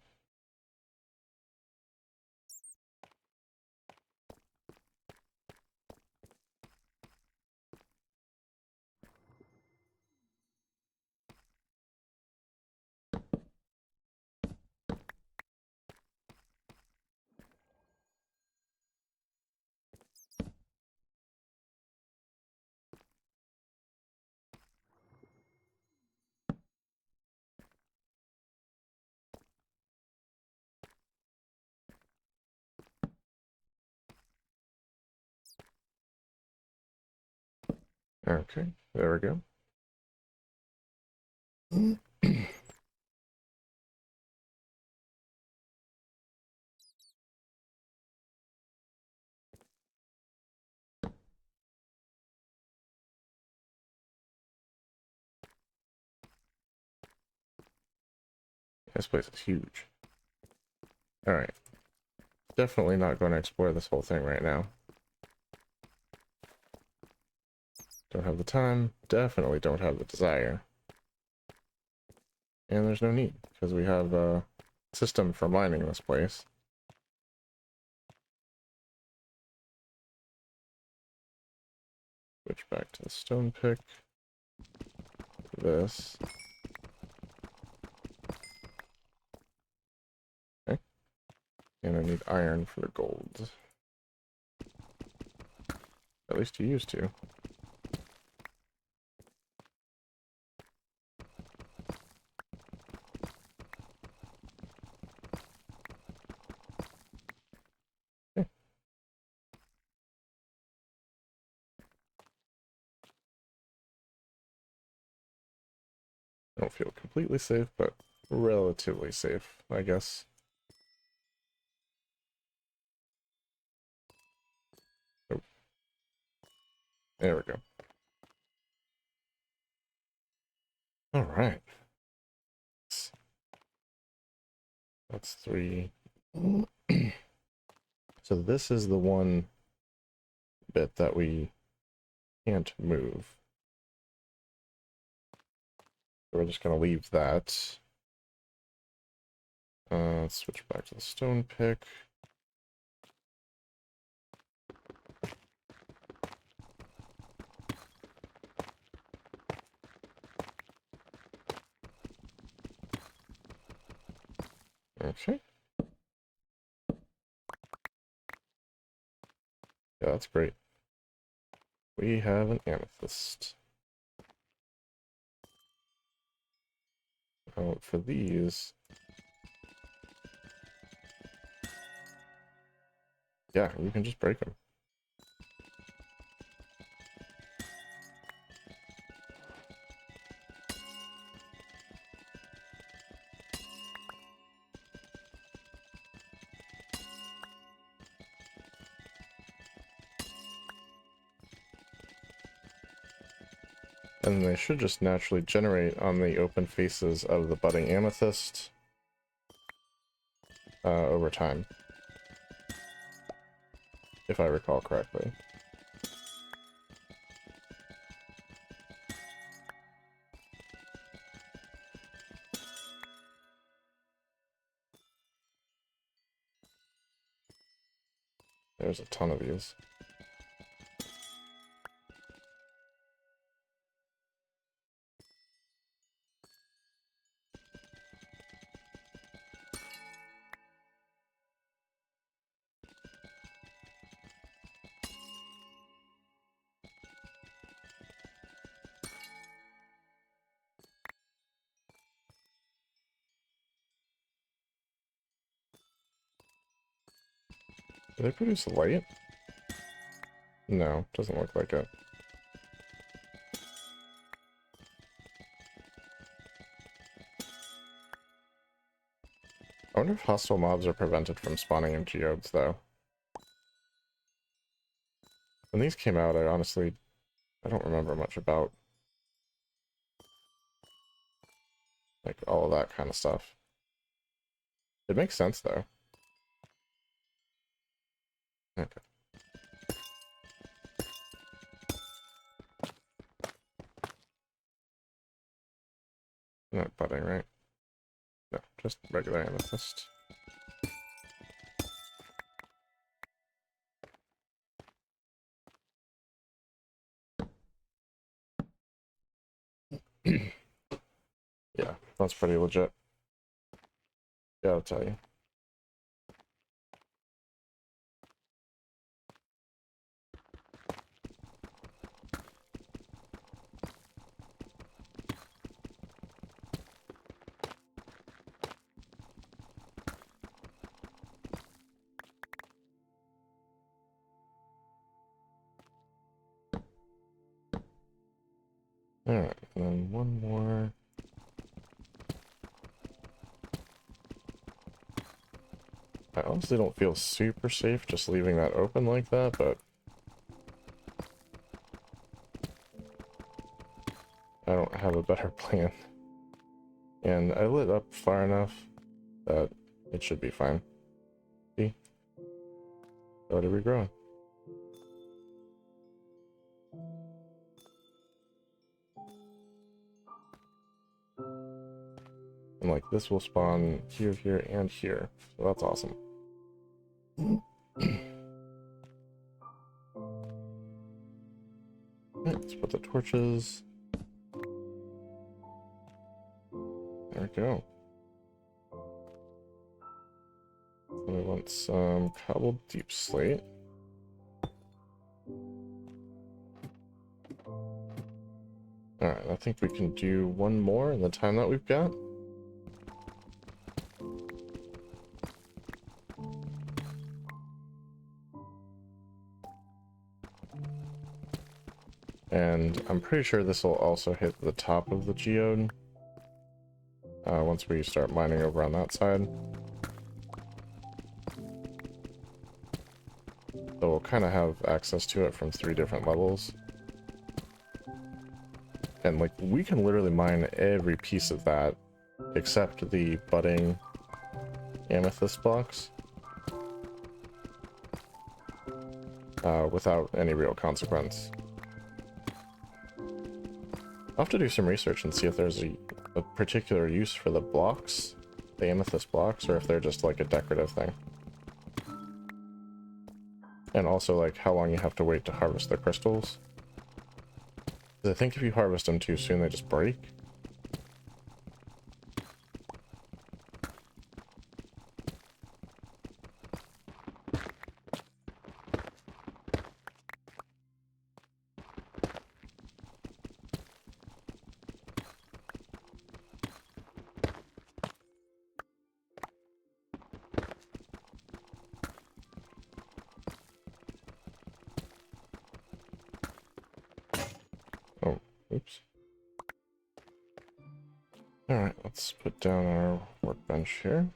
Okay, there we go. This place is huge. Alright. Definitely not going to explore this whole thing right now. Don't have the time. Definitely don't have the desire. And there's no need, because we have a system for mining this place. Switch back to the stone pick. This. Okay. And I need iron for the gold. At least you used to. Don't feel completely safe, but relatively safe, I guess. Oh. There we go. All right. That's 3. So this is the one bit that we can't move. So we're just going to leave that. Let's switch back to the stone pick. Okay. Yeah, that's great. We have an amethyst. For these, yeah, you can just break them. And they should just naturally generate on the open faces of the budding amethyst over time, if I recall correctly. There's a ton of these. Do they produce light? No, doesn't look like it. I wonder if hostile mobs are prevented from spawning in geodes, though. When these came out, I don't remember much about, like, all of that kind of stuff. It makes sense, though. Okay. Not budding, right? No, just regular amethyst. Yeah, that's pretty legit. Yeah, I'll tell you. Alright, and then one more. I honestly don't feel super safe just leaving that open like that, but I don't have a better plan. And I lit up far enough that it should be fine. See? What are we growing? And like this will spawn here, here, and here. So that's awesome. Right, let's put the torches. There we go. And we want some cobbled deep slate. Alright, I think we can do one more in the time that we've got. And I'm pretty sure this will also hit the top of the geode. once we start mining over on that side. So we'll kind of have access to it from 3 different levels. And like, we can literally mine every piece of that except the budding amethyst blocks without any real consequence. I'll have to do some research and see if there's a particular use for the blocks, the amethyst blocks, or if they're just like a decorative thing. And also like how long you have to wait to harvest the crystals. 'Cause I think if you harvest them too soon, they just break. Oh, oops. Alright, let's put down our workbench here.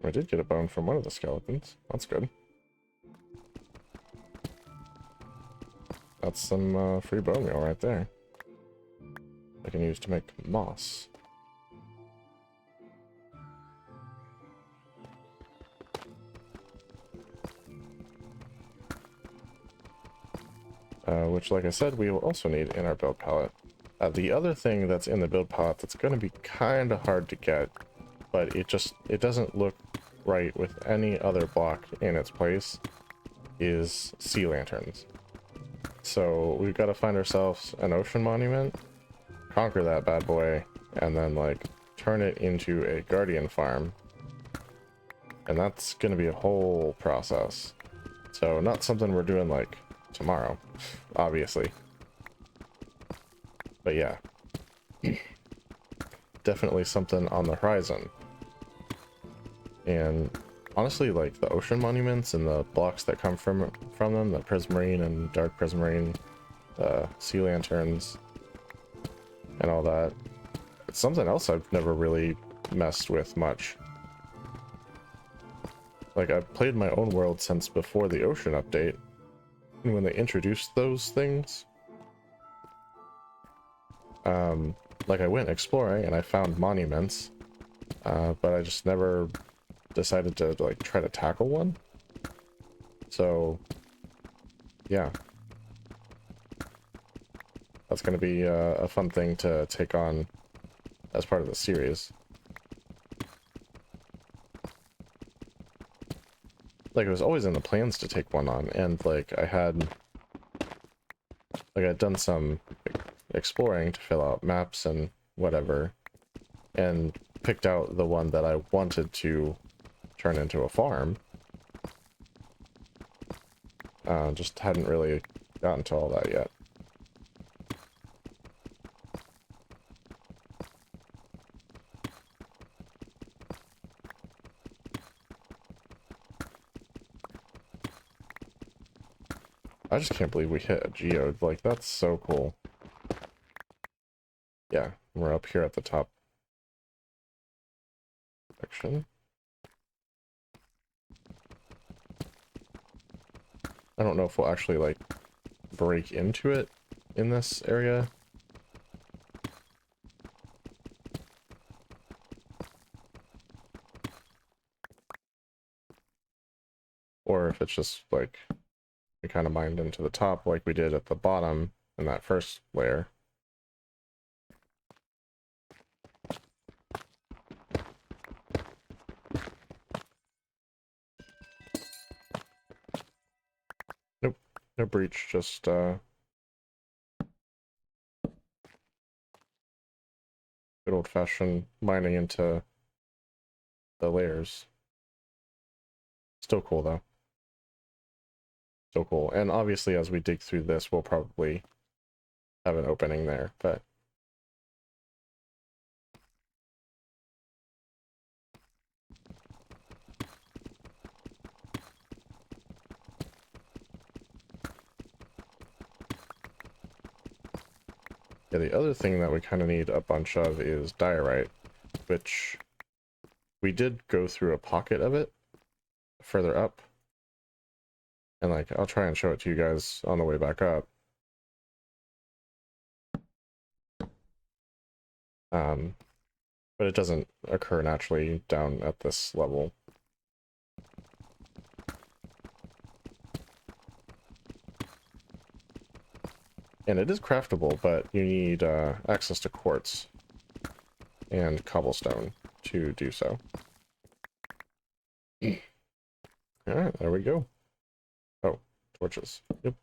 I did get a bone from one of the skeletons. That's good. That's some free bone meal right there. I can use to make moss. Which, like I said, we will also need in our build palette. The other thing that's in the build palette that's going to be kind of hard to get, but it doesn't look right with any other block in its place, is sea lanterns. So we've got to find ourselves an ocean monument, conquer that bad boy, and then like turn it into a guardian farm. And that's going to be a whole process. So not something we're doing like tomorrow, obviously. But yeah, definitely something on the horizon. And honestly, like the ocean monuments and the blocks that come from them, the prismarine and dark prismarine, sea lanterns, and all that, it's something else I've never really messed with much. Like, I've played my own world since before the ocean update, and when they introduced those things, like I went exploring and I found monuments, but I just never decided to like try to tackle one. So yeah, that's going to be a fun thing to take on as part of the series. Like, it was always in the plans to take one on, and like I'd done some exploring to fill out maps and whatever, and picked out the one that I wanted to turn into a farm. Just hadn't really gotten to all that yet. I just can't believe we hit a geode. Like, that's so cool. Yeah, we're up here at the top section. I don't know if we'll actually, like, break into it in this area. Or if it's just, like, we kind of mined into the top like we did at the bottom in that first layer. Nope, no breach, just good old-fashioned mining into the layers. Still cool though. Still cool. And obviously as we dig through this, we'll probably have an opening there, but Yeah, the other thing that we kind of need a bunch of is diorite, which we did go through a pocket of it further up. And like, I'll try and show it to you guys on the way back up. But it doesn't occur naturally down at this level. And it is craftable, but you need access to quartz and cobblestone to do so. Alright, there we go. Oh, torches. Yep.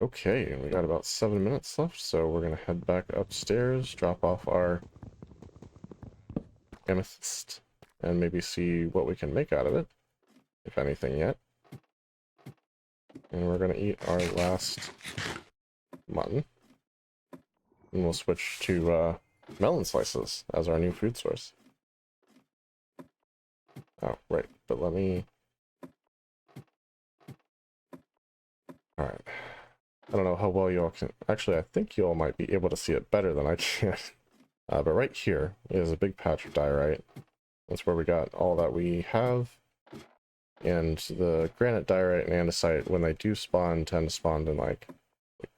Okay, we got about 7 minutes left, so we're gonna head back upstairs, drop off our amethyst, and maybe see what we can make out of it, if anything yet. And we're gonna eat our last mutton. And we'll switch to melon slices as our new food source. Oh, right, but let me... Alright. I don't know how well you all can... Actually, I think you all might be able to see it better than I can. But right here is a big patch of diorite. That's where we got all that we have. And the granite, diorite, and andesite, when they do spawn, tend to spawn in like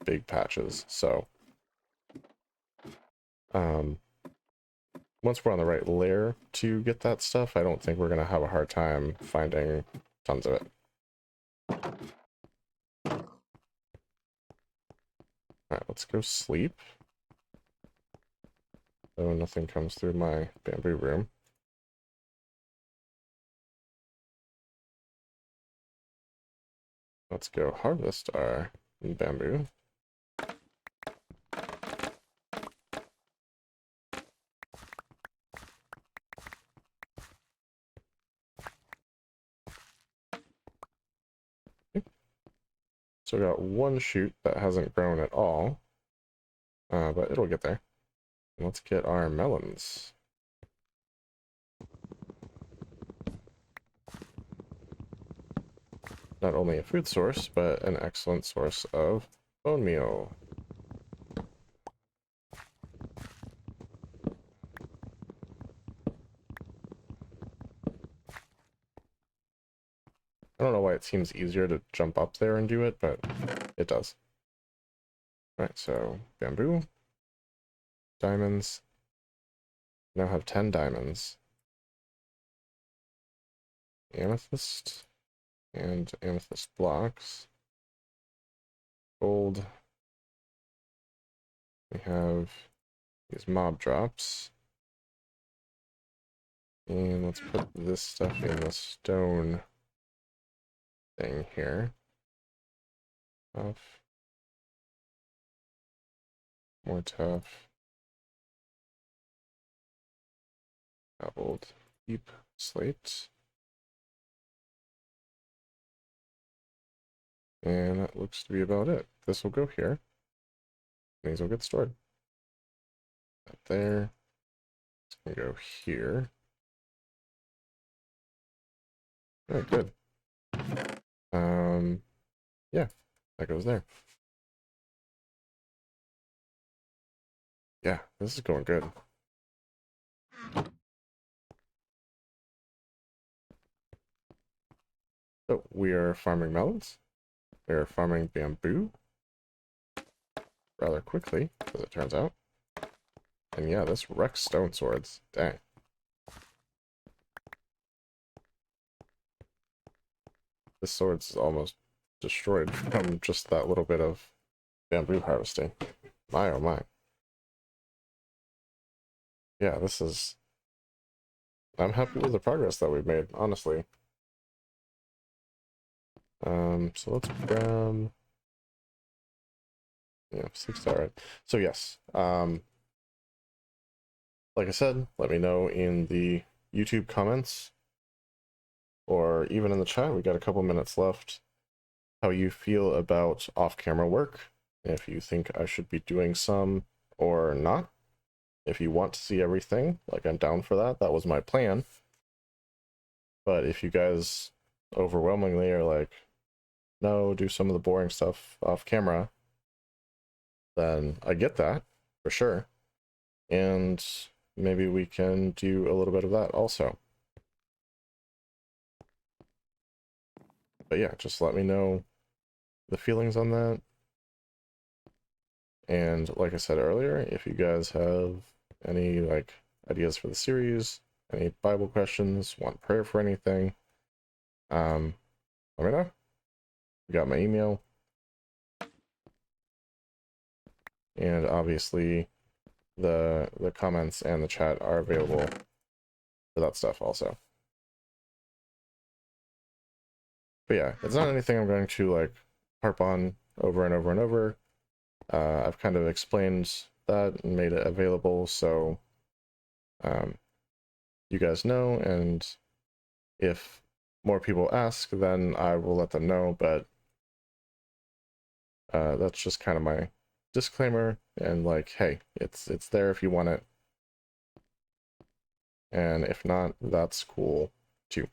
big patches. So once we're on the right layer to get that stuff, I don't think we're going to have a hard time finding tons of it. Alright, let's go sleep. So nothing comes through my bamboo room. Let's go harvest our bamboo. So we got one shoot that hasn't grown at all, but it'll get there. Let's get our melons. Not only a food source, but an excellent source of bone meal. I don't know why it seems easier to jump up there and do it, but it does. Alright, so bamboo, diamonds. Now have 10 diamonds. Amethyst and amethyst blocks. Gold. We have these mob drops. And let's put this stuff in the stone thing here. Tough. More tough. Cobbled. Deep slate. And that looks to be about it. This will go here. These will get stored. That there. It's gonna go here. Alright, good. Yeah, that goes there. Yeah, this is going good. So we are farming melons. We are farming bamboo rather quickly, as it turns out. And yeah, this wrecks stone swords. Dang. This sword's almost destroyed from just that little bit of bamboo harvesting. My oh my. Yeah, this is... I'm happy with the progress that we've made, honestly. So let's grab... Yeah, 6 diorite. So yes, like I said, let me know in the YouTube comments or even in the chat, we got a couple minutes left, how you feel about off-camera work, if you think I should be doing some or not. If you want to see everything, like I'm down for that. That was my plan. But if you guys overwhelmingly are like, no, do some of the boring stuff off camera, then I get that for sure. And maybe we can do a little bit of that also. But yeah, just let me know the feelings on that. And like I said earlier, if you guys have any like ideas for the series, any Bible questions, want prayer for anything, let me know. You got my email. And obviously the comments and the chat are available for that stuff also. But yeah, it's not anything I'm going to like harp on over and over and over. I've kind of explained that and made it available, so you guys know, and if more people ask, then I will let them know, but that's just kind of my disclaimer, and like, hey, it's there if you want it, and if not, that's cool too.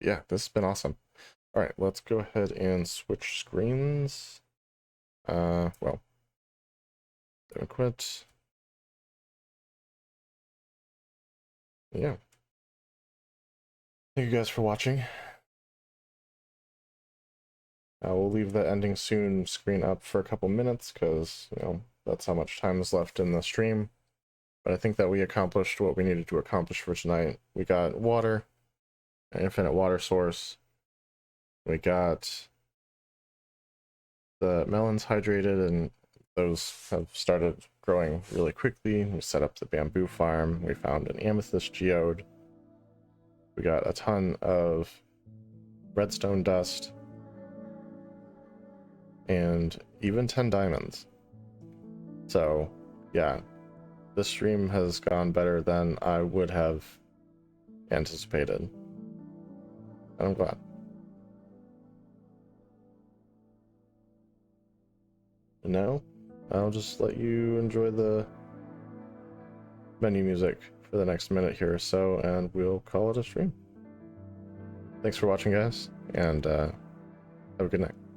Yeah, this has been awesome. All right, let's go ahead and switch screens. Well, don't quit. Yeah. Thank you guys for watching. We'll leave the ending soon screen up for a couple minutes because, you know, that's how much time is left in the stream. But I think that we accomplished what we needed to accomplish for tonight. We got water, an infinite water source. We got the melons hydrated, and those have started growing really quickly. We set up the bamboo farm. We found an amethyst geode. We got a ton of redstone dust. And even 10 diamonds. So, yeah, this stream has gone better than I would have anticipated. And I'm glad. And now, I'll just let you enjoy the menu music for the next minute here or so, and we'll call it a stream. Thanks for watching, guys, and have a good night.